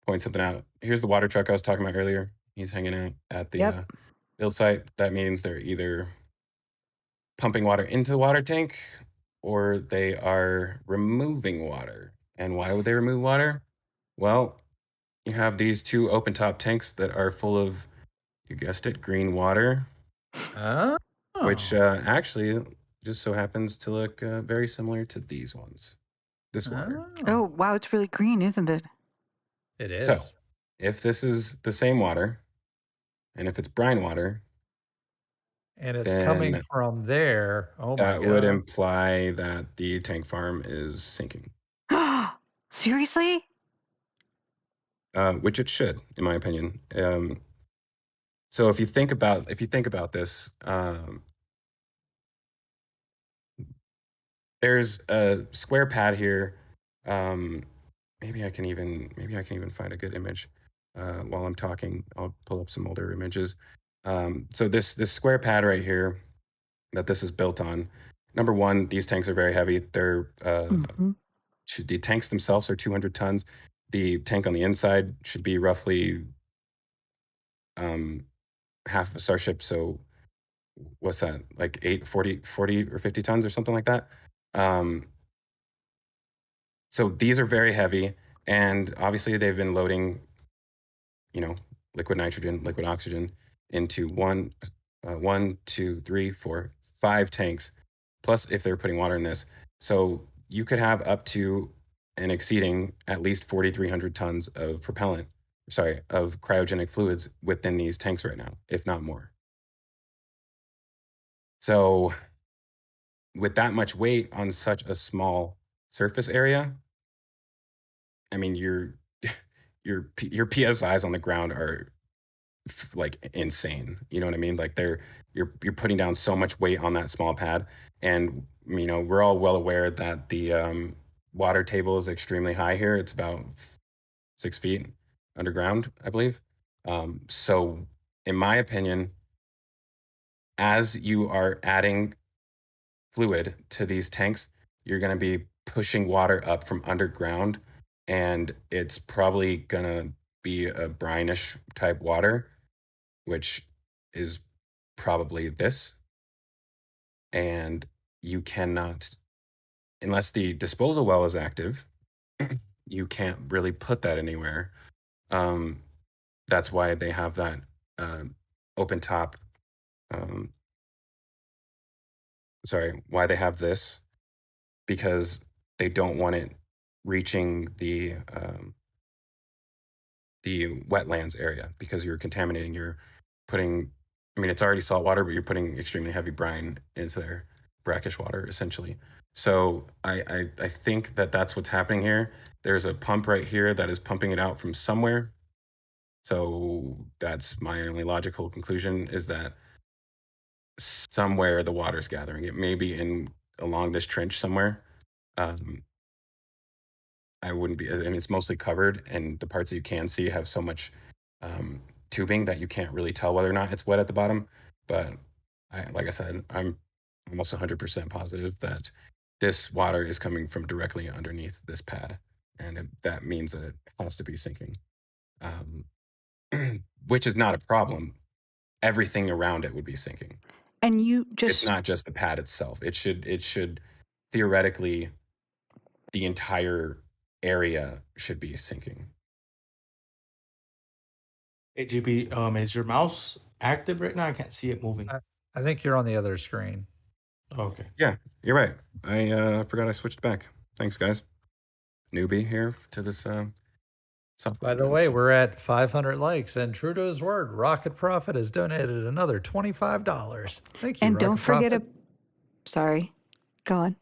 point something out. Here's the water truck I was talking about earlier. He's hanging out at the Yep. build site. That means they're either pumping water into the water tank or they are removing water. And why would they remove water? Well, you have these 2 open top tanks that are full of, you guessed it, green water, Oh. which actually just so happens to look very similar to these ones. This water. Oh, wow, it's really green, isn't it? It is. So, if this is the same water, and if it's brine water, And it's coming then from there. Oh my that would God. imply that the tank farm is sinking, Seriously? which it should, in my opinion. So if you think about this, there's a square pad here. Maybe I can even find a good image while I'm talking. I'll pull up some older images. So this square pad right here that this is built on. Number one, these tanks are very heavy. They're the tanks themselves are 200 tons. The tank on the inside should be roughly half of a Starship. So what's that? Like 40 or 50 tons or something like that. So these are very heavy, and obviously they've been loading, you know, liquid nitrogen, liquid oxygen into 1, 2, 3, 4, 5 tanks, plus if they're putting water in this. So you could have up to and exceeding at least 4,300 tons of of cryogenic fluids within these tanks right now, if not more. So with that much weight on such a small surface area, I mean, your PSIs on the ground are like insane. You know what I mean? Like you're putting down so much weight on that small pad, and we're all well aware that the water table is extremely high here. It's about 6 feet underground, I believe. So, in my opinion, as you are adding fluid to these tanks, you're going to be pushing water up from underground, and it's probably going to be a brinish type water, which is probably this. And you cannot, unless the disposal well is active, you can't really put that anywhere. That's why they have that open top. Why they have this, because they don't want it reaching the wetlands area, because you're contaminating. You're putting, it's already salt water, but you're putting extremely heavy brine into their brackish water, essentially. So I think that that's what's happening here. There's a pump right here that is pumping it out from somewhere. So that's my only logical conclusion, is that somewhere the water's gathering. It may be along this trench somewhere. I wouldn't be, it's mostly covered, and the parts that you can see have so much tubing that you can't really tell whether or not it's wet at the bottom. But like I said, I'm almost 100% positive that this water is coming from directly underneath this pad, and that means that it has to be sinking, which is not a problem. Everything around it would be sinking. And it's not just the pad itself. It should theoretically, the entire area should be sinking. Hey, GB, is your mouse active right now? I can't see it moving. I think you're on the other screen. Okay. Yeah, you're right. I forgot I switched back. Thanks, guys. Newbie here to this software. By the way, we're at 500 likes, and true to his word, Rocket Prophet has donated another $25. Thank you, and Rocket don't forget Prophet. Sorry, go on.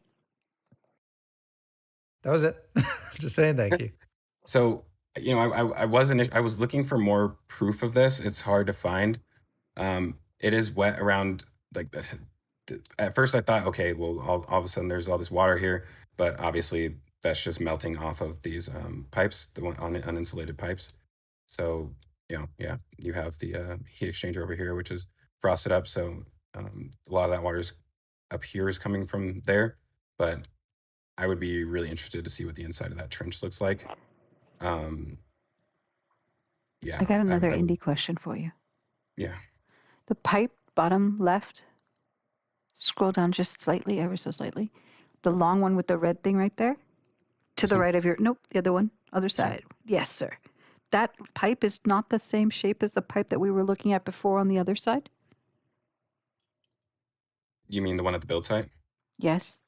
That was it. Just saying thank you. So, I was looking for more proof of this. It's hard to find. It is wet around, like, at first I thought, okay, well, all of a sudden there's all this water here, but obviously that's just melting off of these pipes, the uninsulated pipes. So, you have the heat exchanger over here, which is frosted up. So a lot of that water's up here is coming from there. But I would be really interested to see what the inside of that trench looks like. Yeah. I got another indie question for you. Yeah. The pipe bottom left, scroll down just slightly, ever so slightly. The long one with the red thing right there. To the right of your, nope, the other one, other side. Yes, sir. That pipe is not the same shape as the pipe that we were looking at before on the other side? You mean the one at the build site? Yes.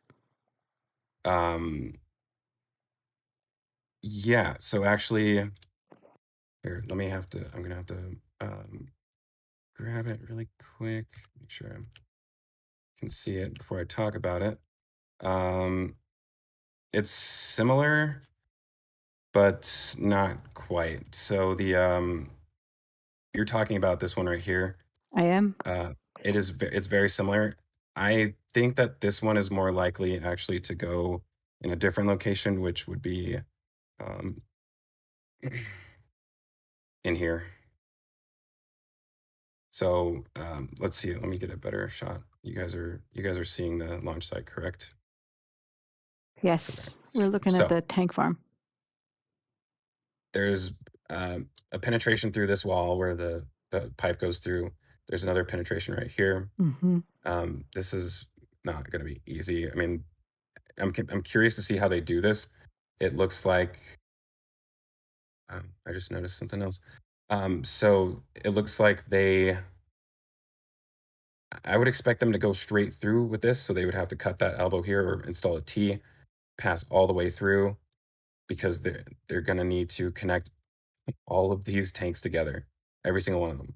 Yeah, so actually, here, I'm gonna have to grab it really quick, make sure I can see it before I talk about it. It's similar, but not quite. So you're talking about this one right here. I am. It's very similar. I think that this one is more likely actually to go in a different location, which would be in here. So let's see. Let me get a better shot. You guys are seeing the launch site, correct? Yes, okay. We're looking at the tank farm. There's a penetration through this wall where the pipe goes through. There's another penetration right here. Mm-hmm. This is not going to be easy. I mean, I'm curious to see how they do this. It looks like I just noticed something else. So it looks like I would expect them to go straight through with this. So they would have to cut that elbow here or install a T, pass all the way through, because they're going to need to connect all of these tanks together, every single one of them.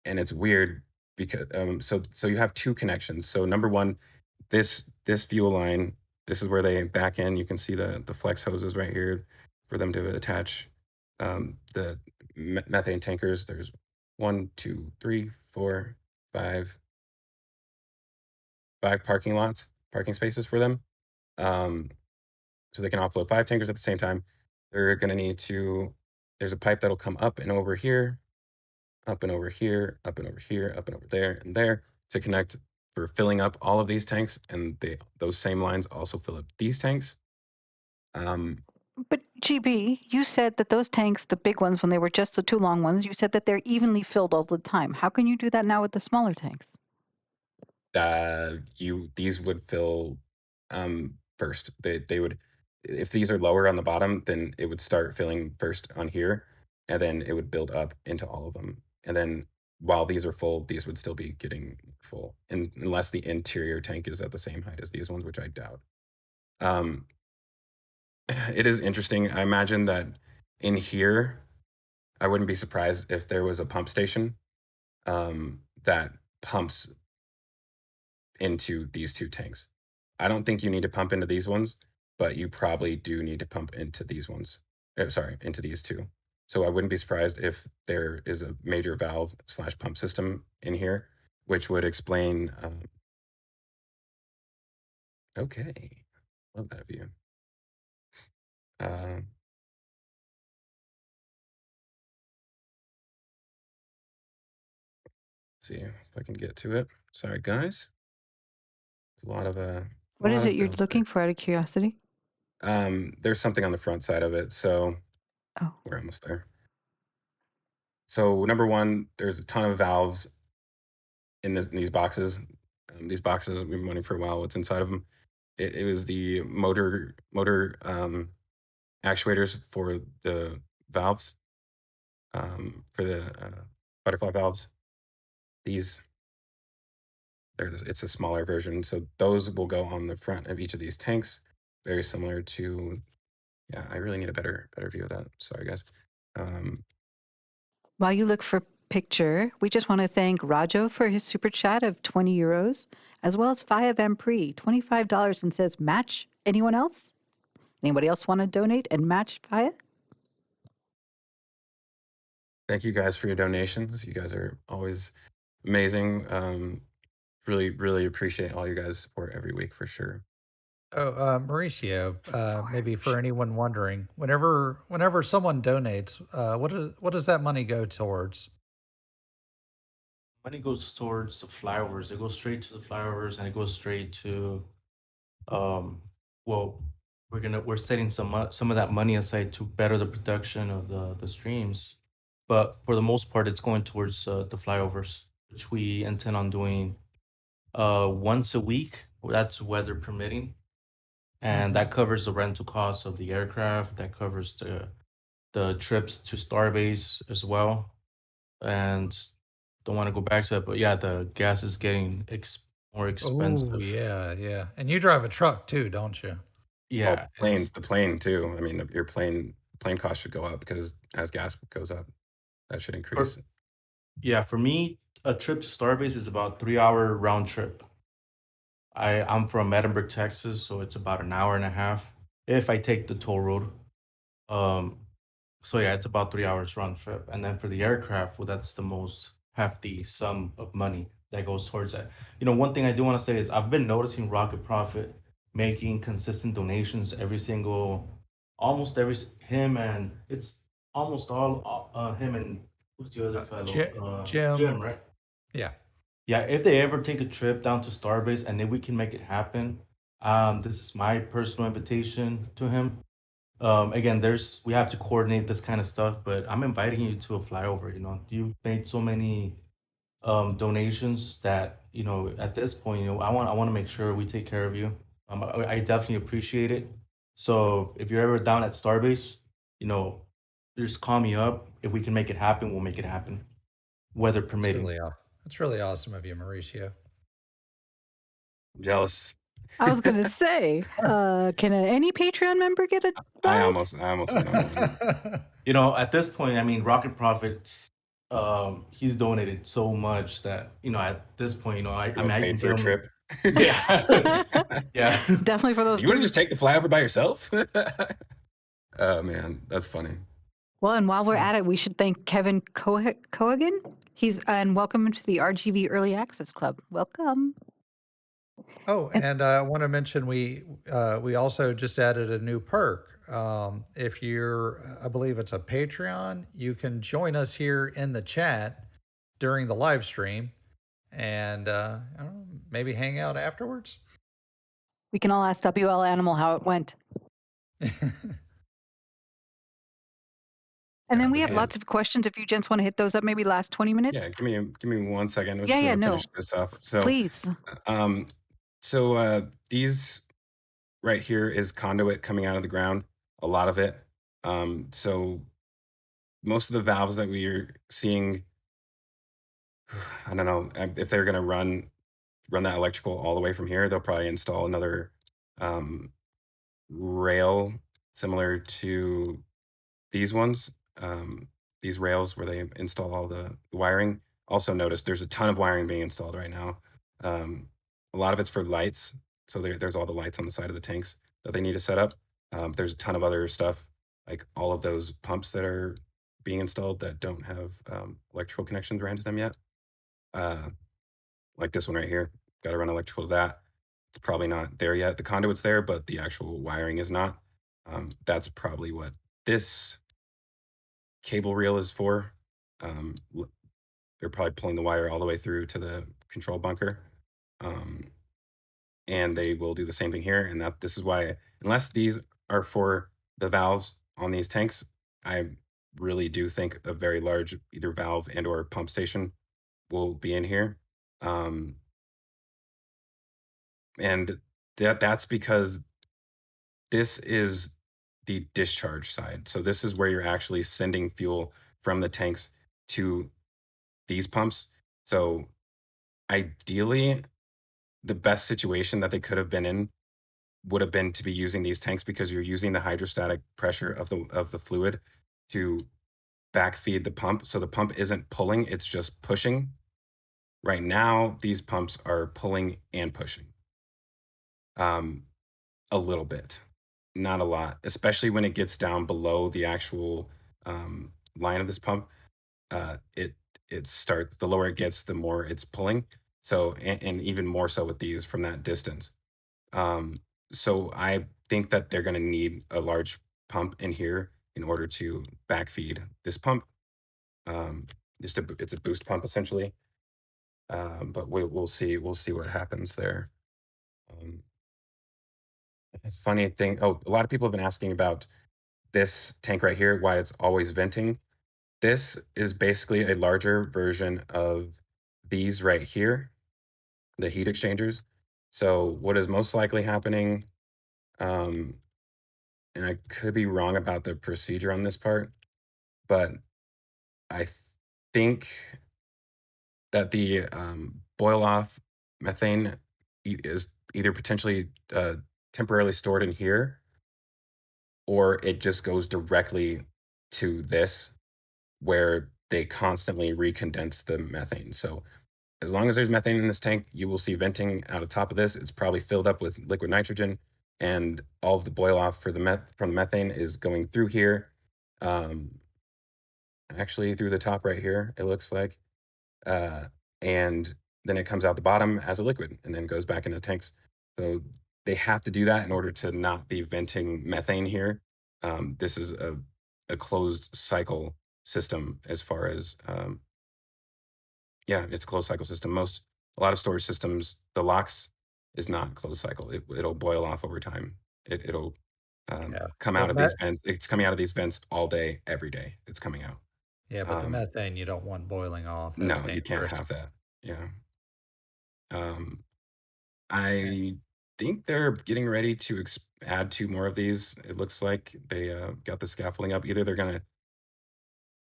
And it's weird because so you have two connections. So number one, this fuel line this is where they back in. You can see the flex hoses right here for them to attach the methane tankers. There's 1, 2, 3, 4, 5 parking spaces for them. So they can offload 5 tankers at the same time. They're going to need to, there's a pipe that'll come up and over here, up and over here, up and over here, up and over there, and there to connect for filling up all of these tanks. And those same lines also fill up these tanks. But GB, you said that those tanks, the big ones, when they were just the 2 long ones, you said that they're evenly filled all the time. How can you do that now with the smaller tanks? These would fill first. They would, if these are lower on the bottom, then it would start filling first on here, and then it would build up into all of them. And then while these are full, these would still be getting full, unless the interior tank is at the same height as these ones, which I doubt. It is interesting. I imagine that in here, I wouldn't be surprised if there was a pump station that pumps into these 2 tanks. I don't think you need to pump into these ones, but you probably do need to pump into these ones. Into these 2. So I wouldn't be surprised if there is a major valve / pump system in here, which would explain. Okay, love that view. See if I can get to it. Sorry, guys. There's a lot of What is lot it of you're bells looking for out of curiosity? there. There's something on the front side of it, so Oh, we're almost there. So number 1, there's a ton of valves in these boxes. These boxes we've been running for a while. What's inside of them? It was the motor actuators for the valves, for the butterfly valves. These, it's a smaller version, so those will go on the front of each of these tanks. Very similar to, yeah. I really need a better view of that. Sorry, guys. while you look for picture, we just want to thank Rajo for his super chat of 20 euros, as well as Faya Vampri, $25, and says match. Anyone else? Anybody else want to donate and match Faya? Thank you guys for your donations. You guys are always amazing. Really, really appreciate all you guys' support every week for sure. Oh, Mauricio, maybe for anyone wondering, whenever someone donates, what does that money go towards? Money goes towards the flyovers. It goes straight to the flyovers, and it goes straight to, well, we're setting some of that money aside to better the production of the streams, but for the most part, it's going towards the flyovers, which we intend on doing once a week. That's weather permitting, and that covers the rental costs of the aircraft. That covers the trips to Starbase as well, and don't want to go back to that, but yeah, the gas is getting more Oh, expensive. yeah. And you drive a truck too, don't you? Yeah, Well, the plane too. I mean, your plane cost should go up because as gas goes up, that should increase. For me, a trip to Starbase is about 3-hour round trip. I'm from Edinburgh, Texas, so it's about an hour and a half if I take the toll road. So yeah, it's about 3 hours round trip. And then for the aircraft, well, that's the most hefty sum of money that goes towards that. One thing I do want to say is I've been noticing Rocket Profit making consistent donations almost every him, and it's almost all him and who's the other fellow? Jim, right? Yeah. Yeah, if they ever take a trip down to Starbase and then we can make it happen, this is my personal invitation to him. Again, we have to coordinate this kind of stuff, but I'm inviting you to a flyover. You've made so many donations that at this point, I want to make sure we take care of you. I definitely appreciate it. So if you're ever down at Starbase, just call me up. If we can make it happen, we'll make it happen, weather permitting. That's really awesome of you, Mauricio. I'm jealous. I was going to say, can any Patreon member get a I ride? almost went on. At this point, I mean, Rocket Profits, he's donated so much that at this point, I can give for a him trip. Yeah. Yeah. Definitely for those You want to just boots. take the flyover by yourself? Oh man, that's funny. Well, and while we're at it, we should thank Kevin Cohagen. And welcome to the RGV Early Access Club. Welcome. Oh, and I want to mention we also just added a new perk. If you're, I believe it's a Patreon, you can join us here in the chat during the live stream, and I don't know, maybe hang out afterwards. We can all ask WL Animal how it went. And then we have lots of questions. If you gents want to hit those up, maybe last 20 minutes. Yeah, give me 1 second. I just Yeah, want to no. finish this off. So Please. These right here is conduit coming out of the ground, a lot of it. So most of the valves that we are seeing, I don't know if they're going to run that electrical all the way from here. They'll probably install another rail similar to these ones, these rails where they install all the wiring. Also notice there's a ton of wiring being installed right now. A lot of it's for lights. So there's all the lights on the side of the tanks that they need to set up. There's a ton of other stuff, like all of those pumps that are being installed that don't have electrical connections ran to them yet. Like this one right here, got to run electrical to that. It's probably not there yet. The conduit's there, but the actual wiring is not. That's probably what this cable reel is for. They're probably pulling the wire all the way through to the control bunker. And they will do the same thing here. And this is why, unless these are for the valves on these tanks, I really do think a very large either valve and or pump station will be in here. And that's because this is the discharge side. So this is where you're actually sending fuel from the tanks to these pumps. So ideally, the best situation that they could have been in would have been to be using these tanks, because you're using the hydrostatic pressure of the fluid to backfeed the pump. So the pump isn't pulling, it's just pushing. Right now, these pumps are pulling and pushing. A little bit, not a lot, especially when it gets down below the actual line of this pump. It starts, the lower it gets, the more it's pulling. So, and even more so with these from that distance. So I think that they're going to need a large pump in here in order to backfeed this pump. It's a boost pump essentially. But we'll see what happens there. It's a funny thing. Oh, a lot of people have been asking about this tank right here, why it's always venting. This is basically a larger version of these right here, the heat exchangers. So what is most likely happening, and I could be wrong about the procedure on this part, but I think that the boil off methane is either potentially temporarily stored in here, or it just goes directly to this where they constantly recondense the methane. So as long as there's methane in this tank, you will see venting out of top of this. It's probably filled up with liquid nitrogen, and all of the boil off for from the methane is going through here. Actually through the top right here, it looks like. And then it comes out the bottom as a liquid and then goes back into tanks. So they have to do that in order to not be venting methane here. This is a closed cycle system as far as, it's a closed cycle system. A lot of storage systems, the LOX is not closed cycle. It'll boil off over time. It'll come out of these vents. It's coming out of these vents all day, every day. It's coming out. Yeah, but the methane you don't want boiling off. No, That's you can't dangerous. have that. Yeah. I think they're getting ready to add 2 more of these. It looks like they got the scaffolding up. Either they're going to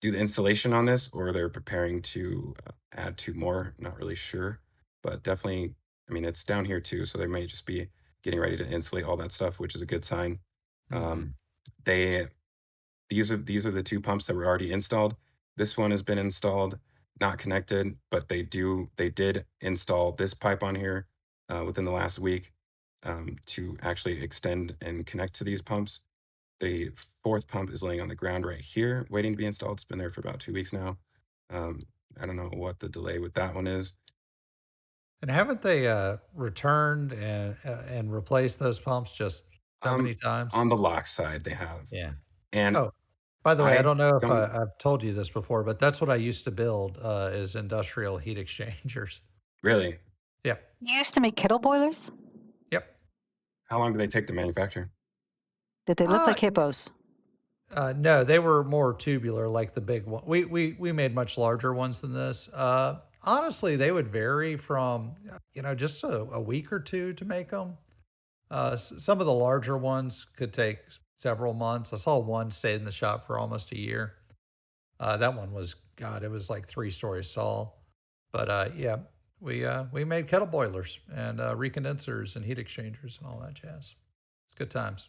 do the installation on this, or they're preparing to add 2 more. Not really sure, but definitely, I mean, it's down here too, so they may just be getting ready to insulate all that stuff, which is a good sign. These are the 2 pumps that were already installed. This one has been installed, not connected, but they did install this pipe on here. within the last week to actually extend and connect to these pumps. The fourth pump is laying on the ground right here, waiting to be installed. It's been there for about 2 weeks now. I don't know what the delay with that one is. And haven't they returned and replaced those pumps just so many times? On the lock side, they have. Yeah. And Oh, by the way, I don't know if don't- I've told you this before, but that's what I used to build is industrial heat exchangers. Really, Yep. You used to make kettle boilers? Yep. how long do they take to manufacture? Did they look Uh, like hippos? No, they were more tubular, like the big one. We made much larger ones than this. Honestly, they would vary from just a week or two to make them. Some of the larger ones could take several months. I saw one stayed in the shop for almost a year. That one was it was like 3 stories tall. But yeah, we made kettle boilers and recondensers and heat exchangers and all that jazz. It's good times.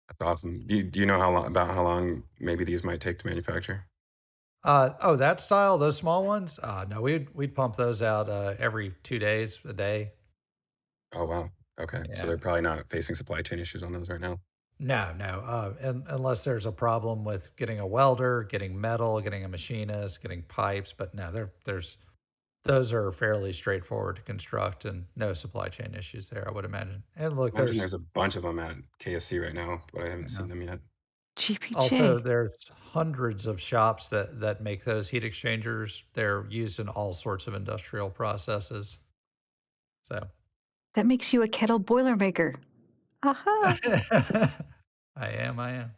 That's awesome. Do you know about how long maybe these might take to manufacture? That style, those small ones. No, we'd pump those out every 2 days, a day. Oh wow. Okay, so Yeah. they're probably not facing supply chain issues on those right now. No. And unless there's a problem with getting a welder, getting metal, getting a machinist, getting pipes, but no, those are fairly straightforward to construct and no supply chain issues there, I would imagine. And look, Imagine there's a bunch of them at KSC right now, but I haven't seen them yet. GPG. also there's hundreds of shops that make those heat exchangers. They're used in all sorts of industrial processes. So That makes you a kettle boiler maker. Aha. I am.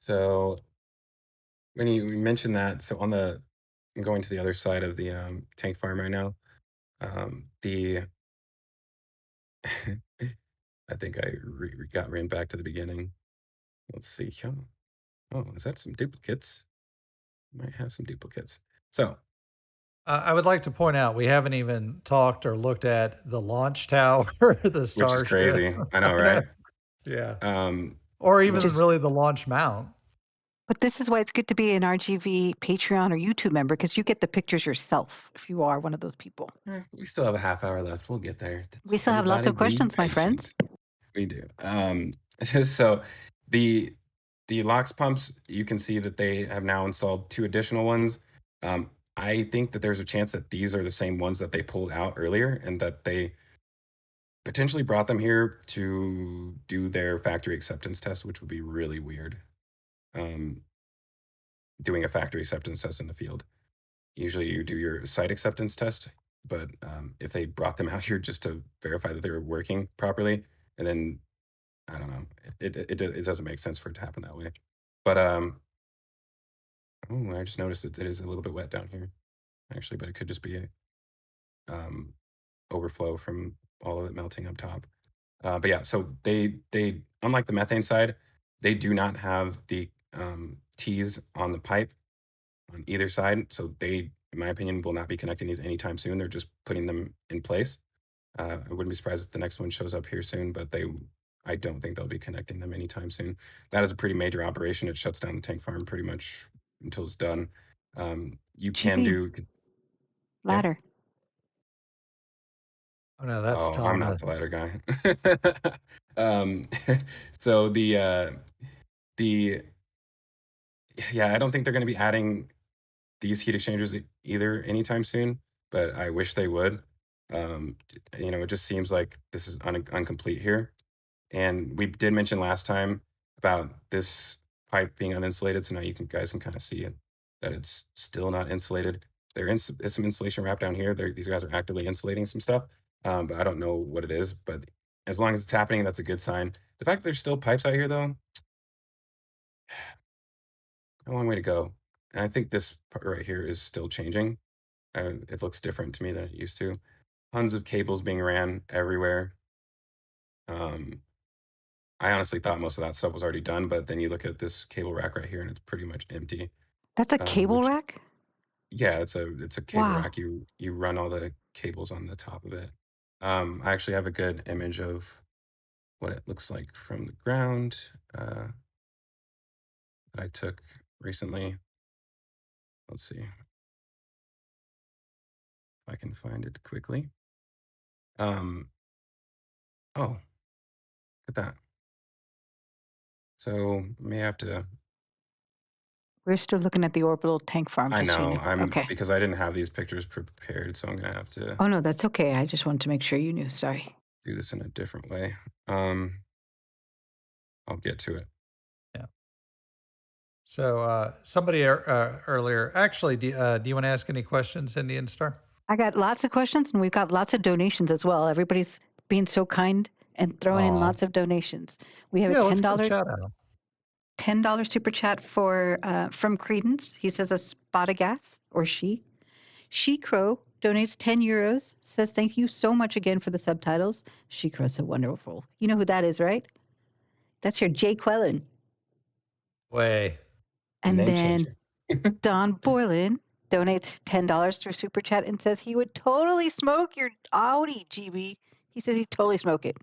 So when you mentioned that, so I'm going to the other side of the tank farm right now. The I think I got ran back to the beginning. Let's see. Oh, is that some duplicates? Might have some duplicates. So I would like to point out we haven't even talked or looked at the launch tower, the which Starship. is crazy. I know, right? Yeah. Um, Or even Just- really the launch mount. But this is why it's good to be an RGV Patreon or YouTube member, because you get the pictures yourself if you are one of those people. we still have a half hour left. We'll get there. We still have lots of Everybody be questions, my friends. patient. We do. So the LOX pumps, you can see that they have now installed 2 additional ones. I think that there's a chance that these are the same ones that they pulled out earlier and that they potentially brought them here to do their factory acceptance test, which would be really weird. Doing a factory acceptance test in the field. Usually you do your site acceptance test, but if they brought them out here just to verify that they were working properly, and then I don't know, it doesn't make sense for it to happen that way. But oh, I just noticed that it is a little bit wet down here, actually, but it could just be a overflow from all of it melting up top. But yeah, so they unlike the methane side, they do not have the T's on the pipe on either side. So they, in my opinion, will not be connecting these anytime soon. They're just putting them in place. I wouldn't be surprised if the next one shows up here soon, but I don't think they'll be connecting them anytime soon. That is a pretty major operation. It shuts down the tank farm pretty much until it's done. You can GP. do Ladder. Oh no, that's Tom. I'm not the ladder guy. So I don't think they're going to be adding these heat exchangers either anytime soon, but I wish they would. It just seems like this is incomplete here. And we did mention last time about this pipe being uninsulated, so now guys can kind of see it, that it's still not insulated. There's some insulation wrap down here. These guys are actively insulating some stuff, but I don't know what it is. But as long as it's happening, that's a good sign. The fact that there's still pipes out here, though, a long way to go. And I think this part right here is still changing. It looks different to me than it used to. Tons of cables being ran everywhere. I honestly thought most of that stuff was already done, but then you look at this cable rack right here and it's pretty much empty. That's a cable which- rack? Yeah, it's a cable Wow. rack. You run all the cables on the top of it. I actually have a good image of what it looks like from the ground that I took recently. Let's see if I can find it quickly. Um, oh, look at that. So may have to. We're still looking at the orbital tank farm. I Just so you know. know. Okay. Because I didn't have these pictures prepared, so I'm gonna have to Oh no, that's okay. I just wanted to make sure you knew. Sorry. do this in a different way. I'll get to it. Yeah. So somebody earlier, actually, do you want to ask any questions, Indian Star? I got lots of questions, and we've got lots of donations as well. Everybody's being so kind and throwing in Aw. lots of donations. We have Yeah, a let's go $10 chat out. $10 super chat for from Credence. He says a spot of gas, or She Crow donates 10 euros. Says thank you so much again for the subtitles. She Crow's so wonderful. You know who that is, right? That's your Jay Quellen. Way. And Name then changer. Don Borland donates $10 through super chat and says he would totally smoke your Audi, GB. He says he'd totally smoke it.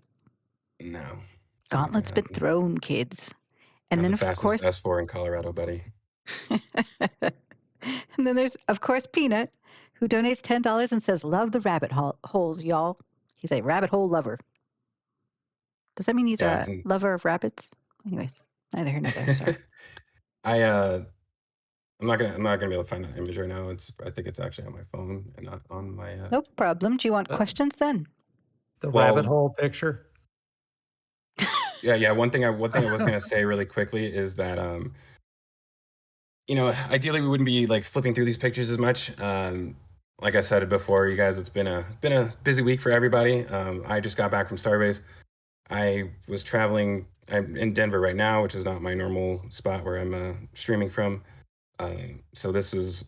No. it's not Gauntlet's gonna been happen. thrown, kids. And Not then the of fastest course S4 in Colorado, buddy. and then there's of course Peanut, who donates $10 and says, "Love the rabbit holes, y'all." He's a rabbit hole lover. Does that mean he's Yeah, a and lover of rabbits? Anyways, neither here nor there. Sorry. I'm not gonna be able to find that image right now. I think it's actually on my phone and not on my No problem. Do you want questions then? The Well- rabbit hole picture. Yeah. One thing I was gonna say really quickly is that ideally we wouldn't be like flipping through these pictures as much. Like I said before, you guys, it's been a busy week for everybody. I just got back from Starbase. I was traveling. I'm in Denver right now, which is not my normal spot where I'm streaming from. So this was,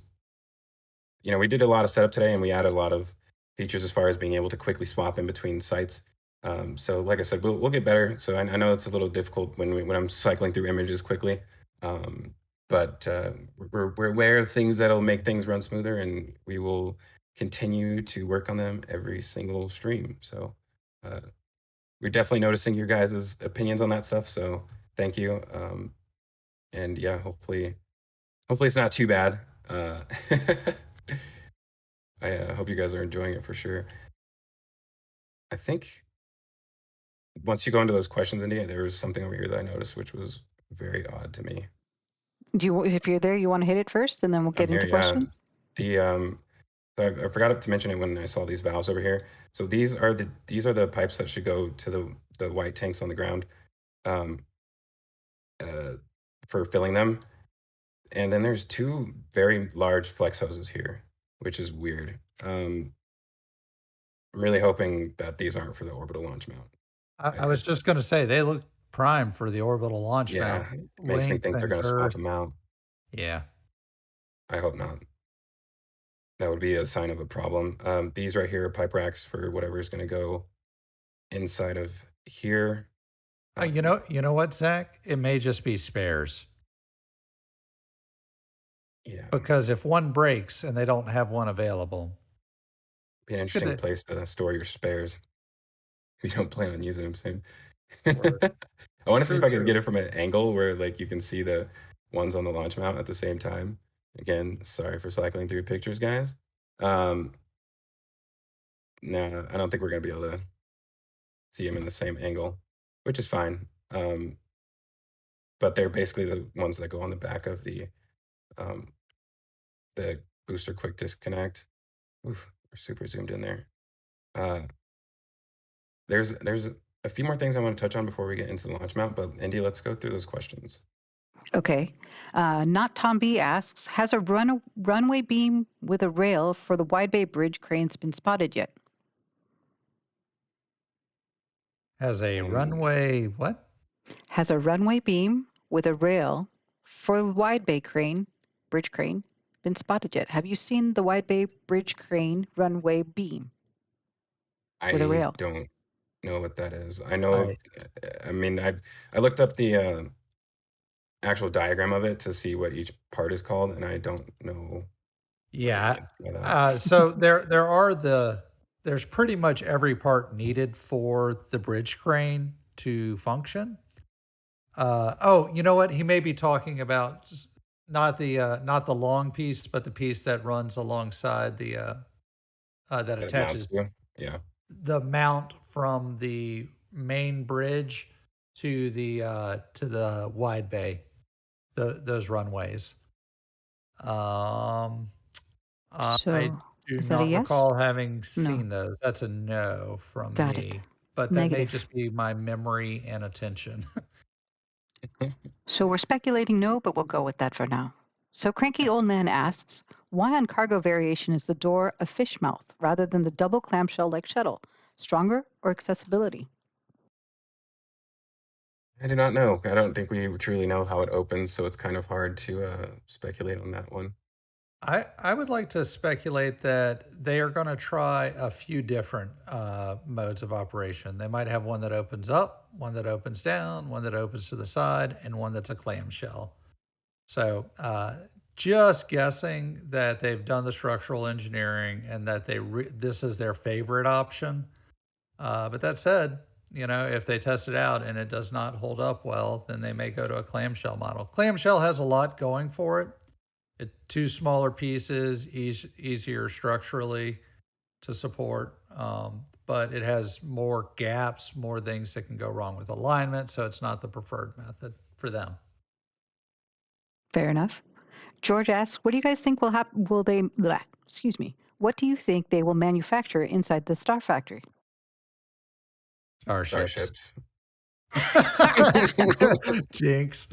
we did a lot of setup today, and we added a lot of features as far as being able to quickly swap in between sites. So like I said, we'll get better. So I know it's a little difficult when I'm cycling through images quickly. But we're aware of things that'll make things run smoother, and we will continue to work on them every single stream. So we're definitely noticing your guys' opinions on that stuff. So thank you. And yeah, hopefully it's not too bad. I hope you guys are enjoying it for sure. I think once you go into those questions, India, there was something over here that I noticed, which was very odd to me. If you're there, you want to hit it first, and then we'll get I'm into here, yeah. questions. I forgot to mention it when I saw these valves over here. So these are the pipes that should go to the white tanks on the ground, for filling them. And then there's two very large flex hoses here, which is weird. I'm really hoping that these aren't for the orbital launch mount. I was just going to say, they look prime for the orbital launch Yeah, mount. it makes me Length think they're and going to swap girth. them out. Yeah. I hope not. That would be a sign of a problem. These right here are pipe racks for whatever is going to go inside of here. You know what, Zach? It may just be spares. Yeah, Because if one breaks and they don't have one available, be an interesting it- place to store your spares. If you don't plan on using them soon. Word. I want to see if I True, can get it from an angle where like you can see the ones on the launch mount at the same time. Again, sorry for cycling through pictures, guys. No, I don't think we're gonna be able to see them in the same angle, which is fine. But they're basically the ones that go on the back of the booster quick disconnect. Oof, we're super zoomed in there. There's a few more things I want to touch on before we get into the launch mount, but Indy, let's go through those questions. Okay. Not Tom B asks, has a runway beam with a rail for the Widebay bridge cranes been spotted yet? has a runway, what? Has a runway beam with a rail for the Widebay bridge crane, been spotted yet? Have you seen the Widebay bridge crane runway beam with a rail? I don't know what that is. I know. I mean, I looked up the actual diagram of it to see what each part is called, and I don't know. Yeah. by that. So there's pretty much every part needed for the bridge crane to function. You know what? He may be talking about not the long piece, but the piece that runs alongside the that That it mounts attaches. to. Yeah. the mount from the main bridge to the Widebay, those runways. I So do is that a not yes? recall having No. seen those. That's a no from Got it. me. But that may Negative. just be my memory and attention. So we're speculating no, but we'll go with that for now. So Cranky Old Man asks, why on cargo variation is the door a fish mouth rather than the double clamshell like shuttle? Stronger or accessibility? I do not know. I don't think we truly know how it opens, so it's kind of hard to speculate on that one. I would like to speculate that they are going to try a few different modes of operation. They might have one that opens up, one that opens down, one that opens to the side, and one that's a clamshell. So just guessing that they've done the structural engineering and that this is their favorite option. But that said, if they test it out and it does not hold up well, then they may go to a clamshell model. Clamshell has a lot going for it. Two smaller pieces, easier structurally to support, but it has more gaps, more things that can go wrong with alignment, so it's not the preferred method for them. Fair enough. George asks, what do you guys think will happen? What do you think they will manufacture inside the Starfactory? Starships. Jinx.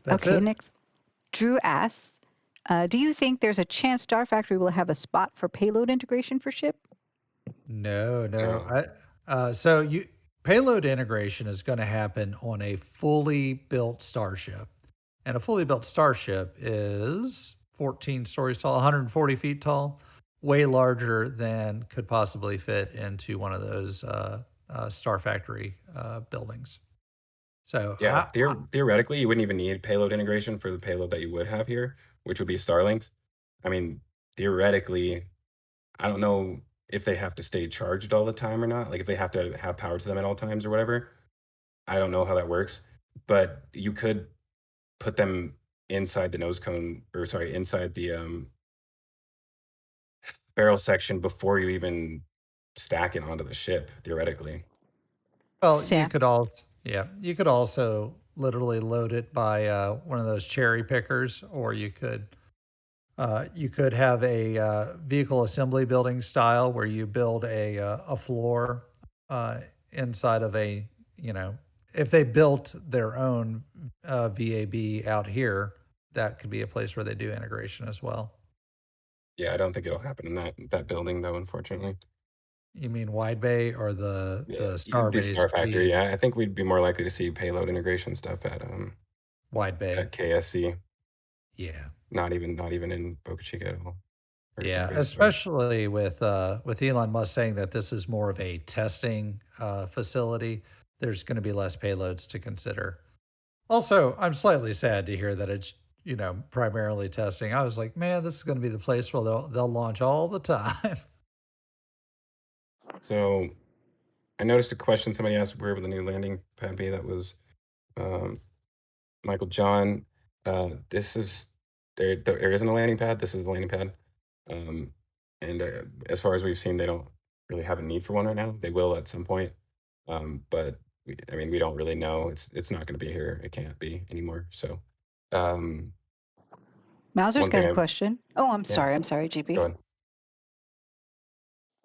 That's okay, it. next. Drew asks, do you think there's a chance Starfactory will have a spot for payload integration for ship? No. Payload integration is going to happen on a fully built starship. And a fully built starship is 14 stories tall, 140 feet tall, way larger than could possibly fit into one of those Starfactory buildings. So yeah, theoretically, you wouldn't even need payload integration for the payload that you would have here, which would be Starlinks. I mean, theoretically, I don't know if they have to stay charged all the time or not, like if they have to have power to them at all times or whatever. I don't know how that works, but you could put them inside the Nosecone, or sorry, inside the barrel section before you even stack it onto the ship, theoretically. Well, Sam? you could also literally load it by one of those cherry pickers, or you could have a vehicle assembly building style where you build a floor inside of if they built their own VAB out here, that could be a place where they do integration as well. Yeah, I don't think it'll happen in that building though, unfortunately. You mean Widebay or the The Starbase? Starfactory, yeah. I think we'd be more likely to see payload integration stuff at Widebay. at KSC. Yeah. Not even in Boca Chica at all. Yeah, especially with Elon Musk saying that this is more of a testing facility, there's going to be less payloads to consider. Also, I'm slightly sad to hear that it's primarily testing. I was like, man, this is going to be the place where they'll launch all the time. So, I noticed a question somebody asked, where would the new landing pad be? That was Michael John. This is there isn't a landing pad. This is the landing pad. And as far as we've seen, they don't really have a need for one right now. They will at some point, but we don't really know. It's not going to be here. It can't be anymore. So, Mauser's one got thing a question. Oh, I'm Yeah. sorry, GP. Go ahead.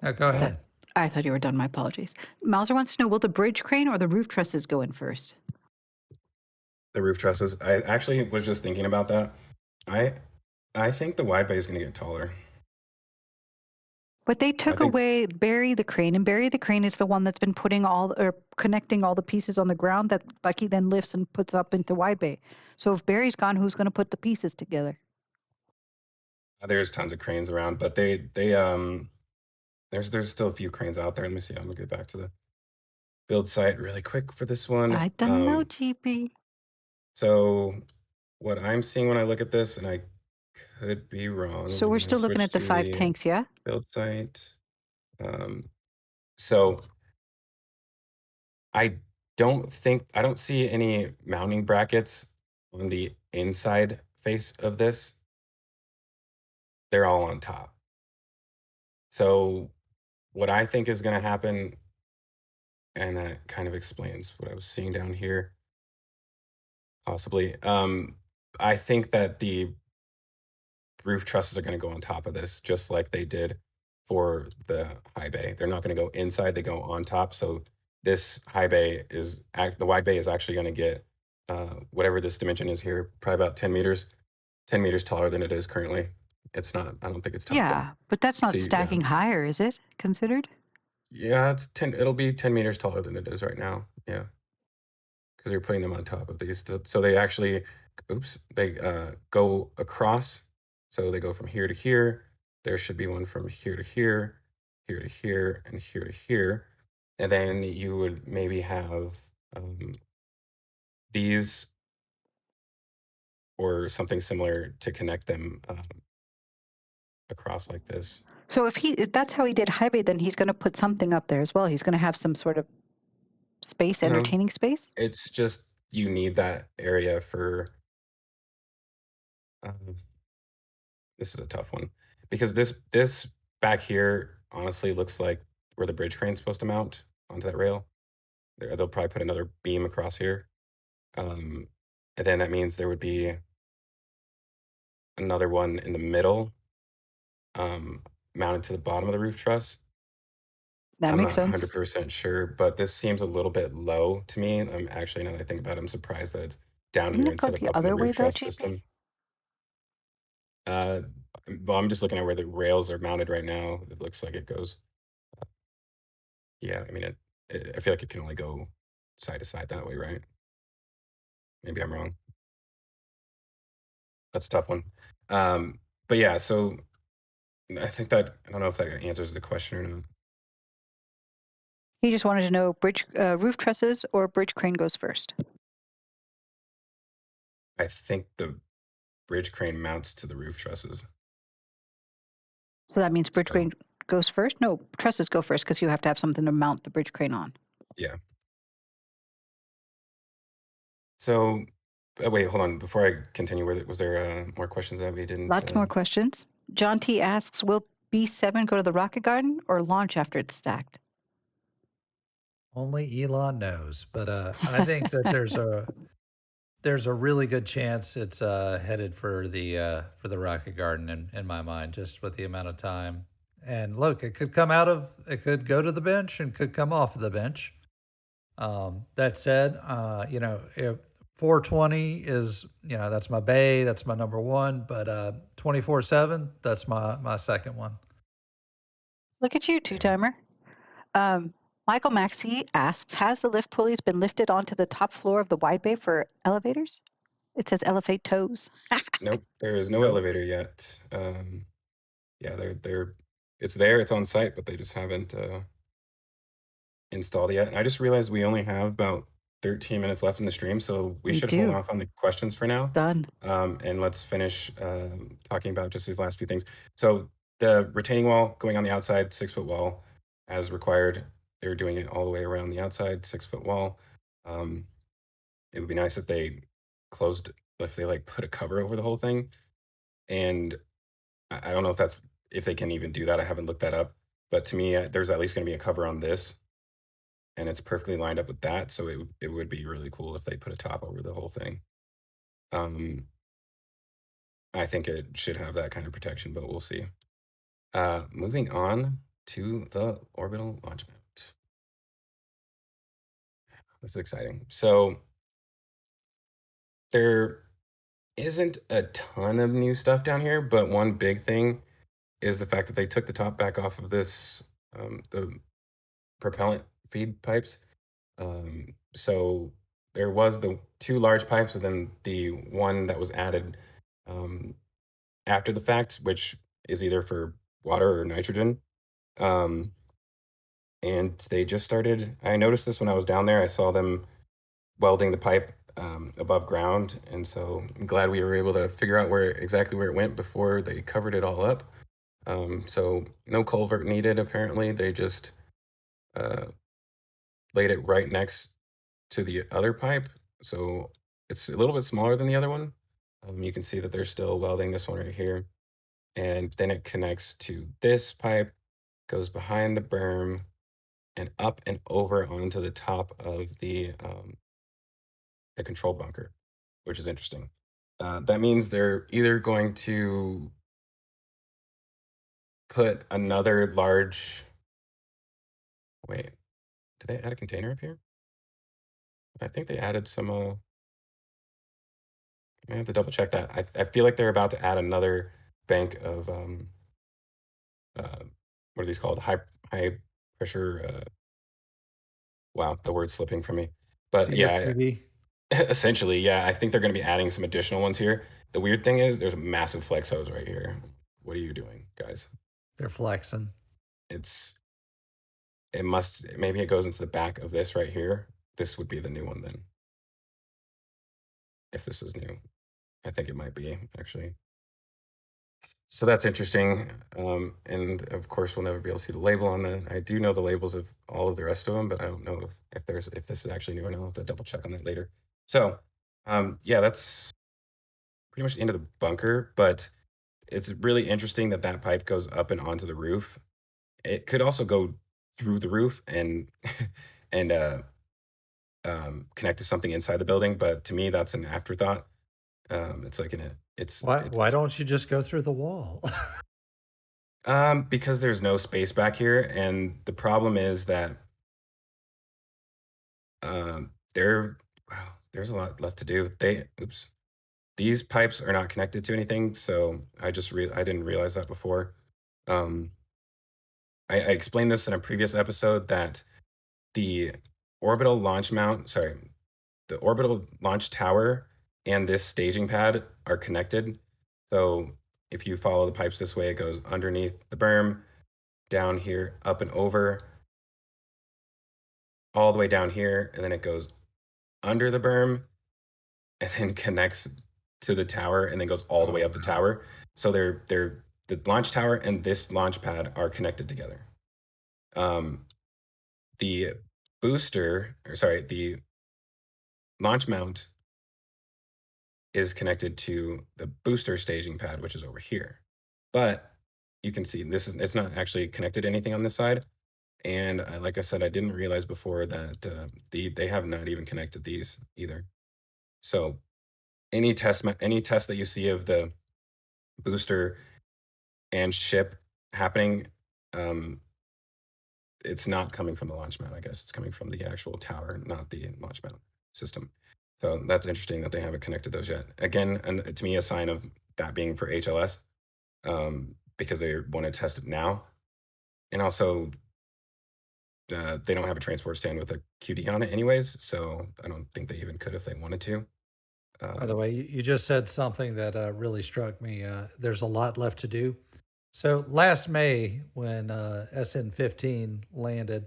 No, go ahead. I thought you were done. My apologies. Mauser wants to know, will the bridge crane or the roof trusses go in first? The roof trusses. I actually was just thinking about that. I think the Widebay is going to get taller. But they took away Barry the crane, and Barry the crane is the one that's been connecting all the pieces on the ground that Bucky then lifts and puts up into Widebay. So if Barry's gone, who's going to put the pieces together? There's tons of cranes around, but there's still a few cranes out there. Let me see. I'm gonna get back to the build site really quick for this one. I don't know, GP. So what I'm seeing when I look at this, and I could be wrong. So we're still looking at the 5 tanks, yeah? Build site. So I don't see any mounting brackets on the inside face of this. They're all on top. So what I think is going to happen, and that kind of explains what I was seeing down here, possibly. I think that the roof trusses are going to go on top of this, just like they did for the high bay. They're not going to go inside; they go on top. So this high bay is the wide bay is actually going to get whatever this dimension is here, probably about 10 meters, 10 meters taller than it is currently. It's not. I don't think it's top. Yeah, but that's not So stacking higher, is it? Considered? yeah, it's 10. It'll be 10 meters taller than it is right now. Yeah, because you're putting them on top of these. So they actually, they go across. So they go from here to here. There should be one from here to here, here to here, and here to here. And then you would maybe have these or something similar to connect them across like this. So if that's how he did high bay, then he's going to put something up there as well. He's going to have some sort of space, No. entertaining space. It's just you need that area for. This is a tough one because this back here honestly looks like where the bridge crane's supposed to mount onto that rail. They'll probably put another beam across here, and then that means there would be another one in the middle, mounted to the bottom of the roof truss. That makes I'm not sense. 100% sure, but this seems a little bit low to me. I'm actually, now that I think about it, I'm surprised that it's down Wouldn't here it go instead of the up in the other way, roof though, truss JP? system. Well, I'm just looking at where the rails are mounted right now. It looks like it goes. Yeah, I mean, I feel like it can only go side to side that way, right? Maybe I'm wrong. That's a tough one. But yeah, so I think that, I don't know if that answers the question or not. He just wanted to know roof trusses or bridge crane goes first. I think the bridge crane mounts to the roof trusses. So that means bridge crane goes first? No, trusses go first because you have to have something to mount the bridge crane on. Yeah. So, wait, hold on. Before I continue, was there more questions that we didn't? Lots more questions. John T asks, will B7 go to the rocket garden or launch after it's stacked? Only Elon knows, but I think that there's a really good chance it's headed for the rocket garden in my mind, just with the amount of time. And look, it could go to the bench and could come off of the bench. That said, if 420 is, that's my bay, that's my number one, but 24/7, that's my second one. Look at you, two-timer. Michael Maxey asks, has the lift pulleys been lifted onto the top floor of the wide bay for elevators? It says elevate toes. Nope, there is no elevator yet. Yeah, it's there, it's on site, but they just haven't installed yet. And I just realized we only have about 13 minutes left in the stream, so we should hold off on the questions for now. Done. And let's finish talking about just these last few things. So the retaining wall going on the outside, 6-foot wall as required. They're doing it all the way around the outside, 6-foot wall. It would be nice if they put a cover over the whole thing. And I don't know if they can even do that. I haven't looked that up. But to me, there's at least going to be a cover on this. And it's perfectly lined up with that. So it would be really cool if they put a top over the whole thing. I think it should have that kind of protection, but we'll see. Moving on to the orbital launch mount. This is exciting. So there isn't a ton of new stuff down here, but one big thing is the fact that they took the top back off of this, the propellant feed pipes. So there was the 2 large pipes and then the one that was added after the fact, which is either for water or nitrogen. And they just started, I noticed this when I was down there. I saw them welding the pipe above ground. And so I'm glad we were able to figure out exactly where it went before they covered it all up. So no culvert needed, apparently. They just laid it right next to the other pipe. So it's a little bit smaller than the other one. You can see that they're still welding this one right here. And then it connects to this pipe goes behind the berm and up and over onto the top of the control bunker, which is interesting. That means they're either going to put another large. Wait, did they add a container up here? I think they added some. I have to double check that. I feel like they're about to add another bank of what are these called? High pressure. Wow, the word's slipping from me. But yeah, CFPV. essentially, yeah. I think they're going to be adding some additional ones here. The weird thing is, there's a massive flex hose right here. What are you doing, guys? They're flexing. Maybe it goes into the back of this right here. This would be the new one then. If this is new, I think it might be actually. So that's interesting. And of course, we'll never be able to see the label on that. I do know the labels of all of the rest of them, but I don't know if this is actually new, and I'll have to double check on that later. So yeah, that's pretty much the end of the bunker, but it's really interesting that that pipe goes up and onto the roof. It could also go through the roof and and connect to something inside the building, but to me, that's an afterthought. It's like Why don't you just go through the wall? Because there's no space back here, and the problem is that there's a lot left to do. These pipes are not connected to anything, so I didn't realize that before. I explained this in a previous episode that the orbital launch tower and this staging pad are connected. So if you follow the pipes this way, it goes underneath the berm, down here, up and over, all the way down here, and then it goes under the berm, and then connects to the tower, and then goes all the way up the tower. So the launch tower and this launch pad are connected together. The launch mount is connected to the booster staging pad, which is over here. But you can see it's not actually connected to anything on this side. And like I said, I didn't realize before that they have not even connected these either. So any test that you see of the booster and ship happening, it's not coming from the launch mount. I guess it's coming from the actual tower, not the launch mount system. So that's interesting that they haven't connected those yet. Again, and to me, a sign of that being for HLS, because they want to test it now. And also, they don't have a transport stand with a QD on it anyways, so I don't think they even could if they wanted to. By the way, you just said something that really struck me. There's a lot left to do. So last May, when SN15 landed,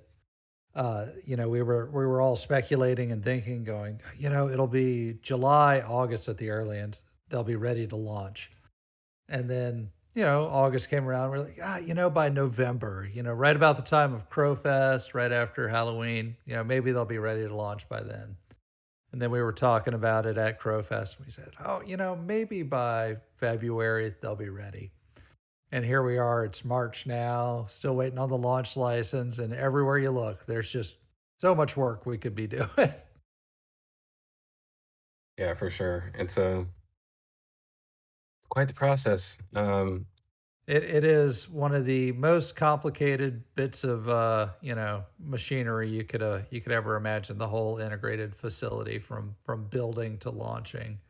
we were all speculating and thinking, going, it'll be July, August at the earliest, they'll be ready to launch. And then, August came around, we're like, by November, right about the time of Crowfest, right after Halloween, maybe they'll be ready to launch by then. And then we were talking about it at Crowfest, and we said, maybe by February they'll be ready. And here we are, it's March now, still waiting on the launch license, and everywhere you look, there's just so much work we could be doing. Yeah, for sure. It's quite the process. It is one of the most complicated bits of machinery you could ever imagine. The whole integrated facility from building to launching.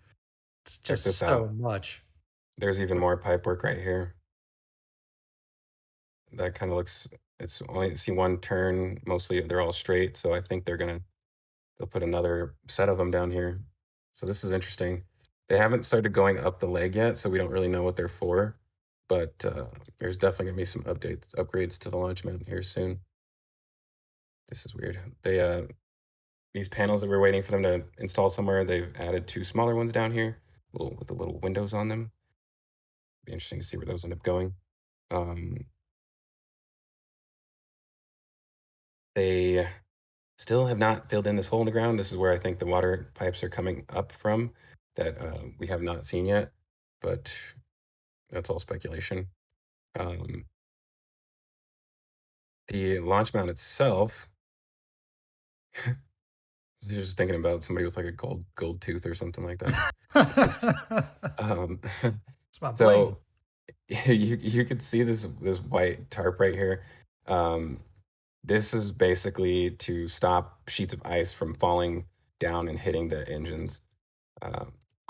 It's just so much. There's even more pipe work right here. That kind of looks. It's only see one turn. Mostly they're all straight, so I think they'll put another set of them down here. So this is interesting. They haven't started going up the leg yet, so we don't really know what they're for. But there's definitely gonna be some upgrades to the launch mount here soon. This is weird. These panels that we're waiting for them to install somewhere, they've added 2 smaller ones down here, with the little windows on them. Be interesting to see where those end up going. They still have not filled in this hole in the ground. This is where I think the water pipes are coming up from that we have not seen yet, but that's all speculation. The launch mount itself, you're just thinking about somebody with like a gold tooth or something like that. Um, It's my bling. so you could see this white tarp right here. This is basically to stop sheets of ice from falling down and hitting the engines.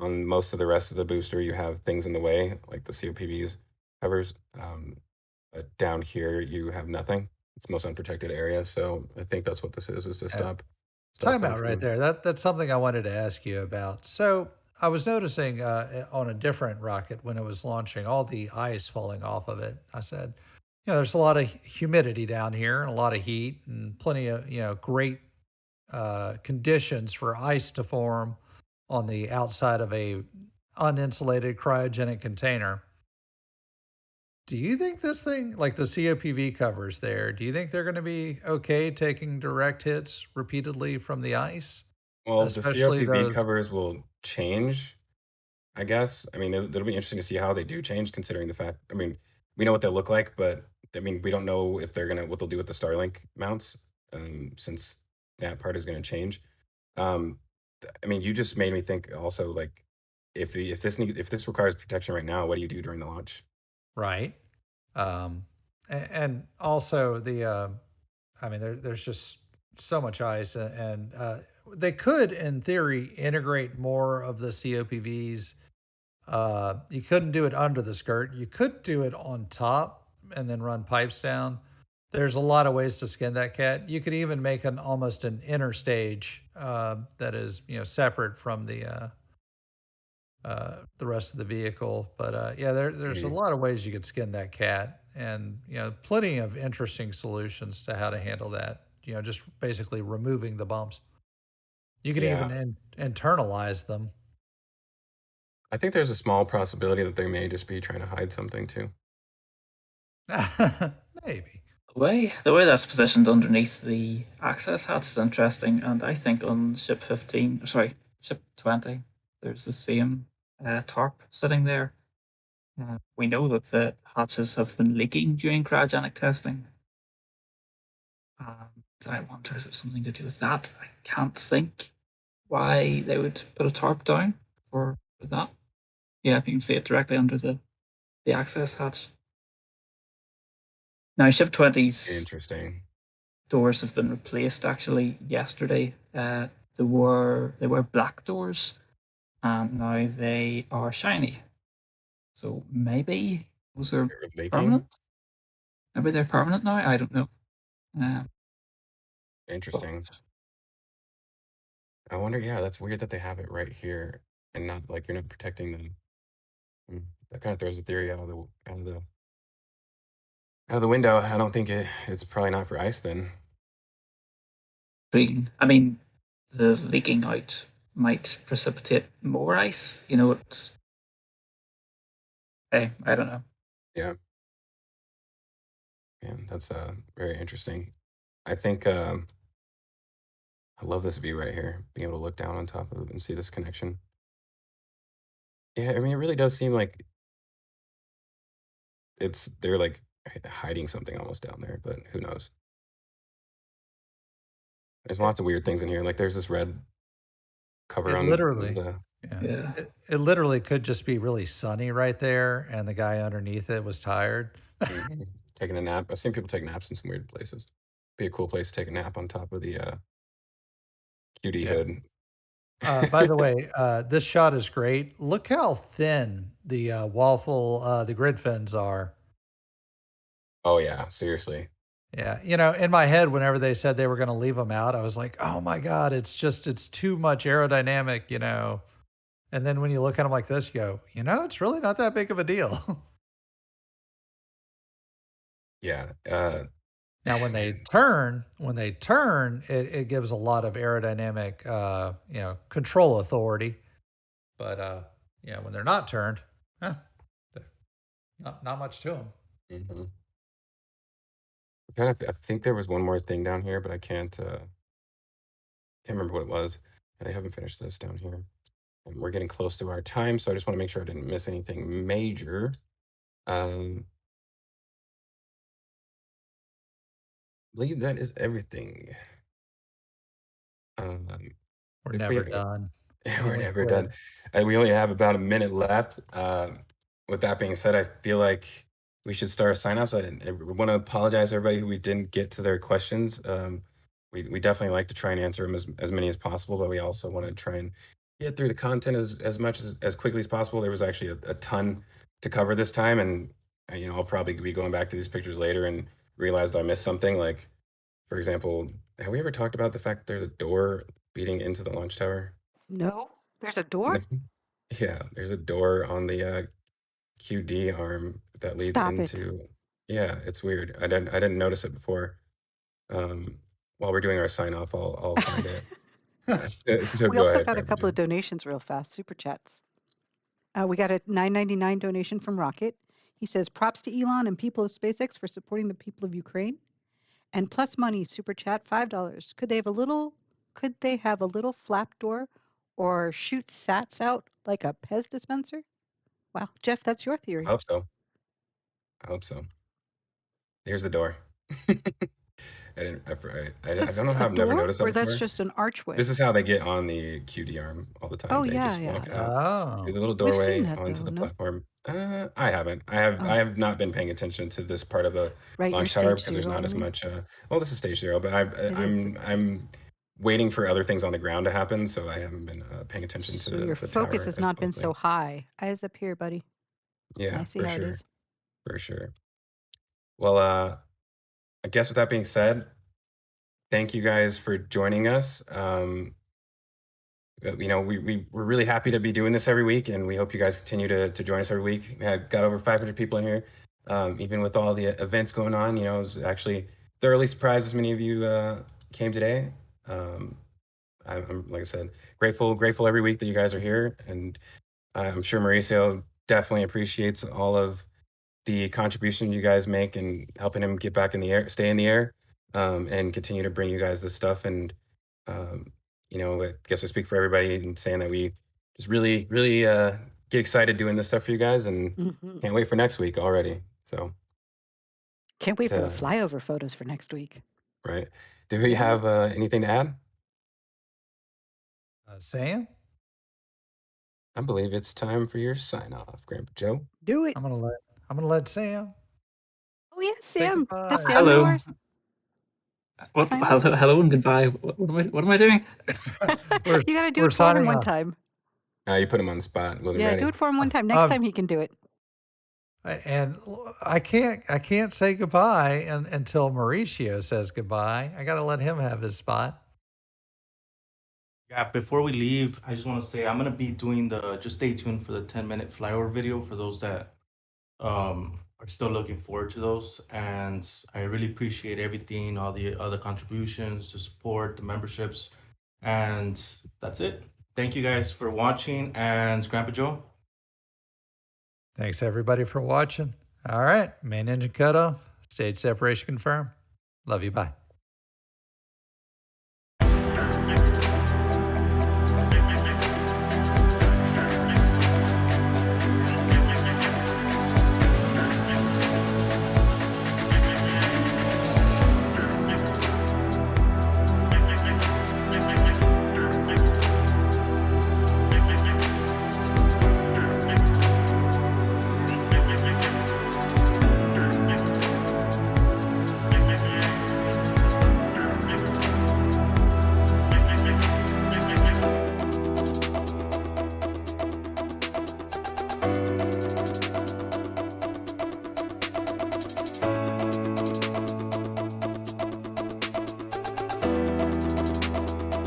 On most of the rest of the booster, you have things in the way, like the COPVs covers. But down here, you have nothing. It's the most unprotected area. So I think that's what this is to stop. Time them out right from- there. That's something I wanted to ask you about. So I was noticing on a different rocket when it was launching, all the ice falling off of it. I said, there's a lot of humidity down here and a lot of heat and plenty of, great conditions for ice to form on the outside of a uninsulated cryogenic container. Do you think this thing, like the COPV covers there, do you think they're going to be okay taking direct hits repeatedly from the ice? Well, Especially the COPV those- covers will change, I guess. I mean, it'll be interesting to see how they do change, considering the fact, I mean, we know what they look like, but I mean, we don't know if what they'll do with the Starlink mounts, since that part is going to change. I mean, you just made me think also, like, if this requires protection right now, what do you do during the launch? Right. And also I mean, there's just so much ice and they could, in theory, integrate more of the COPVs. You couldn't do it under the skirt. You could do it on top and then run pipes down. There's a lot of ways to skin that cat. You could even make almost an inner stage that is, separate from the rest of the vehicle. But there's a lot of ways you could skin that cat, and plenty of interesting solutions to how to handle that. Just basically removing the bumps. You could even internalize them. I think there's a small possibility that they may just be trying to hide something too. Maybe. The way that's positioned underneath the access hatch is interesting, and I think on ship 20, there's the same tarp sitting there. We know that the hatches have been leaking during cryogenic testing. I wonder if it's something to do with that. I can't think why they would put a tarp down for that. Yeah, you can see it directly under the access hatch. Now, Ship 20's Interesting. doors have been replaced actually yesterday. They were black doors, and now they are shiny. So maybe those are permanent. Maybe they're permanent now. I don't know. Interesting. I wonder. Yeah, that's weird that they have it right here and not like you're not protecting them. That kind of throws the theory out of the window. I don't think it's probably not for ice then. I mean, the leaking out might precipitate more ice. It's. Hey, I don't know. Yeah. Yeah, that's very interesting. I think I love this view right here, being able to look down on top of it and see this connection. Yeah, I mean, it really does seem like they're like hiding something almost down there, but who knows? There's lots of weird things in here. Like there's this red cover on literally. Yeah. It literally could just be really sunny right there, and the guy underneath it was tired. Taking a nap. I've seen people take naps in some weird places. Be a cool place to take a nap on top of the QD hood. By the way, this shot is great. Look how thin the the grid fins are. Oh yeah, seriously. Yeah, in my head, whenever they said they were going to leave them out, I was like, "Oh my god, it's too much aerodynamic," And then when you look at them like this, you go, it's really not that big of a deal. Yeah. Now, when they turn, it gives a lot of aerodynamic, control authority. But when they're not turned, not much to them. Mm-hmm. I think there was one more thing down here, but I can't remember what it was. They haven't finished this down here. And we're getting close to our time, so I just want to make sure I didn't miss anything major. believe that is everything. We're if never we- done. We're Only never quit. done. We only have about a minute left. With that being said, I feel like we should start sign-offs. I want to apologize to everybody who we didn't get to their questions. We definitely like to try and answer them as many as possible, but we also want to try and get through the content as much as quickly as possible. There was actually a ton to cover this time, and I'll probably be going back to these pictures later and realized I missed something. Like, for example, have we ever talked about the fact that there's a door leading into the launch tower? No, there's a door. Yeah, there's a door on the QD arm that leads Stop it. into. Yeah, it's weird. I didn't notice it before. While we're doing our sign off, I'll find it. So We go also ahead, got a Grandpa couple Joe. of donations real fast, super chats. We got a $9.99 donation from Rocket. He says, props to Elon and people of SpaceX for supporting the people of Ukraine. And plus money, super chat, $5. Could they have a little flap door or shoot sats out like a Pez dispenser? Wow, Jeff, that's your I theory. hope so. Here's the door. I don't know how I've never noticed that or before. that's just an archway. This is how they get on the QD arm all the time. Oh, They yeah, just yeah. walk out Oh, through the little We've seen doorway that, onto though, the no? platform. I haven't. I have not been paying attention to this part of the Right, you're launch tower stage because there's zero not as only. much. Well, this is stage 0, but is. I'm waiting for other things on the ground to happen, so I haven't been paying attention to So the your focus tower has as not been so closely. high. Eyes up here, buddy. Yeah, I see for how sure, it is. for sure. Well, I guess with that being said, thank you guys for joining us. We're really happy to be doing this every week, and we hope you guys continue to join us every week. We had got over 500 people in here, even with all the events going on. I was actually thoroughly surprised as many of you came today. I'm, like I said, grateful every week that you guys are here, and I'm sure Mauricio definitely appreciates all of the contribution you guys make and helping him get back in the air, stay in the air, and continue to bring you guys this stuff. And I guess I speak for everybody in saying that we just really, really get excited doing this stuff for you guys, and can't wait for next week already. So can't wait for the flyover photos for next week. Right. Do we have anything to add? Sam? I believe it's time for your sign off, Grandpa Joe. Do it. I'm gonna let Sam. Oh yeah, say Sam. goodbye. Does Sam Hello. know ours? What? Sign off? Hello and goodbye. What am I doing? You gotta do we're it for him signing one off. time. You put him on the spot. Wasn't Yeah, ready. do it for him one time. Next time he can do it. And I can't say goodbye until Mauricio says goodbye. I got to let him have his spot. Yeah, before we leave, I just want to say I'm gonna be doing just stay tuned for the 10-minute flyover video for those that are still looking forward to those. And I really appreciate everything, all the other contributions, the support, the memberships, and that's it. Thank you guys for watching, and Grandpa Joe. Thanks everybody for watching. All right, main engine cutoff, stage separation confirmed. Love you. Bye.